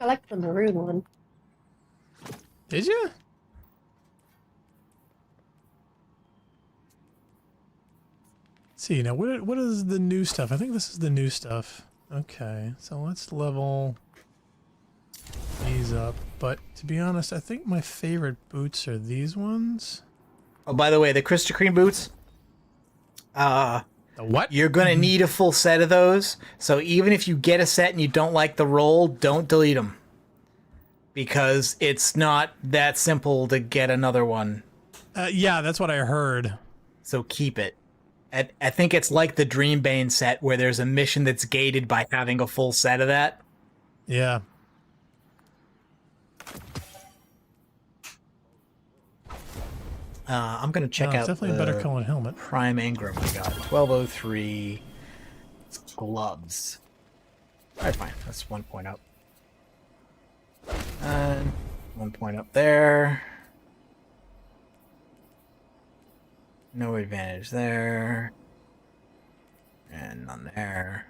I like the maroon one. Did you? Let's see, now what is the new stuff? I think this is the new stuff. Okay, so let's level these up. But to be honest, I think my favorite boots are these ones. Oh, by the way, the Krista Cream boots. The what? You're gonna need a full set of those. So even if you get a set and you don't like the roll, don't delete them, because it's not that simple to get another one. Yeah, that's what I heard. So keep it. I think it's like the Dreambane set where there's a mission that's gated by having a full set of that. Yeah. I'm gonna check out definitely a better colored helmet. Prime Ingram I got 1203 gloves. All right, fine. That's 1 point up. And 1 point up there. No advantage there. And none there.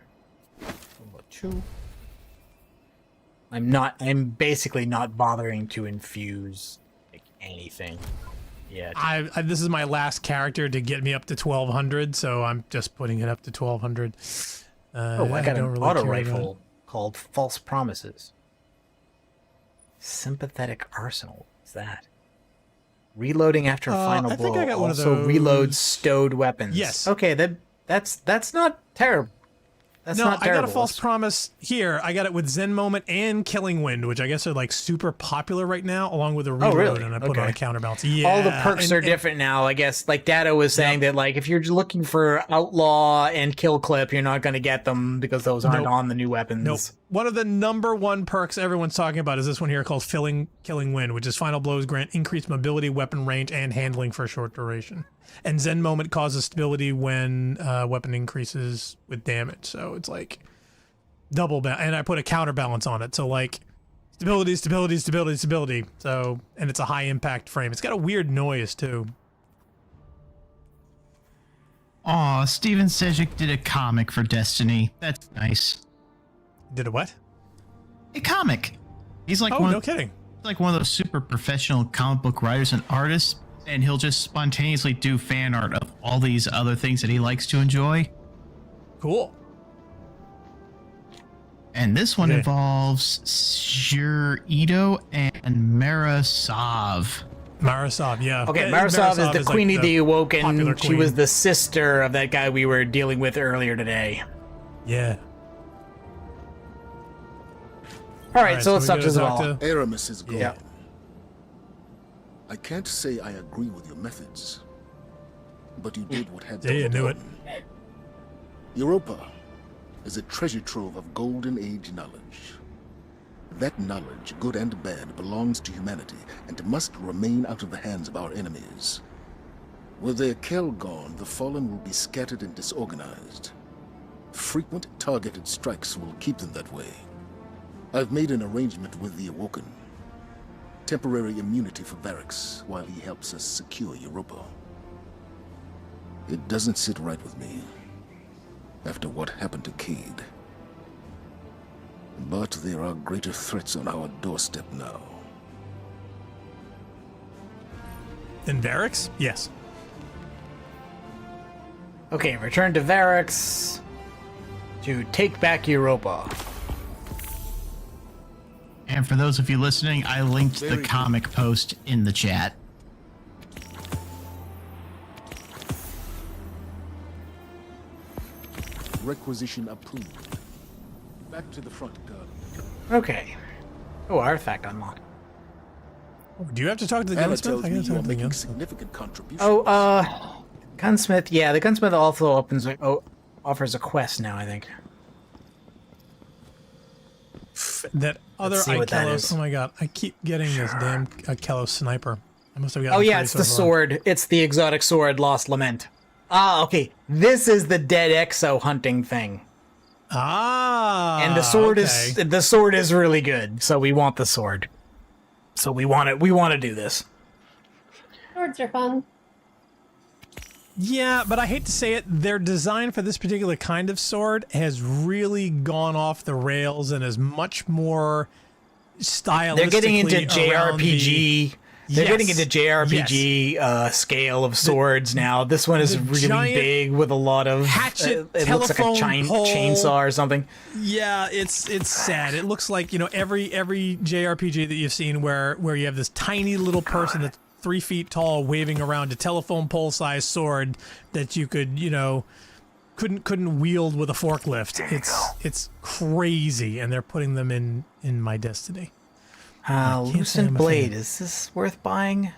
Two. I'm basically not bothering to infuse like anything. Yeah. This is my last character to get me up to 1200, so I'm just putting it up to 1200. I got an don't really auto care rifle called False Promises. Sympathetic Arsenal. What's that? Reloading after a final I blow. think I got one of also those. reloads stowed weapons. Yes. Okay, that's not terrible. That's no, not I terrible. got a false promise here. I got it with Zen Moment and Killing Wind, which I guess are like super popular right now, along with a reload, really? and I put Okay. on a counterbalance. Yeah, All the perks are different now, I guess. Like Data was saying that, like, if you're looking for Outlaw and Kill Clip, you're not going to get them because those aren't on the new weapons. Nope. One of the #1 perks everyone's talking about is this one here called Killing Wind, which is final blows grant increased mobility, weapon range, and handling for a short duration. And Zen Moment causes stability when weapon increases with damage. So it's like double and I put a counterbalance on it. So like stability. So, and it's a high impact frame. It's got a weird noise too. Aw, Steven Sejic did a comic for Destiny. That's nice. Did a what? A comic. He's like kidding. Like one of those super professional comic book writers and artists, and he'll just spontaneously do fan art of all these other things that he likes to enjoy. Cool. And this one involves Shur Ito and Marasov. Marasov, yeah. Okay, Marasov is the Queen of the Awoken. She queen. was the sister of that guy we were dealing with earlier today. Yeah. All right, so let's talk to Zavala. Aramis is gone. Yeah. I can't say I agree with your methods, but you did what had to Yeah, be you knew it. done. Europa is a treasure trove of golden age knowledge. That knowledge, good and bad, belongs to humanity and must remain out of the hands of our enemies. With their Kell gone, the Fallen will be scattered and disorganized. Frequent targeted strikes will keep them that way. I've made an arrangement with the Awoken. Temporary immunity for Varix while he helps us secure Europa. It doesn't sit right with me after what happened to Cade. But there are greater threats on our doorstep now. In Varix? Yes. Okay, return to Varix to take back Europa. And for those of you listening, I linked the comic post in the chat. Requisition approved. Back to the front, girl. Okay. Oh, artifact unlocked. Do you have to talk to the Anna gunsmith? tells I me gotta you are talk to the making gunsmith. significant contributions. Oh, gunsmith. Yeah, the gunsmith also offers a quest now, I think. That other see what that Ikelos. is. Oh my god, I keep getting this damn Ikelos sniper. I must have gotten Oh yeah, three it's so the far. sword. It's the exotic sword, Lost Lament. Ah, okay. This is the dead exo hunting thing. Ah, And the sword is really good, so we want the sword. So we want to do this. Swords are fun. Yeah, but I hate to say it, their design for this particular kind of sword has really gone off the rails and is much more stylistically. They're getting into around JRPG. They're getting into JRPG scale of swords now. This one is really big with a lot of hatchet. It looks like a chainsaw or something. Yeah, it's sad. It looks like, you know, every JRPG that you've seen where you have this tiny little person that's 3 feet tall waving around a telephone pole sized sword that you could, you know, couldn't wield with a forklift. It's crazy, and they're putting them in my Destiny. Lucent Blade, is this worth buying?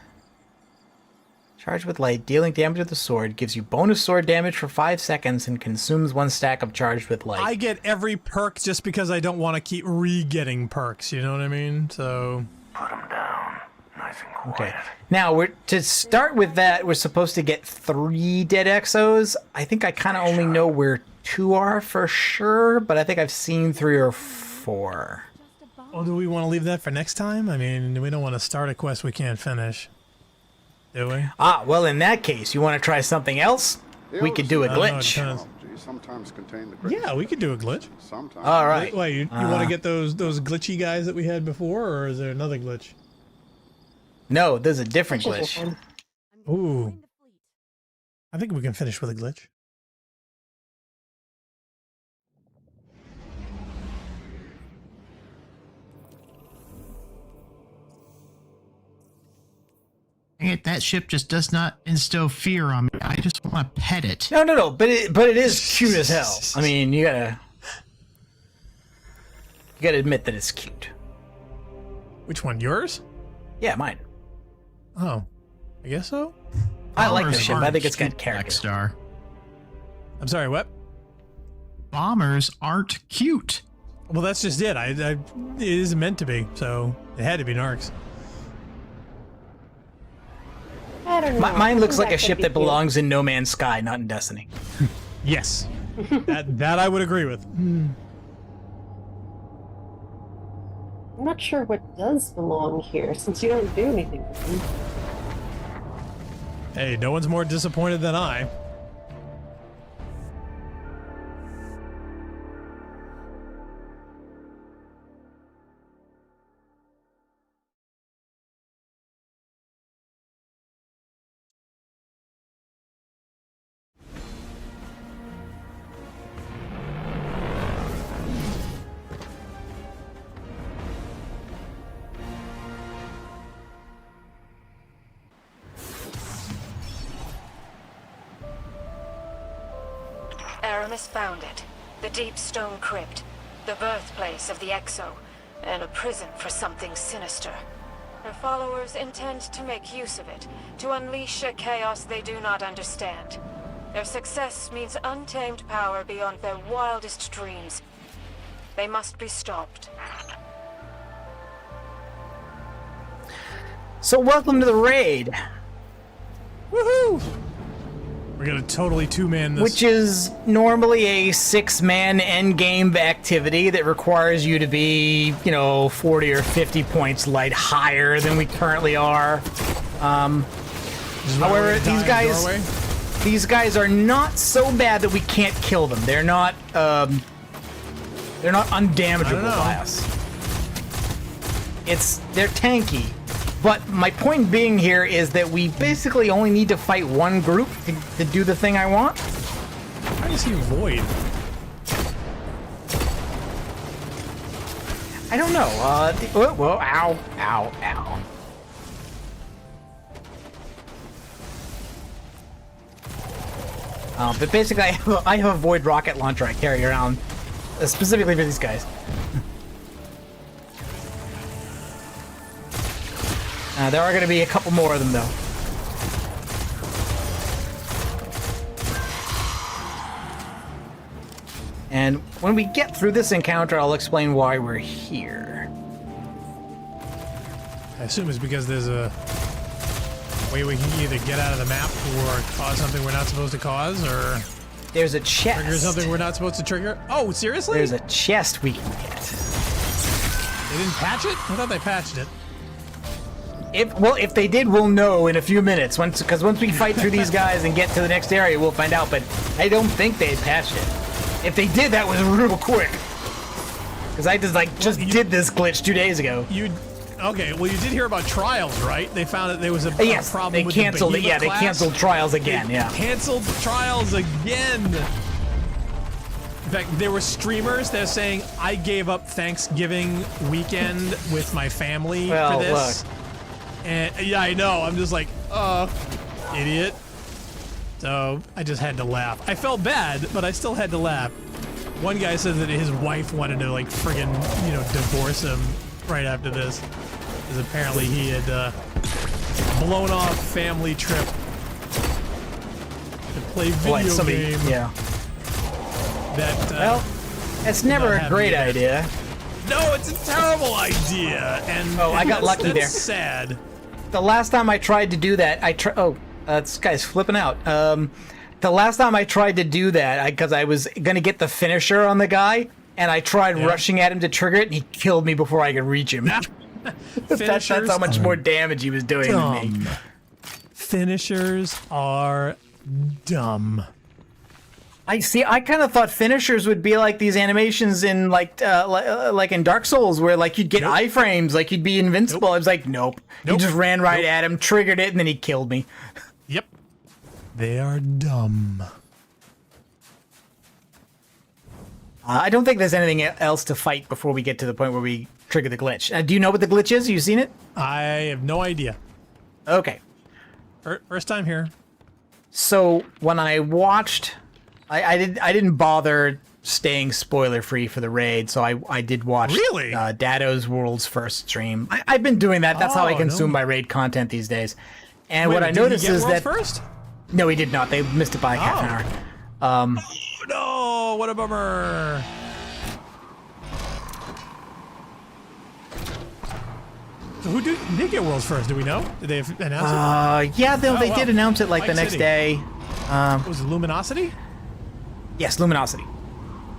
Charged with light, dealing damage with the sword, gives you bonus sword damage for 5 seconds and consumes 1 stack of charged with light. I get every perk just because I don't want to keep re-getting perks, you know what I mean? So Put them down. Nice and quiet. Okay. Now, to start with that, we're supposed to get 3 dead exos. I think I kind of only know where 2 are for sure, but I think I've seen 3 or 4. Oh, do we want to leave that for next time? I mean, we don't want to start a quest we can't finish, do we? Ah, well, in that case, you want to try something else? We could do a glitch. Sometimes contain the Yeah, we could do a glitch. Sometimes. All right. Wait, you want to get those glitchy guys that we had before, or is there another glitch? No, there's a different glitch. Ooh. I think we can finish with a glitch. That ship just does not instill fear on me. I just want to pet it. No, but it is cute as hell. I mean, you gotta. You gotta admit that it's cute. Which one? Yours? Yeah, mine. Oh, I guess so. I like this ship. I think it's got character. Star. I'm sorry, what? Bombers aren't cute. Well, that's just it. It isn't meant to be, so it had to be Narcs. I don't know. Mine looks like a could ship be that cute. belongs in No Man's Sky, not in Destiny. Yes, that I would agree with. I'm not sure what does belong here, since you don't do anything with them. Hey, no one's more disappointed than I. Aramis found it. The deep stone crypt. The birthplace of the Exo. And a prison for something sinister. Her followers intend to make use of it. To unleash a chaos they do not understand. Their success means untamed power beyond their wildest dreams. They must be stopped. So welcome to the raid. Woohoo! We're gonna totally two-man this. Which is normally a 6-man endgame activity that requires you to be, 40 or 50 points light higher than we currently are. However, these guys are not so bad that we can't kill them. They're not undamageable by us. They're tanky. But my point being here is that we basically only need to fight one group to do the thing I want. How does he avoid? I don't know. Whoa, ow, ow, ow. But basically, I have a void rocket launcher I carry around, specifically for these guys. There are going to be a couple more of them, though. And when we get through this encounter, I'll explain why we're here. I assume it's because there's a way we can either get out of the map or cause something we're not supposed to cause, or there's a chest. Trigger something we're not supposed to trigger. Oh, seriously? There's a chest we can get. They didn't patch it? I thought they patched it. If they did, we'll know in a few minutes. Because once we fight through these guys and get to the next area, we'll find out. But I don't think they had patched it. If they did, that was real quick. Because I just did this glitch 2 days ago. Okay, well, you did hear about Trials, right? They found that there was a problem they with canceled the it. Yeah, they class. canceled Trials again. Yeah, canceled Trials again. In fact, there were streamers that were saying, I gave up Thanksgiving weekend with my family for this. Look. And yeah, I know. I'm just like, idiot. So I just had to laugh. I felt bad, but I still had to laugh. One guy said that his wife wanted to friggin', divorce him right after this, because apparently he had blown off family trip to play video game. Yeah. That it's never a great idea. No, it's a terrible idea. And I got lucky there. That's sad. The last time I tried to do that, this guy's flipping out. The last time I tried to do that, because I was gonna get the finisher on the guy, and I tried rushing at him to trigger it, and he killed me before I could reach him. That's how much more damage he was doing than me. Finishers are dumb. I kind of thought finishers would be like these animations in like in Dark Souls, where you'd get iframes, like you'd be invincible. I was like, nope. He just ran right at him, triggered it, and then he killed me. Yep. They are dumb. I don't think there's anything else to fight before we get to the point where we trigger the glitch. Do you know what the glitch is? You seen it? I have no idea. Okay. First time here. So when I watched, I didn't bother staying spoiler free for the raid, so I did watch Dado's World's first stream. I've been doing that. That's how I consume my raid content these days. And what I noticed is that first? No, he did not. They missed it by half an hour. No, what a bummer. So who did get Worlds first? Do we know? Did they announce it? Yeah, they did announce it like the next day. Was it Luminosity? Yes, Luminosity.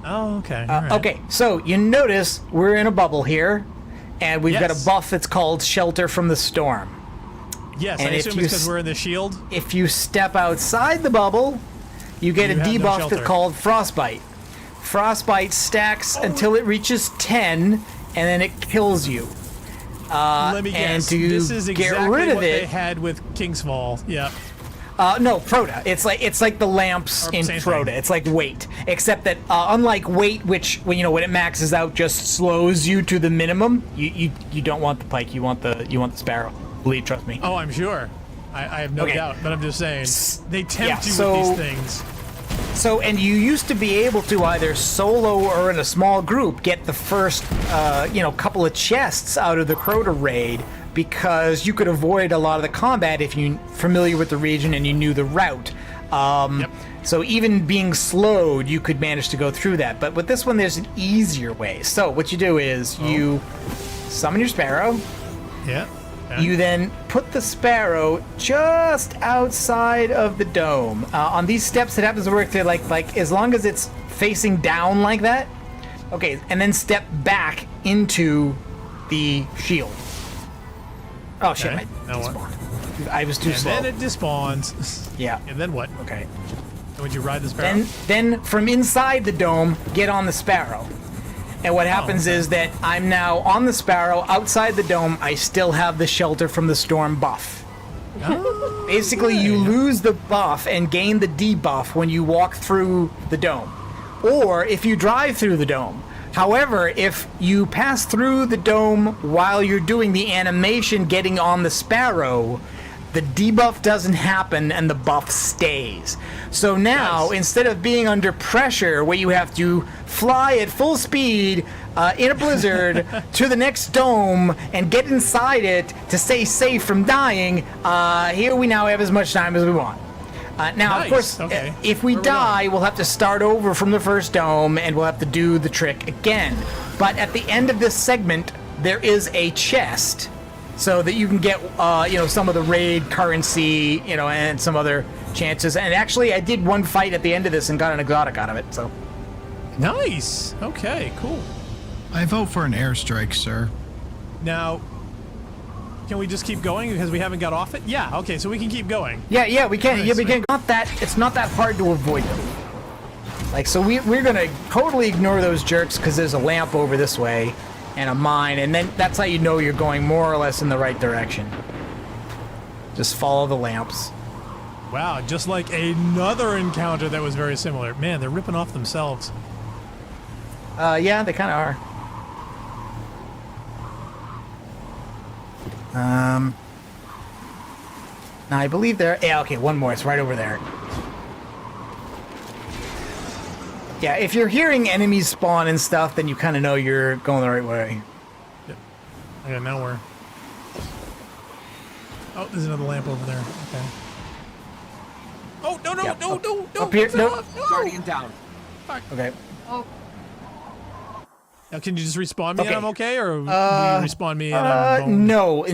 Oh, okay. Right. Okay, so you notice we're in a bubble here, and we've got a buff that's called Shelter from the Storm. Yes, and I assume it's because we're in the shield. If you step outside the bubble, you get a debuff that's called Frostbite. Frostbite stacks until it reaches 10, and then it kills you. Let me guess. This is exactly what they had with Kingsfall. Yeah. No, Proto. It's like the lamps in Proto. It's like weight, except that unlike weight, which when it maxes out just slows you to the minimum. You don't want the pike. You want the sparrow. Trust me. Oh, I'm sure. I have no doubt, but I'm just saying they tempt you with these things. So, and you used to be able to either solo or in a small group get the first, couple of chests out of the Crota raid because you could avoid a lot of the combat if you're familiar with the region and you knew the route. So even being slowed, you could manage to go through that. But with this one, there's an easier way. So what you do is you summon your sparrow. Yeah. You then put the sparrow just outside of the dome. On these steps, it happens to work to like as long as it's facing down like that. Okay, and then step back into the shield. Oh shit! I despawned. I was too slow. And then it despawns. Yeah. And then what? Okay. And would you ride the sparrow? Then from inside the dome, get on the sparrow. And what happens is that I'm now on the sparrow outside the dome. I still have the Shelter from the Storm buff. Basically, you lose the buff and gain the debuff when you walk through the dome, or if you drive through the dome. However, if you pass through the dome while you're doing the animation getting on the sparrow, the debuff doesn't happen and the buff stays. So now, instead of being under pressure where you have to fly at full speed in a blizzard to the next dome and get inside it to stay safe from dying, here we now have as much time as we want. Now, of course, if we die, we'll have to start over from the first dome and we'll have to do the trick again. But at the end of this segment, there is a chest so that you can get, some of the raid currency, and some other chances. And actually, I did one fight at the end of this and got an exotic out of it, so. Nice. Okay, cool. I vote for an airstrike, sir. Now, can we just keep going because we haven't got off it? Yeah, okay, so we can keep going. Yeah, we can. Yeah, we can. It's not that hard to avoid them. Like, so we're gonna totally ignore those jerks because there's a lamp over this way and a mine, and then that's how you know you're going more or less in the right direction. Just follow the lamps. Wow, just like another encounter that was very similar. Man, they're ripping off themselves. Yeah, they kind of are. Now I believe there. Yeah, okay, one more. It's right over there. Yeah, if you're hearing enemies spawn and stuff, then you kind of know you're going the right way. Yep. Okay, now we're. Oh, there's another lamp over there. Okay. Oh, no, no. Up here, no. Guardian down. Fuck. Okay. Oh. Now, can you just respawn me and I'm okay, or will you respawn me and I'm boned?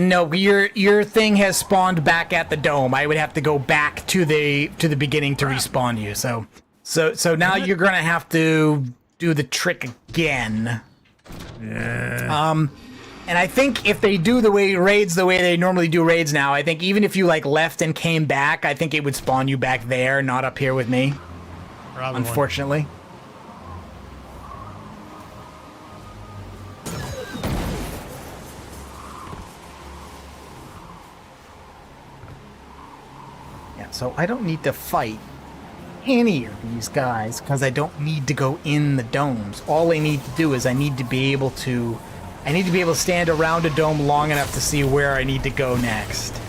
No. Your thing has spawned back at the dome. I would have to go back to the beginning to respawn you. So now you're gonna have to do the trick again. Yeah. And I think if they do the way they normally do raids now, I think even if you left and came back, I think it would spawn you back there, not up here with me. Probably. Unfortunately. Yeah, so I don't need to fight any of these guys because I don't need to go in the domes. All I need to do is I need to be able to stand around a dome long enough to see where I need to go next.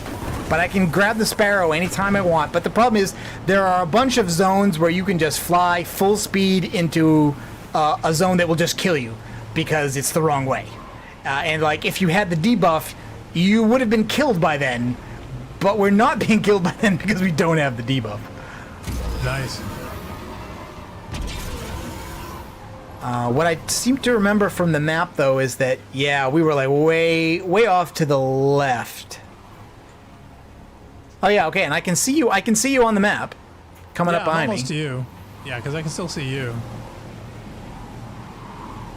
But I can grab the sparrow anytime I want. But the problem is there are a bunch of zones where you can just fly full speed into a zone that will just kill you because it's the wrong way. And like if you had the debuff, you would have been killed by then, but we're not being killed by then because we don't have the debuff. Nice. What I seem to remember from the map, though, is that, yeah, we were like way off to the left. Oh, yeah, okay, and I can see you on the map coming up behind me. Almost to you. Yeah, because I can still see you.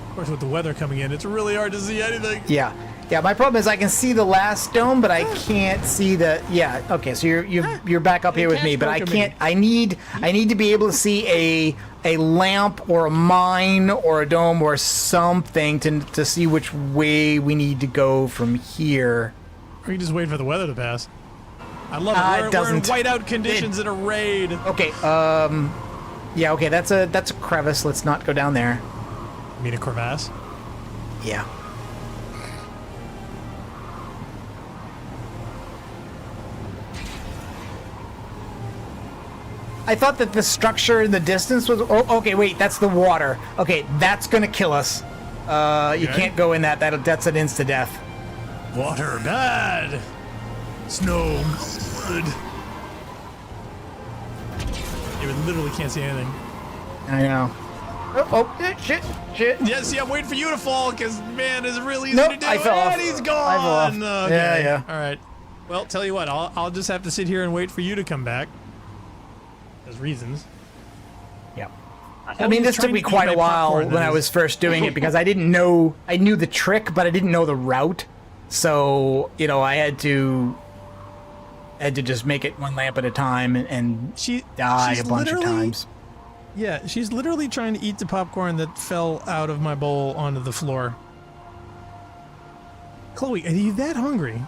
Of course, with the weather coming in, it's really hard to see anything. Yeah. Yeah, my problem is I can see the last dome, but I can't see the... Yeah, okay, so you're back up here with me, but I can't... I need to be able to see a lamp or a mine or a dome or something to see which way we need to go from here. Or you just wait for the weather to pass. I love it. We're in whiteout conditions in a raid. Okay, yeah, okay, that's a crevice. Let's not go down there. You mean a crevasse? Yeah. I thought that the structure in the distance was... Oh, okay, wait, that's the water. Okay, that's gonna kill us. You can't go in that. That's an insta-death. Water bad. Snow good. You literally can't see anything. I know. Oh, shit. Yeah, see, I'm waiting for you to fall, because, man, it's really easy Nope, to do. I fell off. And he's gone. I fell off. Okay. Yeah. All right. Well, tell you what, I'll just have to sit here and wait for you to come back. There's reasons. Yeah. I mean, this took me quite a while when I was first doing it because I didn't know... I knew the trick, but I didn't know the route. So, you know, I had to just make it one lamp at a time and die a bunch of times. Yeah, she's literally trying to eat the popcorn that fell out of my bowl onto the floor. Chloe, are you that hungry?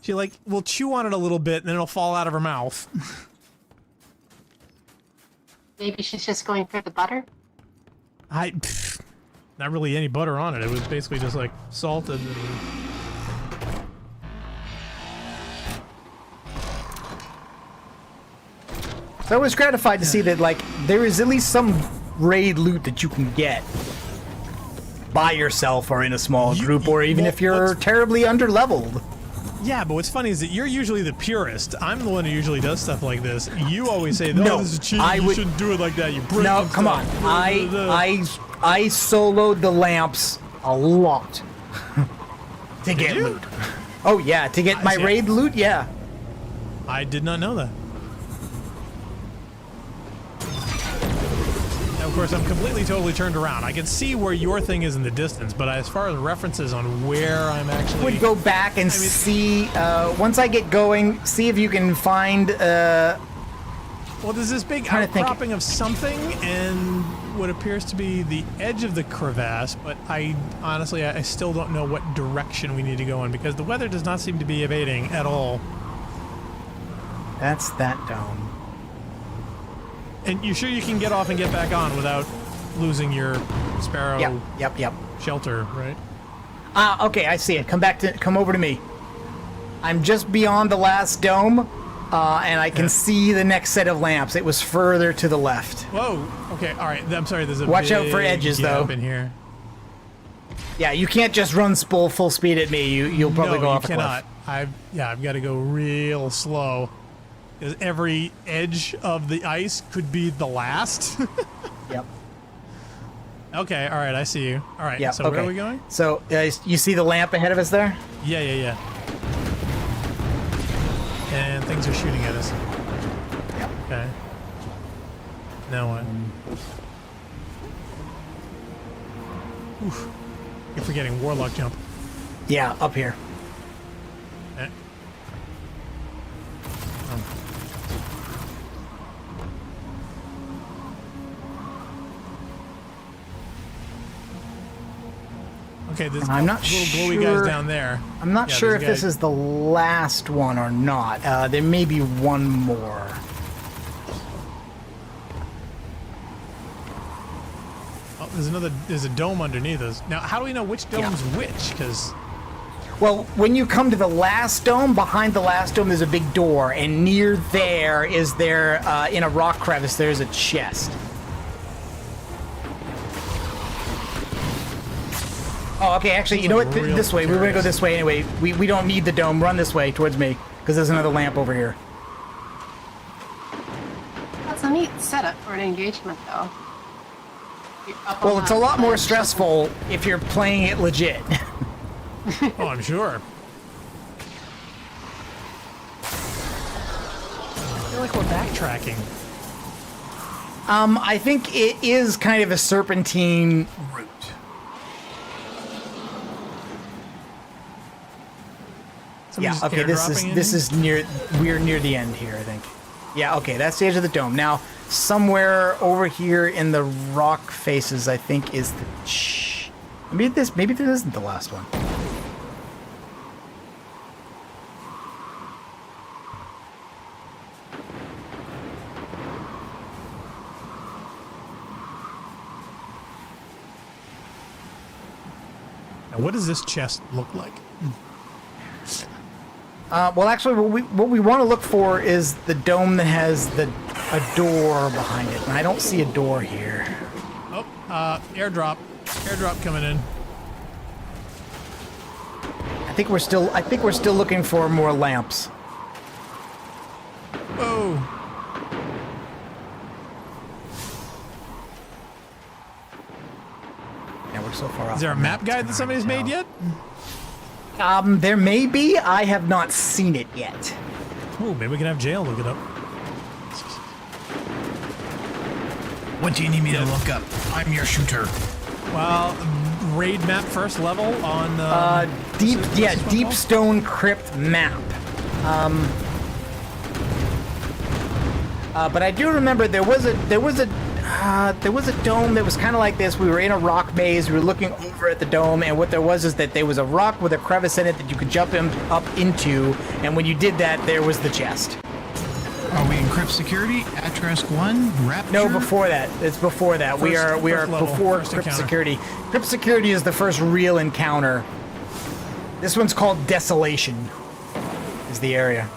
She will chew on it a little bit and then it'll fall out of her mouth. Maybe she's just going for the butter? Not really any butter on it. It was basically just like salted and... So I was gratified to see that, like, there is at least some raid loot that you can get by yourself or in a small group, or even if you're terribly underleveled. Yeah, but what's funny is that you're usually the purist. I'm the one who usually does stuff like this. You always say, "No, this is cheating. You shouldn't do it like that. You break." No, come on. I soloed the lamps a lot to get loot. Oh yeah, to get my raid loot. Yeah. I did not know that. Now, of course, I'm totally turned around. I can see where your thing is in the distance, but as far as references on where I'm actually... Would go back and see, once I get going, see if you can find, Well, there's this big outcropping of something, and what appears to be the edge of the crevasse, but honestly, I still don't know what direction we need to go in, because the weather does not seem to be abating at all. That's that dome. And you sure you can get off and get back on without losing your sparrow Yep. shelter, right? Okay, I see it. Come over to me. I'm just beyond the last dome, and I can see the next set of lamps. It was further to the left. Whoa. Okay, all right. I'm sorry, there's a Watch out for edges, though. In here. Yeah, you can't just run full speed at me. You'll probably go off a cliff. I've got to go real slow. Because every edge of the ice could be the last. Yep. Okay, all right, I see you. All right, so where are we going? So, you see the lamp ahead of us there? Yeah. And things are shooting at us. Yep. Okay. Now what? Oof. You're forgetting Warlock jump. Yeah, up here. Okay. Okay, there's I'm not little sure, glowy guys down there. I'm not sure if this is the last one or not. There may be one more. Oh, there's a dome underneath us. Now, how do we know which dome's which? Because Well, when you come to the last dome, behind the last dome, there's a big door, and near there is in a rock crevice, there's a chest. Oh, okay, actually, you know what? This way. We're going to go this way anyway. We don't need the dome. Run this way towards me, because there's another lamp over here. That's a neat setup for an engagement, though. Well, it's a lot more stressful if you're playing it legit. Oh, I'm sure. I feel like we're backtracking. I think it is kind of a serpentine route. Somebody's yeah, okay, this is we're near the end here, I think. Yeah, okay, that's the edge of the dome. Now, somewhere over here in the rock faces, I think is the maybe this isn't the last one. Now, what does this chest look like? Well, actually, what we want to look for is the dome that has a door behind it, and I don't see a door here. Oh, airdrop coming in. I think we're still looking for more lamps. Oh. Yeah, we're so far off. Is there a map guide that somebody's made yet? There may be. I have not seen it yet. Oh, maybe we can have Jail look it up. What do you need me to look up? I'm your shooter. Well, raid map first level on Deep Stone Crypt map. But I do remember there was a dome that was kind of like this. We were in a rock maze. We were looking over at the dome, and what there was is that there was a rock with a crevice in it that you could jump up into, and when you did that, there was the chest. Are we in Crypt Security? Atresk 1? Rapture? No, before that. It's before that. We are before Crypt Security. Crypt Security is the first real encounter. This one's called Desolation. Is the area.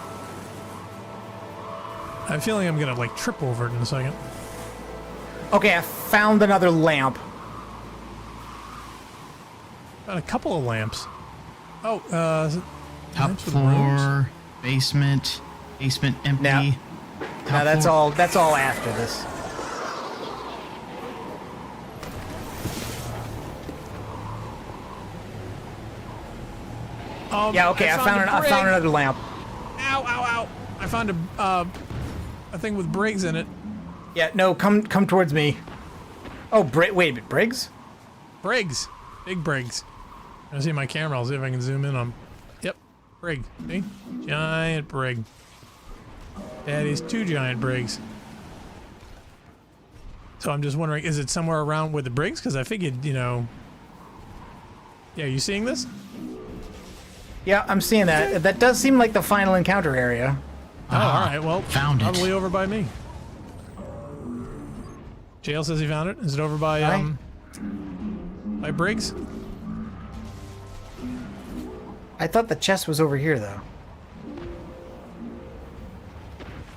I have a feeling I'm gonna like trip over it in a second. Okay, I found another lamp. Found a couple of lamps. Oh, top floor, basement empty. No, that's all after this. Yeah, okay, I found another lamp. Ow, ow, ow. I found a thing with Briggs in it. Yeah, no, come towards me. Oh, wait a minute, Briggs? Briggs. Big Briggs. I see my camera. I'll see if I can zoom in on. Yep, Brig. See? Giant Brig. Daddy's two giant Briggs. So I'm just wondering, is it somewhere around with the Briggs? Because I figured, you know... Yeah, you seeing this? Yeah, I'm seeing that. That does seem like the final encounter area. Oh, all right. Well, found it. Probably over by me. Jail says he found it. Is it over by by Briggs? I thought the chest was over here, though.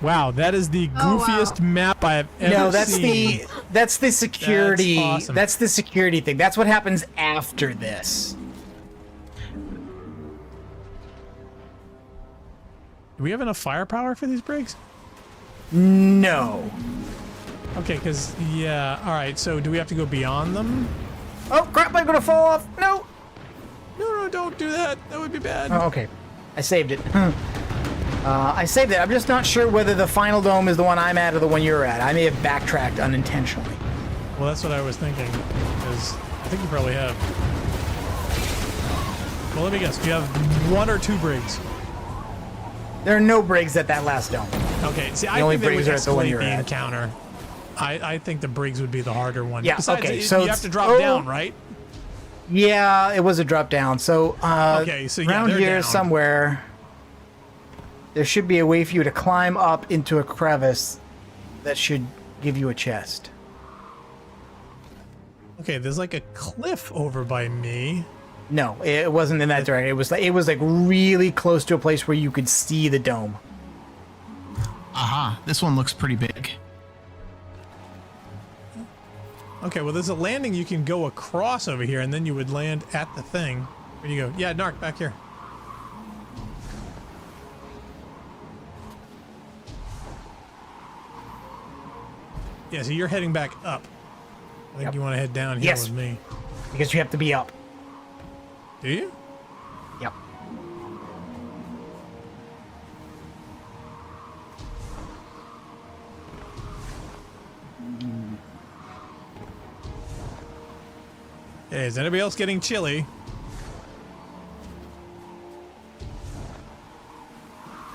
Wow, that is the goofiest map I have ever seen. No, that's the security. That's awesome. That's the security thing. That's what happens after this. Do we have enough firepower for these Briggs? No. Okay, because, yeah, alright, so do we have to go beyond them? Oh, crap, I'm gonna fall off. No. No, don't do that. That would be bad. Oh, okay. I saved it. I saved it. I'm just not sure whether the final dome is the one I'm at or the one you're at. I may have backtracked unintentionally. Well, that's what I was thinking, because I think you probably have. Well, let me guess. Do you have one or two Briggs? There are no Briggs at that last dome. Okay, see, the I only think they would Briggs are at the one escalate you're the at. encounter. I think the Briggs would be the harder one. Yeah, Besides, okay, so you have to drop down, right? Yeah, it was a drop down. So, okay, so yeah, around they're here down. somewhere, there should be a way for you to climb up into a crevice that should give you a chest. Okay, there's like a cliff over by me. No, it wasn't in that direction. It was like really close to a place where you could see the dome. Aha, this one looks pretty big. Okay, well, there's a landing you can go across over here, and then you would land at the thing. Where do you go? Yeah, Narc, back here. Yeah, so you're heading back up. I think you want to head down here with me. Because you have to be up. Do you? Yep. Hey, is anybody else getting chilly?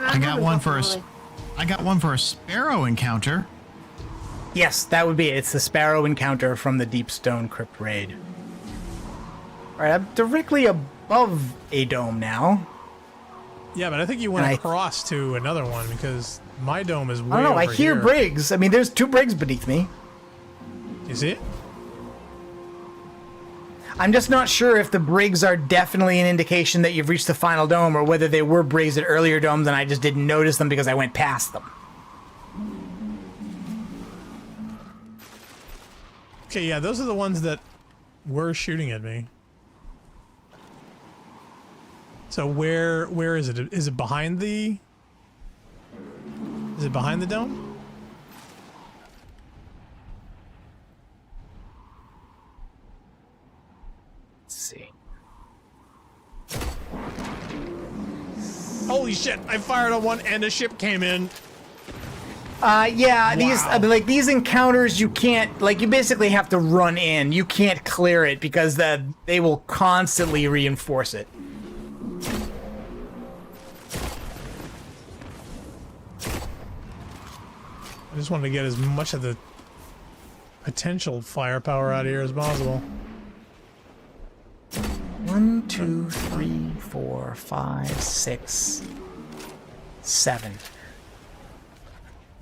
I got one for a sparrow encounter. Yes, that would be it. It's the Sparrow encounter from the Deep Stone Crypt Raid. Alright, I'm directly above a dome now. Yeah, but I think you went across to another one because my dome is way I don't know, over I hear here. Briggs. I mean, there's 2 Briggs beneath me. You see it? I'm just not sure if the Briggs are definitely an indication that you've reached the final dome or whether they were Briggs at earlier domes and I just didn't notice them because I went past them. Okay, yeah, those are the ones that were shooting at me. So where is it? Is it behind the... Is it behind the dome? Let's see. Holy shit, I fired on one and a ship came in. Yeah, these I mean, like these encounters, you can't you basically have to run in. You can't clear it because they will constantly reinforce it. I just wanted to get as much of the potential firepower out of here as possible. 1, 2, 3, 4, 5, 6, 7.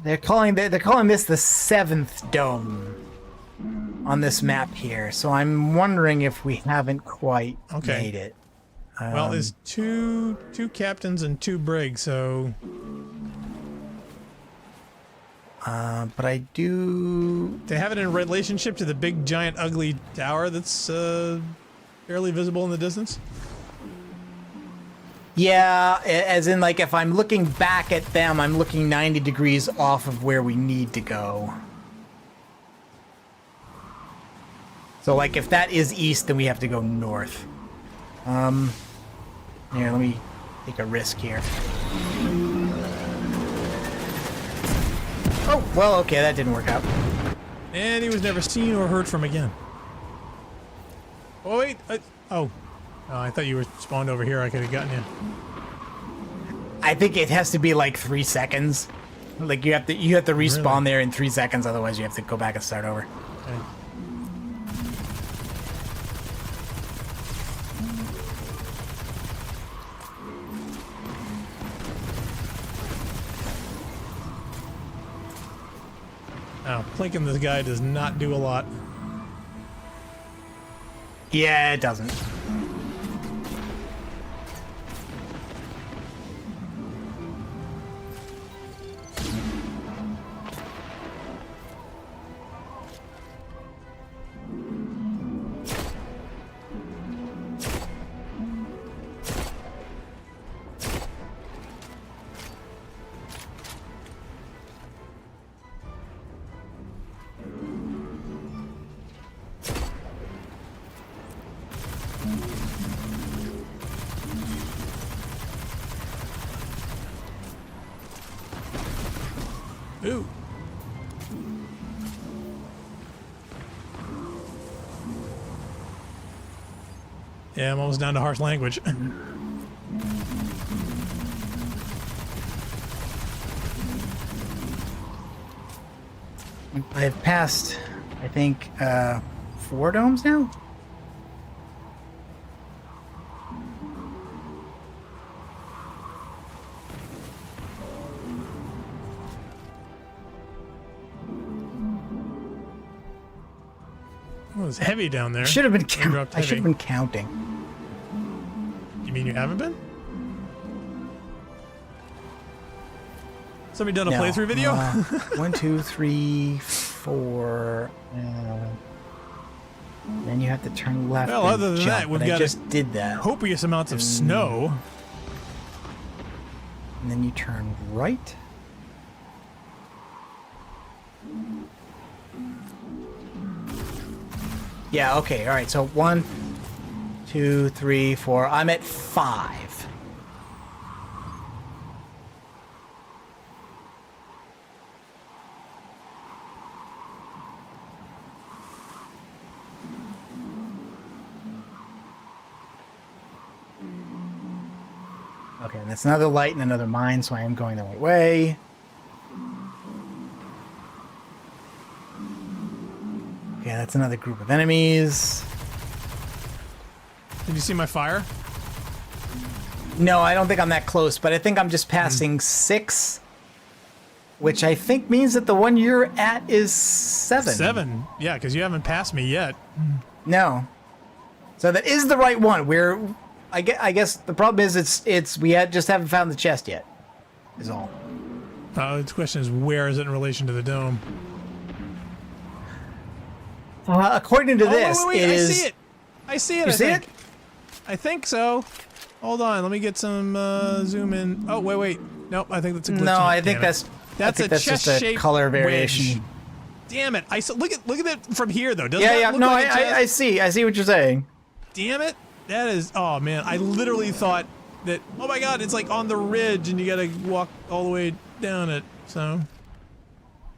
They're calling this the 7th dome on this map here, so I'm wondering if we haven't quite made it. Well, there's two captains and 2 brigs, so. But I do. They have it in relationship to the big, giant, ugly tower that's barely visible in the distance. Yeah, as in like if I'm looking back at them, I'm looking 90 degrees off of where we need to go. So like if that is east, then we have to go north. Here, let me take a risk here. Oh, well, okay, that didn't work out. And he was never seen or heard from again. Oh, wait. I thought you were spawned over here. I could have gotten you. I think it has to be like 3 seconds. Like you have to respawn there in 3 seconds, otherwise you have to go back and start over. Okay. Now, plinking this guy does not do a lot. Yeah, it doesn't. Ooh. Yeah, I'm almost down to harsh language. I've passed, I think, 4 domes now? It was heavy down there. I should have been counting. mean you haven't been? Somebody done a No. playthrough video? 1, 2, 3, 4. Then you have to turn left. Well, and other than jump, that, we've but I got just did that. copious amounts of snow. And then you turn right. Yeah, okay, alright, so 1, 2, 3, 4. I'm at 5. Okay, and that's another light and another mine, so I am going the right way. Okay, that's another group of enemies. Did you see my fire? No, I don't think I'm that close, but I think I'm just passing 6, which I think means that the one you're at is 7. 7. Yeah, because you haven't passed me yet. No. So that is the right one. I guess the problem is we just haven't found the chest yet. Is all. The question is, where is it in relation to the dome? According to this, wait, it is. I see it. I see it. You see it? I think so. Hold on, let me get some zoom in. Oh, wait. Nope, I think that's a glitch. No, I think Damn it. that's a just a chest-shaped color variation. wedge. Damn it! Look at it from here though. Doesn't Yeah. that look No, like a chest? I see what you're saying. Damn it! That is. Oh man, I literally thought that. Oh my god, it's like on the ridge, and you gotta walk all the way down it. So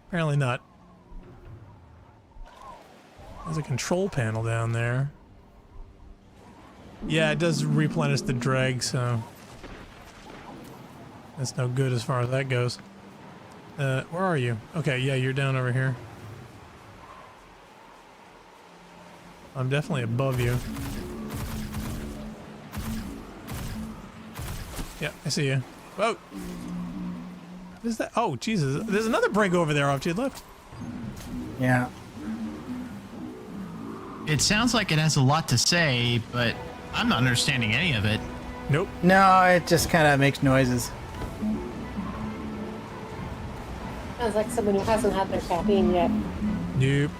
apparently not. There's a control panel down there. Yeah, it does replenish the dreg, so that's no good as far as that goes. Where are you? Okay, yeah, you're down over here. I'm definitely above you. Yeah, I see you. Whoa! What is that? Oh, Jesus. There's another brig over there off to your left. Yeah. It sounds like it has a lot to say, but I'm not understanding any of it. Nope. No, it just kind of makes noises. Sounds like someone who hasn't had their caffeine yet. Nope.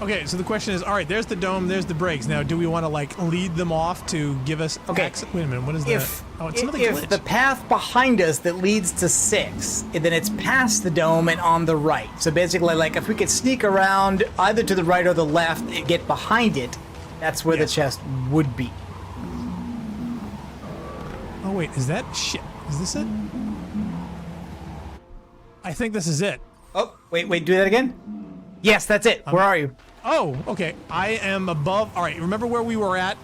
Okay, so the question is, all right, there's the dome, there's the brakes. Now, do we want to, like, lead them off to give us access? Wait a minute, what is that? Oh, it's another glitch. If the path behind us that leads to 6, then it's past the dome and on the right. So basically, like, if we could sneak around either to the right or the left and get behind it, that's where the chest would be. Oh, wait, is that shit? Is this it? I think this is it. Oh, wait, do that again? Yes, that's it. Where are you? Oh, okay. I am above. All right, remember where we were at?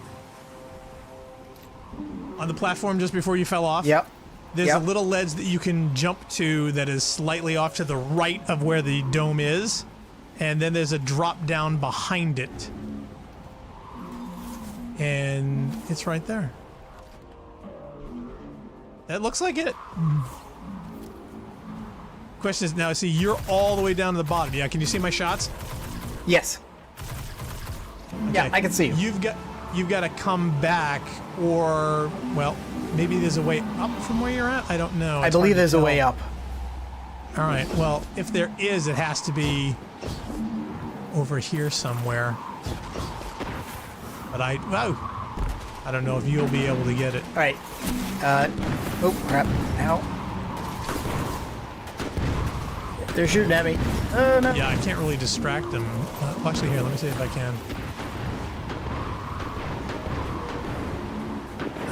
On the platform just before you fell off? Yep. There's a little ledge that you can jump to that is slightly off to the right of where the dome is. And then there's a drop down behind it. And it's right there. That looks like it. Question is now, see, you're all the way down to the bottom. Yeah, can you see my shots? Yes. Okay. Yeah, I can see you. You've got to come back, or well, maybe there's a way up from where you're at. I don't know. I believe there's a way up. All right. Well, if there is, it has to be over here somewhere. But I don't know if you'll be able to get it. All right. Oh crap! Ow. They're shooting at me. Oh no. Yeah, I can't really distract them. Actually, here, let me see if I can.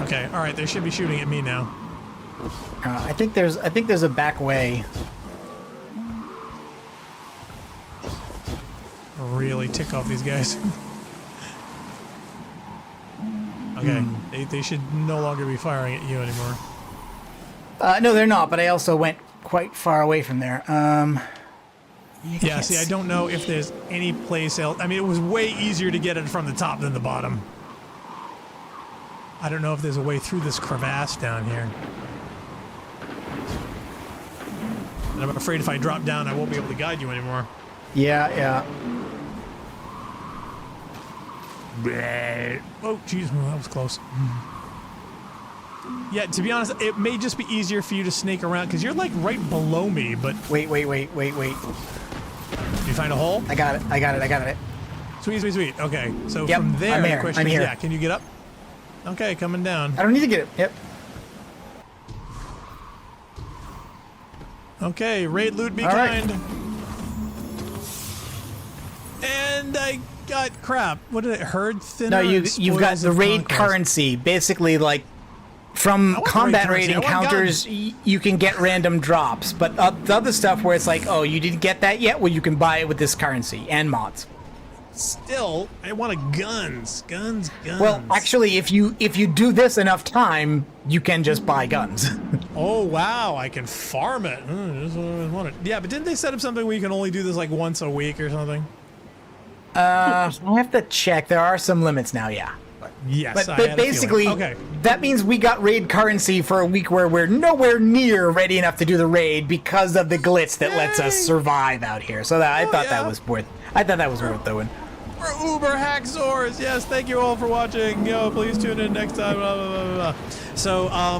Okay, all right, they should be shooting at me now. I think there's a back way. Really tick off these guys. Okay, they should no longer be firing at you anymore. No, they're not. But I also went quite far away from there. Yeah, see, I don't know if there's any place else. I mean, it was way easier to get it from the top than the bottom. I don't know if there's a way through this crevasse down here. And I'm afraid if I drop down, I won't be able to guide you anymore. Yeah. Oh, jeez, well, that was close. Yeah, to be honest, it may just be easier for you to snake around because you're like right below me. But wait. Did you find a hole? I got it. Sweet. Okay, so Yep, from there, I'm the here. question I'm is, here. yeah, can you get up? Okay, coming down. I don't need to get it. Yep. Okay, raid loot be All kind. right. And I got crap. What did it? Herd thinner. No, and you've got spoils the of raid conquest. currency. Basically, like from I want the combat raid raid currency. I want encounters, you can get random drops. But the other stuff where it's like, oh, you didn't get that yet. Well, you can buy it with this currency and mods. Still, I wanted guns. Guns. Well, actually, if you do this enough time, you can just buy guns. Oh wow, I can farm it. That's what I always wanted. Yeah, but didn't they set up something where you can only do this like once a week or something? I have to check. There are some limits now. Yeah. Yes, But basically, okay. that means we got raid currency for a week where we're nowhere near ready enough to do the raid because of the glitch that lets us survive out here. So I thought that was worth. I thought that was worth doing. We're uber hacksaws. Yes, thank you all for watching. Yo, please tune in next time. Blah, blah, blah, blah. So, all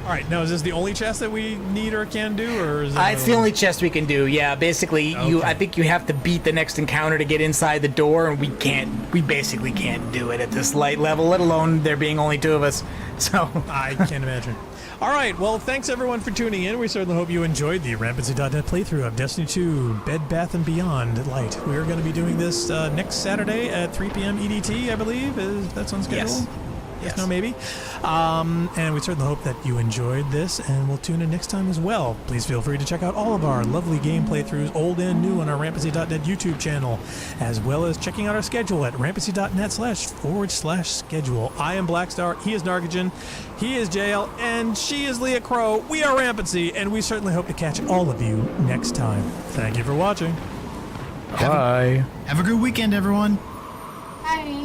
right. Now, is this the only chest that we need or can do, or is it? It's the only chest we can do. Yeah, basically, I think you have to beat the next encounter to get inside the door, and we can't. We basically can't do it at this light level, let alone there being only two of us. So I can't imagine. All right, well, thanks everyone for tuning in. We certainly hope you enjoyed the Rampancy.net playthrough of Destiny 2 Bed Bath & Beyond Light. We're going to be doing this next Saturday at 3 p.m. EDT, I believe. Is that on schedule? Yes. No, maybe. And we certainly hope that you enjoyed this, and we'll tune in next time as well. Please feel free to check out all of our lovely game playthroughs, old and new, on our Rampancy.net YouTube channel, as well as checking out our schedule at rampancy.net//schedule. I am Blackstar, he is Nargajan, he is JL, and she is Leah Crow. We are Rampancy, and we certainly hope to catch all of you next time. Thank you for watching. Bye. Have a good weekend, everyone. Bye.